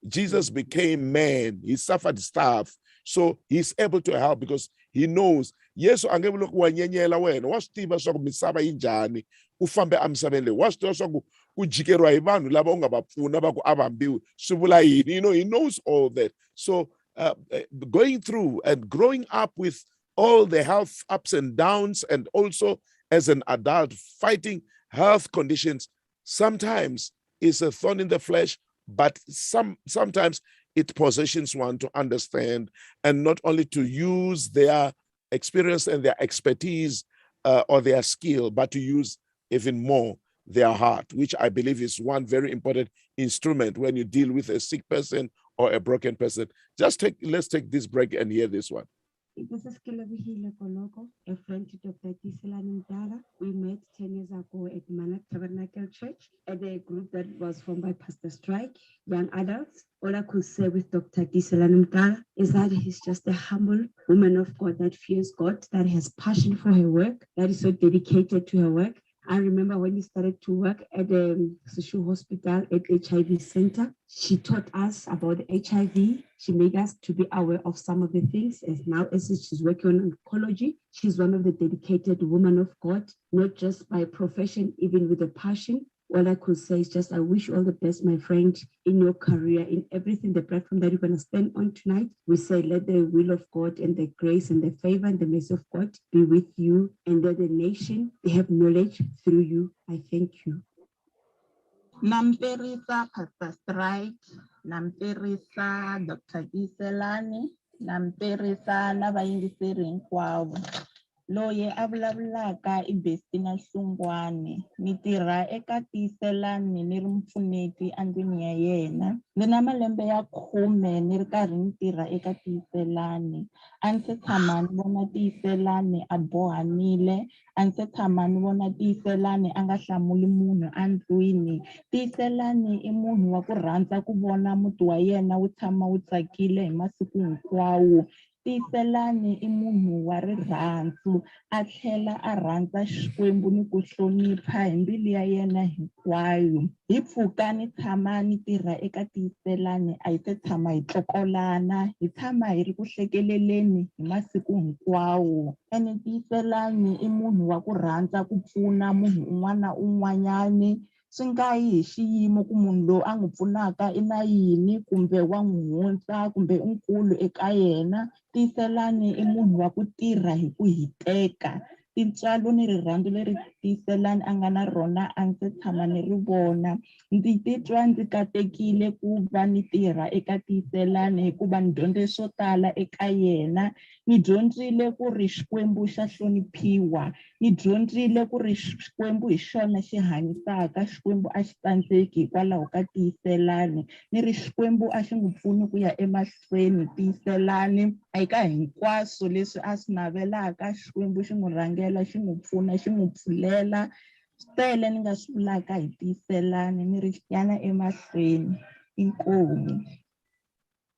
Jesus became man, he suffered stuff, so he's able to help because he knows. Yesu angebulo kuwanyenyela wena wasitiba swa misava injani ufambe amsabeni wasitiba swa kujikerwa hi vanhu lava ungabapfuna va ku avambiwe swivula yini. He knows all that. So going through and growing up with all the health ups and downs, and also as an adult fighting health conditions, sometimes is a thorn in the flesh, but sometimes it positions one to understand and not only to use their experience and their expertise or their skill, but to use even more their heart, which I believe is one very important instrument when you deal with a sick person or a broken person. Let's take this break and hear this one. This is Kilabihile Koloko, a friend to Dr. Tiyselani Mdala. We met 10 years ago at Manak Tabernacle Church at a group that was formed by Pastor Strike, young adults. All I could say with Dr. Tiyselani Mdala is that he's just a humble woman of God that fears God, that has passion for her work, that is so dedicated to her work. I remember when we started to work at the social hospital at HIV center, she taught us about HIV. She made us to be aware of some of the things. As now as she's working on oncology, she's one of the dedicated women of God, not just by profession, even with a passion. All I could say is just, I wish you all the best, my friend, in your career, in everything, the platform that you're going to stand on tonight. We say, let the will of God and the grace and the favor and the mercy of God be with you, and that the nation, they have knowledge through you. I thank you. Namperisa Pastor Strike, namperisa Dr. Tiyselani, namperisa nabayingiseri hinkwavo. Loyi a vulavulaka i Bestina Hlungwane, ni tirha eka Tiyselani ni ri mpfuneti andlwini ya yena. Ni na malembe ya 10 ni ri karhi ni tirha eka Tiyselani. A ni se tshama ni vona Tiyselani a bohanile, a ni se tshama ni vona Tiyselani a nga hlamuli munhu andlwini. Tiyselani i munhu wa ku rhandza ku vona muti wa yena wu tshama wu tsakile hi masiku hinkwawo. Tiyselani i munhu wa rirhandzu a tlhela a rhandza Xikwembu ni ku hlonipha hi mbilu ya yena hinkwayo. Hi mpfhuka ni tshama ni tirha eka Tiyselani a hi se tshama hi tlokolana, hi tshama hi ri ku hlekeleleni hi masiku hinkwawo. Ene Tiyselani i munhu wa ku rhandza ku pfuna munhu un'wana na un'wanyani, swi nga yi hi xiyimo ku munhu loyi a n'wi pfunaka i na yini kumbe wa n'wi hundza kumbe i nkulu eka yena. Tiyselani i munhu wa ku tirha hi ku hiteka. Tintswalo ni rirhandzu leri Tiyselani a nga na rona a ndzi tshama ni ri vona. Ndzi titwa ndzi katekile ku va ni tirha eka Tiyselani hikuva ni dyondze swo tala eka yena. Ni dyondzile ku ri Xikwembu xa hloniphiwa, ni dyondzile ku ri Xikwembu hi xona xi hanyisaka, Xikwembu a xi tsandzeki hikwalaho ka Tiyselani. Ni ri Xikwembu a xi n'wi pfuni ku ya emahlweni Tiyselani eka hinkwaswo leswi a swi navelaka, Xikwembu xi n'wi rhangela, xi n'wi pfuna, xi n'wi pfulela. Swi tele ni nga swi vulaka hi Tiyselani ni ri yana emahlweni. Inkomu.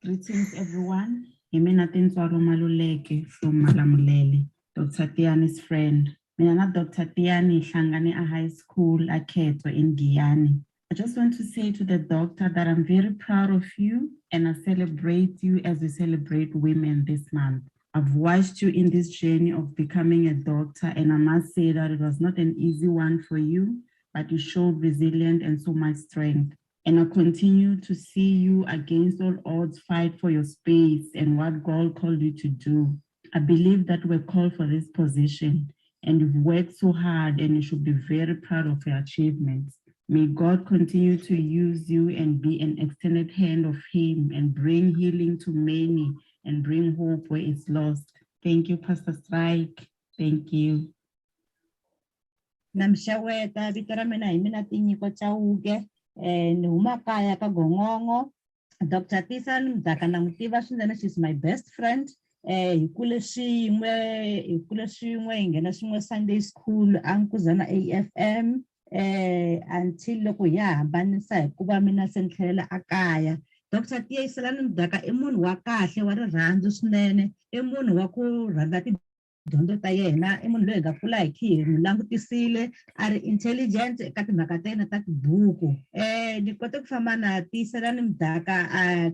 Greetings everyone. Hi mina Tintswalo Maluleke from Malamulele, Dr. Tiyani's friend. Mina na Dr. Tiyani hi hlangane a high school a Khetwa in Giyani. I just want to say to the doctor that I'm very proud of you and I celebrate you as we celebrate women this month. I've watched you in this journey of becoming a doctor and I must say that it was not an easy one for you, but you showed resilience and so much strength. And I continue to see you against all odds fight for your space and what God called you to do. I believe that we're called for this position and you've worked so hard and you should be very proud of your achievements. May God continue to use you and be an extended hand of Him and bring healing to many and bring hope where it's lost. Thank you, Pastor Strike. Thank you. Namshaweta vito ra mina hi mina Tinyiko Chauke ni huma kaya ka Gongongo. Dr. Tiyselani Mdaka na n'wi tiva swinene, she's my best friend. Hi kule swin'we hi nghena swin'we Sunday school a Nkuzana AFM until loko hi ya hambanisa hikuva mina se ni tlhelela a kaya. Dr. Tiyselani Mdaka i munhu wa kahle wa rirhandzu swinene, i munhu wa ku rhandza tidyondzo ta yena, i munhu loyi hi nga kula hi khi hi n'wi langutisile a ri intelligent eka timhaka ta yena ta tibuku. Ni kote ku famba na Tiyselani Mdaka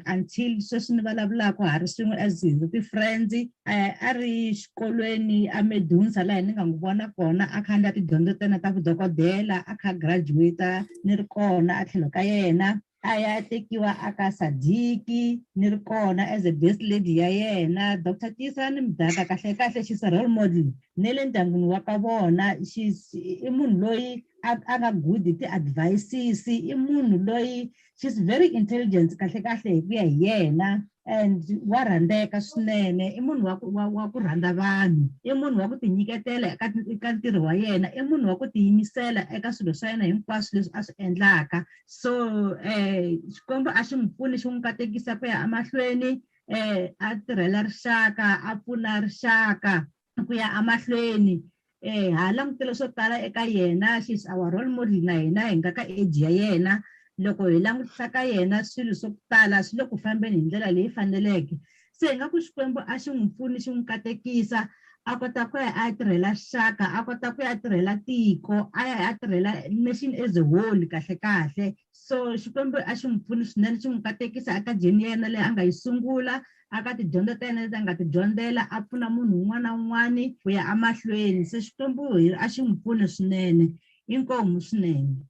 until sweswi ni vulavulaka ha ri swin'we as hi ti-friends. A ri xikolweni a Medunsa laha ni nga n'wi vona kona a khandziya tidyondzo ta yena ta vudokodela, a kha graduate ni ri kona a tlhelo ka yena. A ya tekiwa aka Sadiki ni ri kona as a best lady ya yena. Dr. Tiyselani Mdaka kahle she's a role model ne le ndyangwini wa ka vona. I munhu loyi a nga good hi ti-advices, i munhu loyi she's very intelligent kahle hi ku ya hi yena and wa rhandzeka swinene. I munhu wa ku rhandza vanhu, i munhu wa ku tinyiketela eka ntirho wa yena, i munhu wa ku tiyimisela eka swilo swa yena hinkwaswo leswi a swi endlaka. So Xikwembu a xi n'wi pfuni xi n'wi katekisa ku ya emahlweni, a tirhela rixaka, a pfuna rixaka ku ya emahlweni. Ha langutile swo tala eka yena, she's our role model na hina hi nga ka age ya yena. Loko hi langutisa ka yena swilo swo tala swi le ku fambeni hi ndlela leyi faneleke. Se hi nga ku Xikwembu a xi n'wi pfuni xi n'wi katekisa a kota ku ya a tirhela rixaka, a kota ku ya tirhela tiko, a ya a tirhela nation as a whole kahle. So Xikwembu a xi n'wi pfuni swinene xi n'wi katekisa eka jeni yena leyi a nga yi sungula, aka tidyondzo ta yena leti a nga ti dyondzela, a pfuna munhu un'wana na un'wana ku ya emahlweni. Se Xikwembu a xi n'wi pfuni swinene. Inkomu swinene.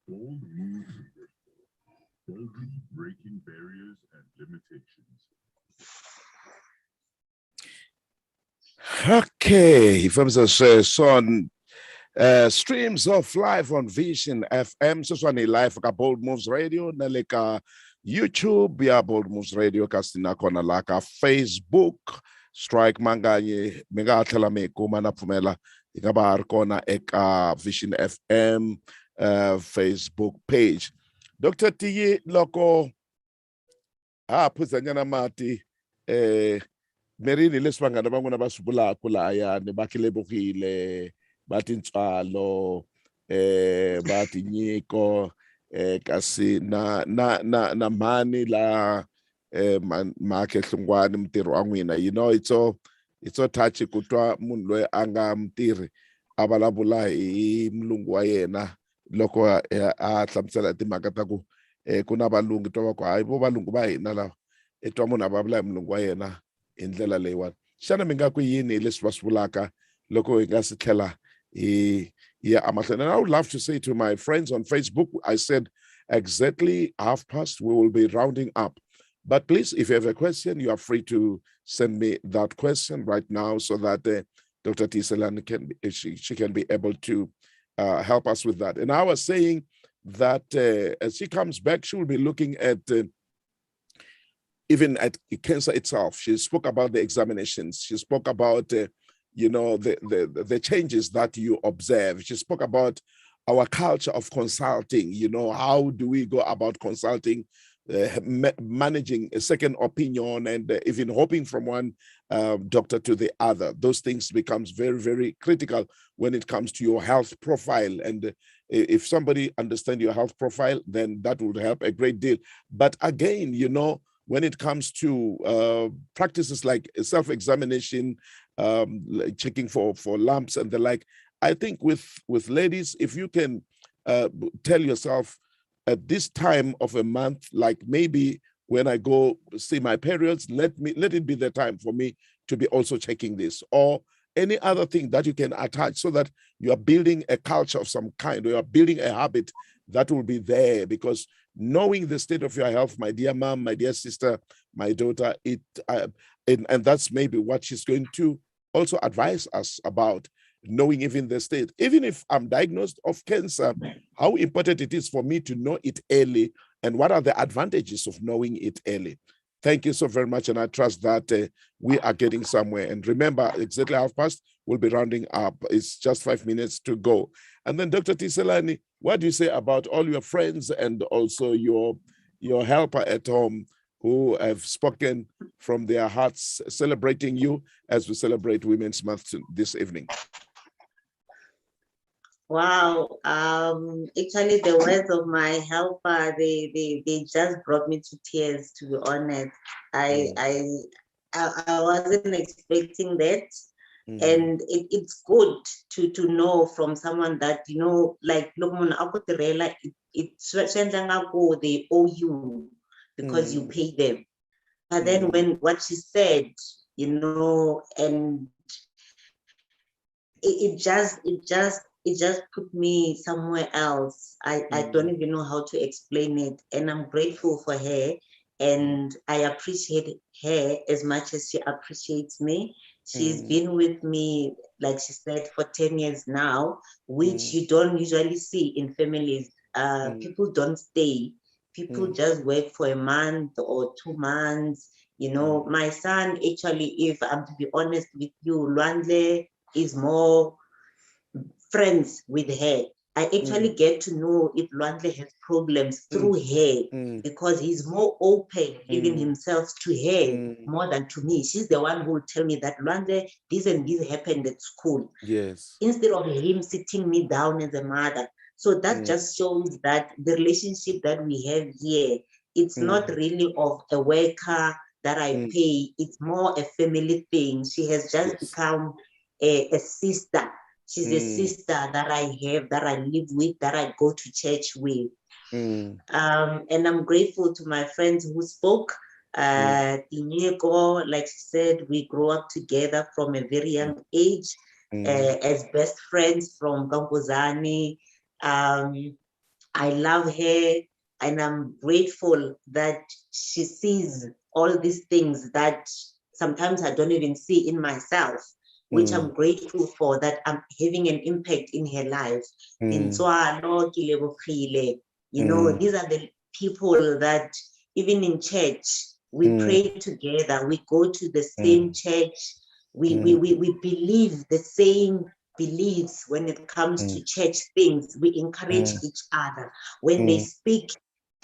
Bold moves, boldly breaking barriers and limitations. Okay, from on streams of live on Vision FM. So one live ka Bold Moves Radio, naleka YouTube ya Bold Moves Radio, kastina kona laka Facebook. Strike manganye minga athela me kuma na pfumela ikaba kona eka Vision FM Facebook page. Dr. Tiyi loko phuzanyana mati Merini leswi vanghana van'wina va swi vulaka lahayani va khilebogile va tintswalo va tinyiko kasi na mhani la Makhe Hlungwane mutirhi wa n'wina, you know, it's so touchy ku twa munhu loyi a nga mutirhi a vulavula hi mulungu wa yena loko a hlamusela timhaka ta ku ku na valungu twa va ku hayi vo valungu va hina lava twa munhu a vulavula hi mulungu wa yena hi ndlela leyiwani. Xana mi nga ku yini leswi va swi vulaka loko hi nga si tlhela hi ya amahlweni? And I would love to say to my friends on Facebook, I said exactly 1:30 we will be rounding up. But please, if you have a question, you are free to send me that question right now so that Dr. Tiyselani she can be able to help us with that. And I was saying that as she comes back, she will be looking at even at cancer itself. She spoke about the examinations. She spoke about you know, the changes that you observe. She spoke about our culture of consulting. You know, how do we go about consulting, managing a second opinion, and even hoping from one doctor to the other. Those things becomes very, very critical when it comes to your health profile. And if somebody understands your health profile, then that would help a great deal. But again, you know, when it comes to practices like self-examination, like checking for lumps and the like, I think with ladies, if you can tell yourself at this time of a month, like maybe when I go see my periods, let it be the time for me to be also checking this, or any other thing that you can attach, so that you are building a culture of some kind, or you are building a habit that will be there. Because knowing the state of your health, my dear mom, my dear sister, my daughter, and that's maybe what she's going to also advise us about, knowing even the state. Even if I'm diagnosed of cancer, how important it is for me to know it early, and what are the advantages of knowing it early. Thank you so very much, and I trust that we are getting somewhere. And remember, exactly 1:30, we'll be rounding up. It's just 5 minutes to go. And then Dr. Tiyselani, what do you say about all your friends and also your helper at home who have spoken from their hearts, celebrating you as we celebrate Women's Month this evening? Wow. Actually, the words of my helper, they just brought me to tears, to be honest. I wasn't expecting that. And it's good to know from someone that, you know, like, look, it's they owe you because you pay them. But then when what she said, you know, and it just put me somewhere else. I don't even know how to explain it. And I'm grateful for her, and I appreciate her as much as she appreciates me. She's been with me, like she said, for 10 years now, which you don't usually see in families. People don't stay. People just work for a month or 2 months. You know, my son, actually, if I'm to be honest with you, Lwandle is more friends with her. I actually get to know if Lwandle has problems through her, because he's more open, giving himself to her more than to me. She's the one who will tell me that, Lwandle, this and this happened at school. Yes. Instead of him sitting me down as a mother. So that just shows that the relationship that we have here, it's not really of a worker that I pay. It's more a family thing. She has just become a sister. She's a sister that I have, that I live with, that I go to church with. And I'm grateful to my friends who spoke. Tinyeko, like she said, we grew up together from a very young age as best friends from Kampuzani. I love her, and I'm grateful that she sees all these things that sometimes I don't even see in myself, which I'm grateful for, that I'm having an impact in her life. You know, these are the people that even in church, we pray together, we go to the same church, we believe the same beliefs when it comes to church things. We encourage each other. When they speak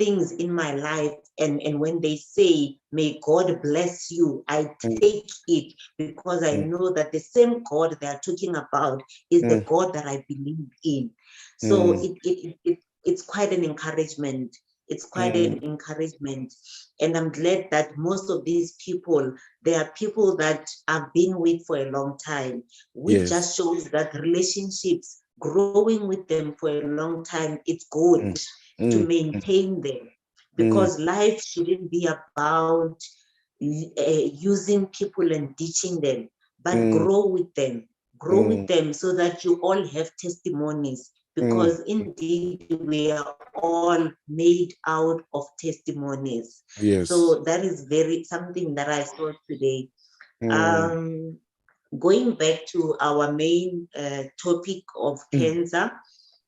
things in my life, and when they say, may God bless you, I take it, because I know that the same God they are talking about is the God that I believe in. So it's quite an encouragement. It's quite an encouragement. And I'm glad that most of these people, they are people that I've been with for a long time, which just shows that relationships, growing with them for a long time, it's good to maintain them, because life shouldn't be about using people and ditching them, but grow with them so that you all have testimonies, because indeed we are all made out of testimonies. Yes. So that is something that I saw today. Going back to our main topic of cancer,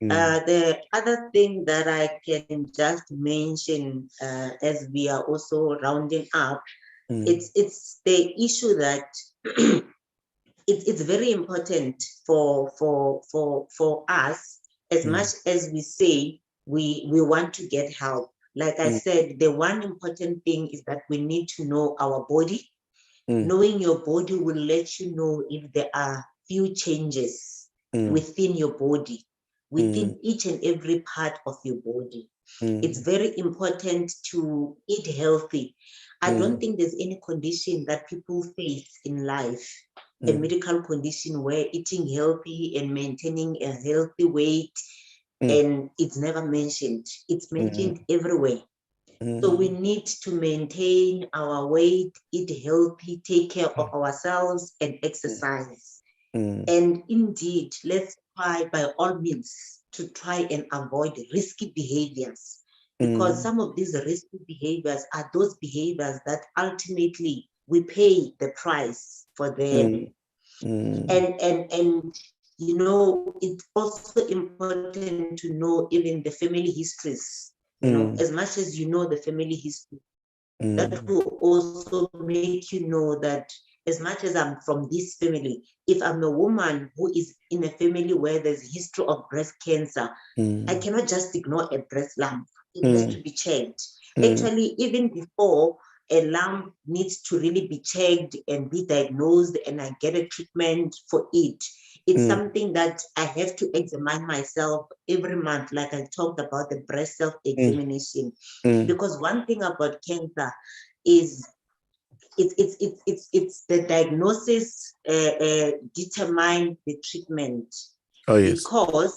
the other thing that I can just mention as we are also rounding up, it's the issue that it's very important for us, as much as we say we want to get help. Like I said, the one important thing is that we need to know our body. Knowing your body will let you know if there are few changes within your body, within each and every part of your body. It's very important to eat healthy. I don't think there's any condition that people face in life, a medical condition where eating healthy and maintaining a healthy weight, and it's never mentioned. It's mentioned everywhere. So we need to maintain our weight, eat healthy, take care of ourselves, and exercise. And indeed, let's try by all means to try and avoid risky behaviors, because some of these risky behaviors are those behaviors that ultimately we pay the price for them. And you know, it's also important to know even the family histories. You know, as much as you know the family history, that will also make you know that as much as I'm from this family, if I'm a woman who is in a family where there's a history of breast cancer, I cannot just ignore a breast lump. It has to be checked. Actually, even before a lump needs to really be checked and be diagnosed and I get a treatment for it, it's something that I have to examine myself every month, like I talked about the breast self-examination. Because one thing about cancer is it's the diagnosis determine the treatment. Oh, yes. Because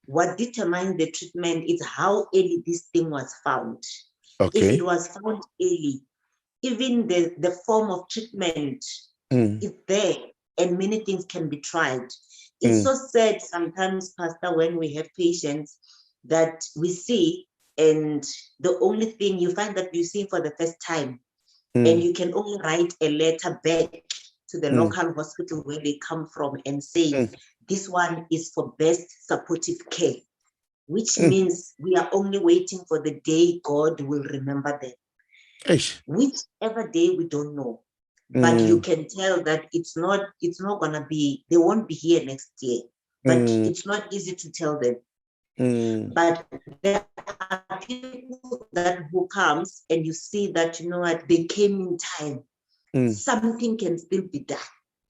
what determines the treatment is how early this thing was found. If it was found early, even the form of treatment is there, and many things can be tried. It's so sad sometimes, Pastor, when we have patients that we see, and the only thing you find that you see for the first time, and you can only write a letter back to the local hospital where they come from and say, this one is for best supportive care, which means we are only waiting for the day God will remember them. Whichever day, we don't know. But you can tell that it's not gonna be, they won't be here next year. But it's not easy to tell them. But there are people who comes and you see that, you know what, they came in time. Something can still be done.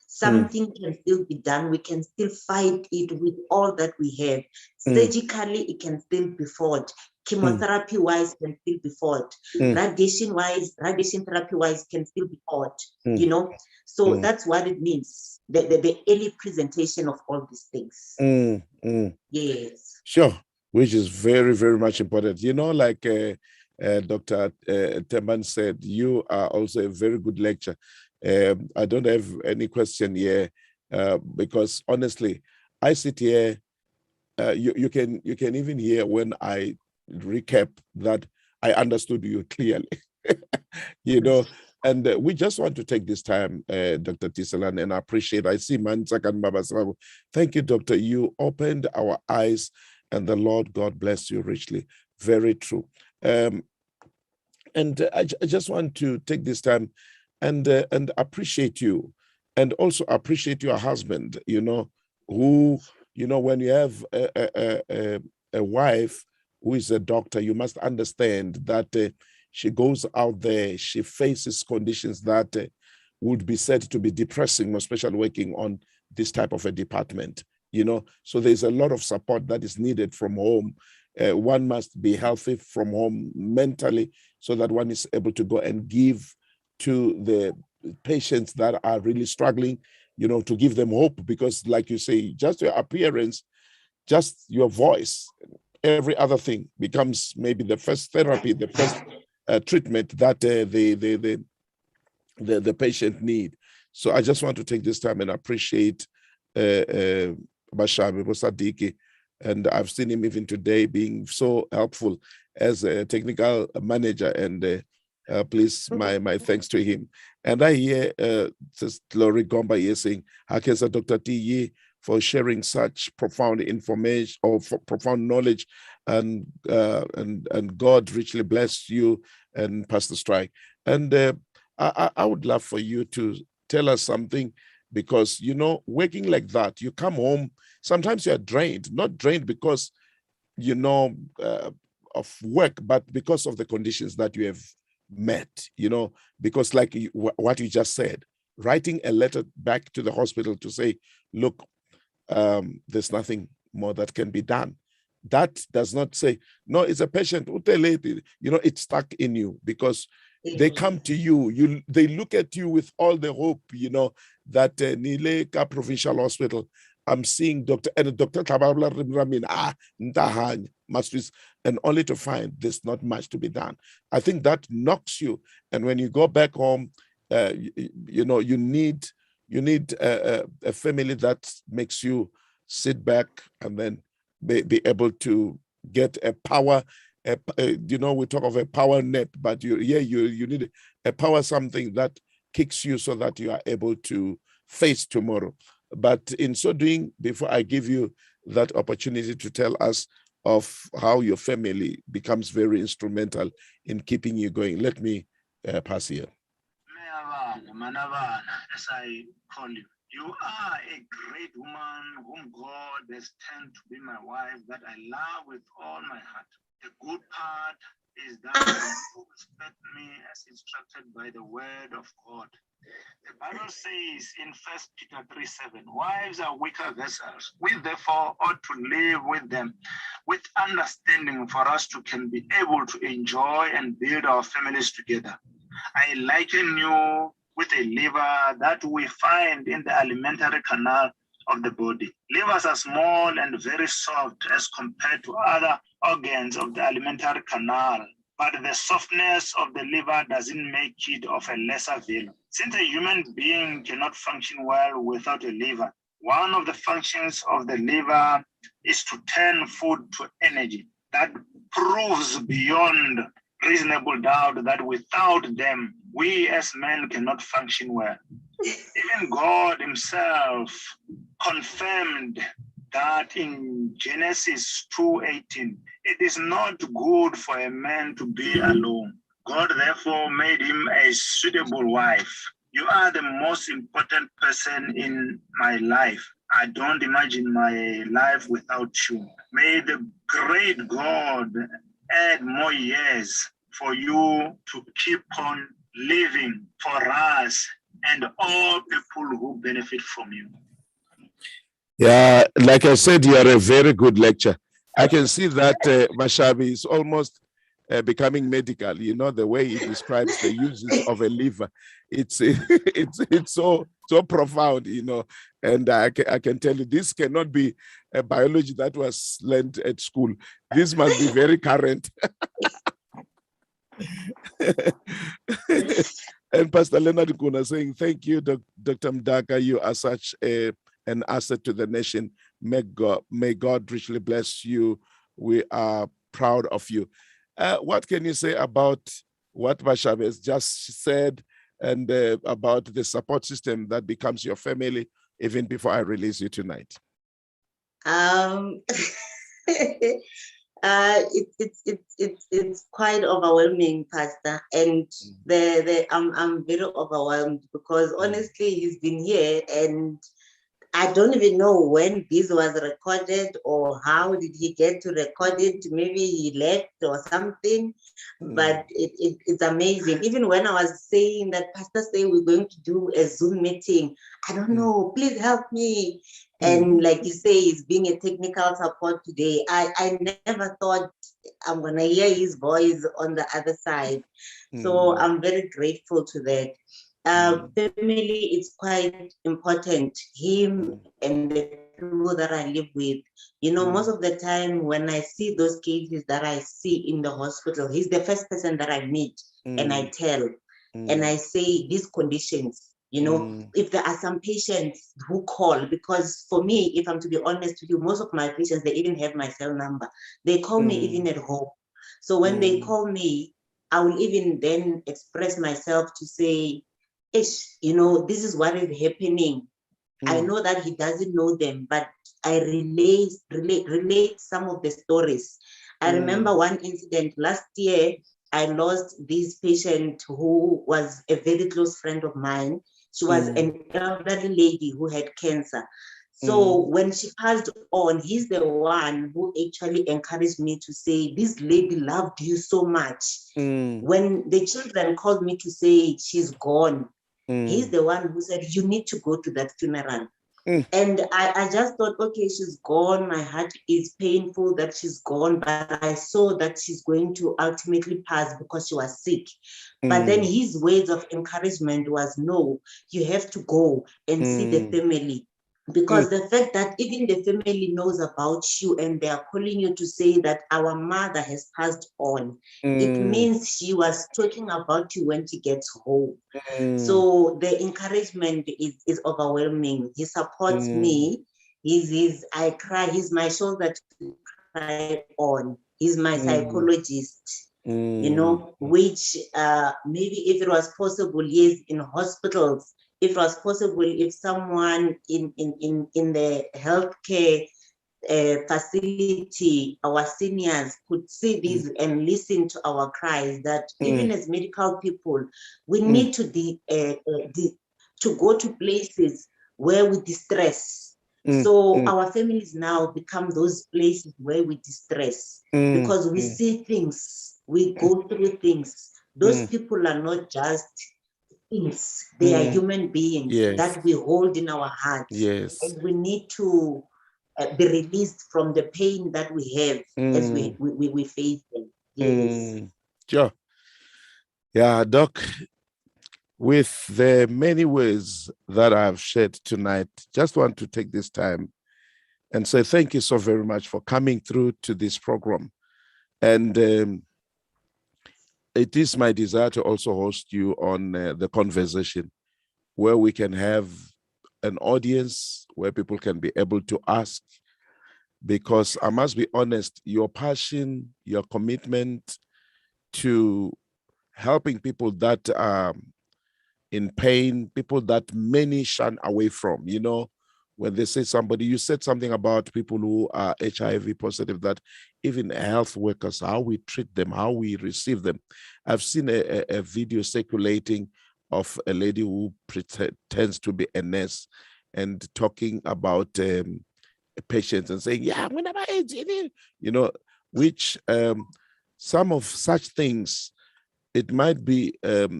Something can still be done. We can still fight it with all that we have. Surgically, it can still be fought. Chemotherapy-wise, can still be fought. Radiation-wise, radiation therapy-wise, can still be fought. You know, so that's what it means. The early presentation of all these things. Yes. Sure, which is very, very much important. You know, like Dr. Temban said, you are also a very good lecturer. I don't have any question here because honestly, I sit here. You can even hear when I recap that I understood you clearly. You know, and we just want to take this time, Dr. Tiyselani, and I appreciate. I see Mansak and Baba Sababu. Thank you, Doctor. You opened our eyes, and the Lord God bless you richly. Very true. And I just want to take this time and appreciate you, and also appreciate your husband. You know, who, you know, when you have a wife who is a doctor, you must understand that she goes out there, she faces conditions that would be said to be depressing, especially working on this type of a department, So there's a lot of support that is needed from home. One must be healthy from home mentally so that one is able to go and give to the patients that are really struggling, to give them hope, because like you say, just your appearance, just your voice, every other thing becomes maybe the first therapy, the first treatment that the patient need. So I just want to take this time and appreciate Bashabe Sadiki, and I've seen him even today being so helpful as a technical manager, and please my thanks to him. And I hear Lori Gomba here saying, Hakesa Dr. T for sharing such profound information or profound knowledge, and God richly bless you and Pastor Strike. And I would love for you to tell us something, because working like that, you come home, sometimes you're drained, not drained because of work, but because of the conditions that you have met, because like what you just said, writing a letter back to the hospital to say, look, there's nothing more that can be done. That does not say, no, it's a patient, it's stuck in you, because they come to you, they look at you with all the hope, that Nileka Provincial Hospital, I'm seeing Dr. Ntahanya, and only to find there's not much to be done. I think that knocks you. And when you go back home, you need a family that makes you sit back and then be able to get a power. We talk of a power net, but you need a power, something that kicks you so that you are able to face tomorrow. But in so doing, before I give you that opportunity to tell us of how your family becomes very instrumental in keeping you going, let me pass here. Manavana, as I call you. You are a great woman whom God has turned to be my wife, that I love with all my heart. The good part is that you respect me as instructed by the word of God. The Bible says in 1 Peter 3:7, wives are weaker vessels. We therefore ought to live with them with understanding, for us to can be able to enjoy and build our families together. I liken you with a liver that we find in the alimentary canal of the body. Livers are small and very soft as compared to other organs of the alimentary canal, but the softness of the liver doesn't make it of a lesser value. Since a human being cannot function well without a liver, one of the functions of the liver is to turn food to energy. That proves beyond reasonable doubt that without them, we as men cannot function well. Even God himself confirmed that in Genesis 2:18, it is not good for a man to be alone. God therefore made him a suitable wife. You are the most important person in my life. I don't imagine my life without you. May the great God add more years for you to keep on living for us and all people who benefit from you. Yeah, like I said, you are a very good lecturer. I can see that Mashabi is almost becoming medical. The way he describes the uses of a liver, it's so profound. And I can tell you, this cannot be a biology that was learned at school. This must be very current. And Pastor Leonard Kuna saying, thank you, Dr. Mdaka. You are such an asset to the nation. May God richly bless you. We are proud of you. What can you say about what Bashab has just said, and about the support system that becomes your family, even before I release you tonight? It's quite overwhelming, Pastor, and I'm very overwhelmed, because honestly he's been here, and I don't even know when this was recorded or how did he get to record it. Maybe he left or something, but it's amazing. Even when I was saying that Pastor say we're going to do a Zoom meeting, I don't know, please help me. And like you say, he's being a technical support today. I never thought I'm going to hear his voice on the other side. So I'm very grateful to that. Family is quite important. Him and the people that I live with. You know, most of the time when I see those cases that I see in the hospital, he's the first person that I meet and I tell. And I say these conditions, you know, if there are some patients who call, because for me, if I'm to be honest with you, most of my patients, they even have my cell number. They call me even at home. So when they call me, I will even then express myself to say, ish, you know, this is what is happening. I know that he doesn't know them, but I relate some of the stories. I remember one incident last year. I lost this patient who was a very close friend of mine. She was an elderly lady who had cancer. So when she passed on, he's the one who actually encouraged me to say, this lady loved you so much. When the children called me to say she's gone, he's the one who said, you need to go to that funeral. And I just thought, okay, she's gone. My heart is painful that she's gone, but I saw that she's going to ultimately pass because she was sick. But then his words of encouragement was, no, you have to go and see the family. Because the fact that even the family knows about you and they are calling you to say that our mother has passed on, it means she was talking about you when she gets home. So the encouragement is overwhelming. He supports me. I cry. He's my shoulder to cry on. He's my psychologist. You know, which maybe if it was possible, yes, in hospitals, if it was possible, if someone in the healthcare facility, our seniors could see this and listen to our cries, that even as medical people, we need to go to places where we distress. So our families now become those places where we distress because we see things, we go through things. Those people are not just things, they are human beings that we hold in our hearts. And we need to be released from the pain that we have as we face them. Yes. Sure. Yeah, Doc, with the many words that I've shared tonight, just want to take this time and say thank you so very much for coming through to this program. And it is my desire to also host you on the conversation where we can have an audience where people can be able to ask, because I must be honest, your passion, your commitment to helping people that are in pain, people that many shun away from, you know, when they say somebody, you said something about people who are HIV positive, that even health workers, how we treat them, how we receive them. I've seen a video circulating of a lady who pretends to be a nurse and talking about patients and saying, yeah, whenever AIDS, you know, which some of such things, it might be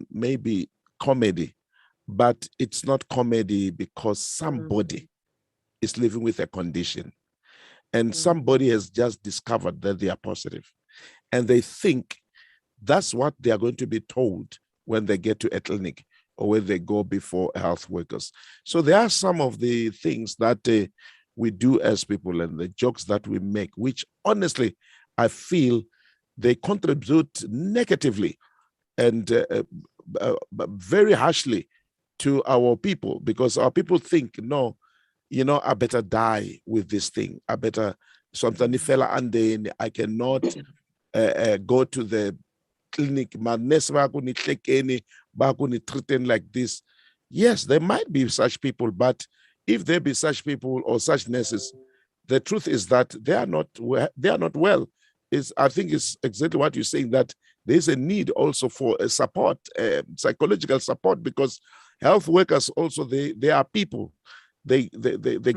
maybe comedy, but it's not comedy because somebody is living with a condition and somebody has just discovered that they are positive and they think that's what they are going to be told when they get to a clinic or when they go before health workers. So there are some of the things that we do as people and the jokes that we make, which honestly, I feel they contribute negatively and very harshly to our people, because our people think, no, you know, I better die with this thing. I better, something fella, and then I cannot go to the clinic. Treating like this. Yes, there might be such people, but if there be such people or such nurses, the truth is that they are not well. I think it's exactly what you're saying, that there's a need also for a support, psychological support, because health workers also, they are people. they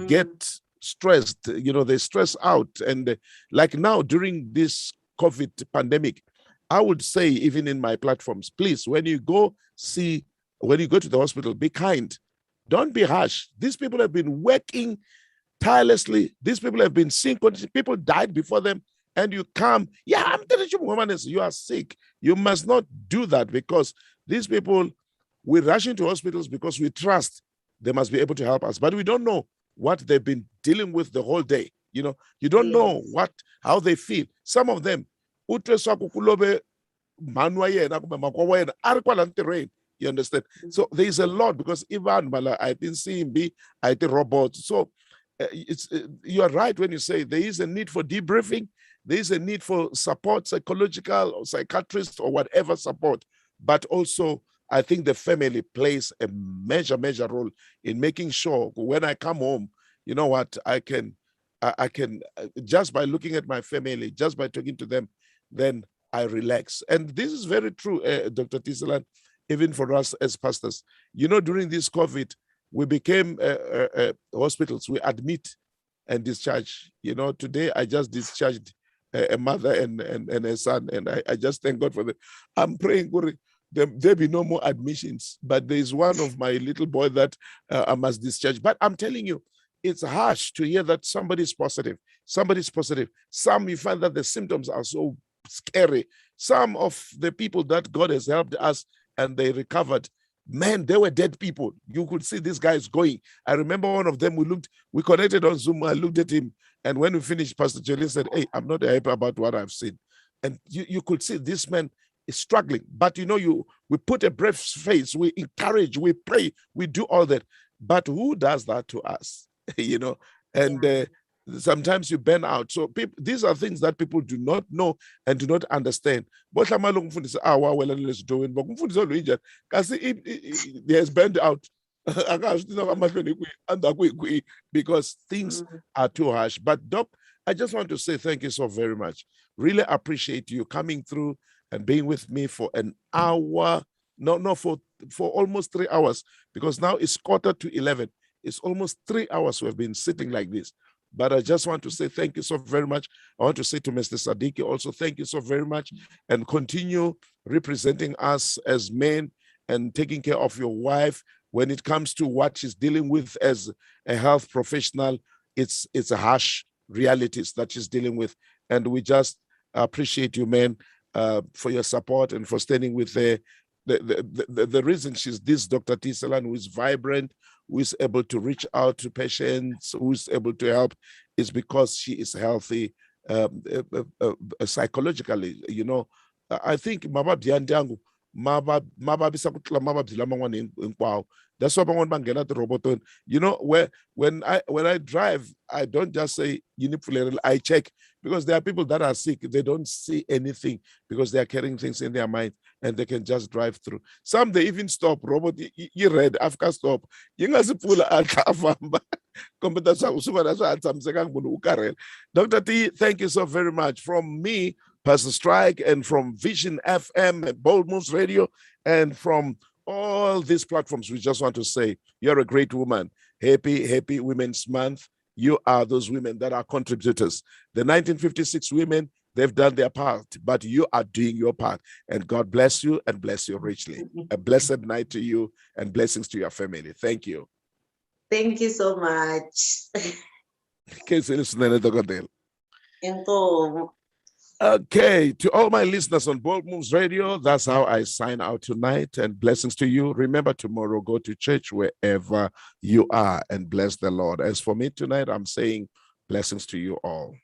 get stressed, they stress out. And like now during this COVID pandemic, I would say, even in my platforms, please, when you go to the hospital, be kind. Don't be harsh. These people have been working tirelessly. These people have been sick. People died before them. And you come, I'm telling you are sick. You must not do that, because these people, we rush into hospitals because we trust they must be able to help us. But we don't know what they've been dealing with the whole day. You don't know how they feel. Some of them, you understand? So there is a lot, because even I didn't see him be robots. So you are right when you say there is a need for debriefing. There is a need for support, psychological or psychiatrist or whatever support. But also, I think the family plays a major role in making sure when I come home, you know what, I can just by looking at my family, just by talking to them, then I relax. And this is very true, Dr. Tiyselani, even for us as pastors. During this COVID, we became hospitals. We admit and discharge. Today I just discharged a mother and a son, and I just thank God for them. I'm praying for there be no more admissions, but there is one of my little boy that I must discharge. But I'm telling you, it's harsh to hear that somebody's positive. Somebody's positive. Some, you find that the symptoms are so scary. Some of the people that God has helped us and they recovered, man, they were dead people. You could see these guys going. I remember one of them, we connected on Zoom. I looked at him, and when we finished, Pastor Jolene said, "Hey, I'm not happy about what I've seen." And you could see this man is struggling. But we put a brave face, we encourage, we pray, we do all that. But who does that to us? And sometimes you burn out. So these are things that people do not know and do not understand. But he has burned out because things are too harsh. But Doc, I just want to say thank you so very much. Really appreciate you coming through and being with me for an hour, for almost 3 hours, because now it's 11:15. It's almost 3 hours we've been sitting like this. But I just want to say thank you so very much. I want to say to Mr. Sadiki also, thank you so very much, and continue representing us as men and taking care of your wife when it comes to what she's dealing with as a health professional. It's a harsh realities that she's dealing with. And we just appreciate you, man, for your support and for standing with her. The reason she's this Dr. Tiyselani, who is vibrant, who is able to reach out to patients, who is able to help, is because she is healthy psychologically. I think that's why when I drive, I don't just say I check, because there are people that are sick. They don't see anything because they are carrying things in their mind, and they can just drive through. Some they even stop. Robot, you read Africa stop. You guys pull Dr. T, thank you so very much. From me, Pastor Strike, and from Vision FM, Bold Moves Radio, and from all these platforms, we just want to say you're a great woman. Happy Women's Month. You are those women that are contributors. The 1956 women, they've done their part, but you are doing your part. And God bless you and bless you richly. A blessed night to you and blessings to your family. Thank you. Thank you so much. Okay, to all my listeners on Bold Moves Radio, that's how I sign out tonight, and blessings to you. Remember, tomorrow, go to church wherever you are and bless the Lord. As for me tonight, I'm saying blessings to you all.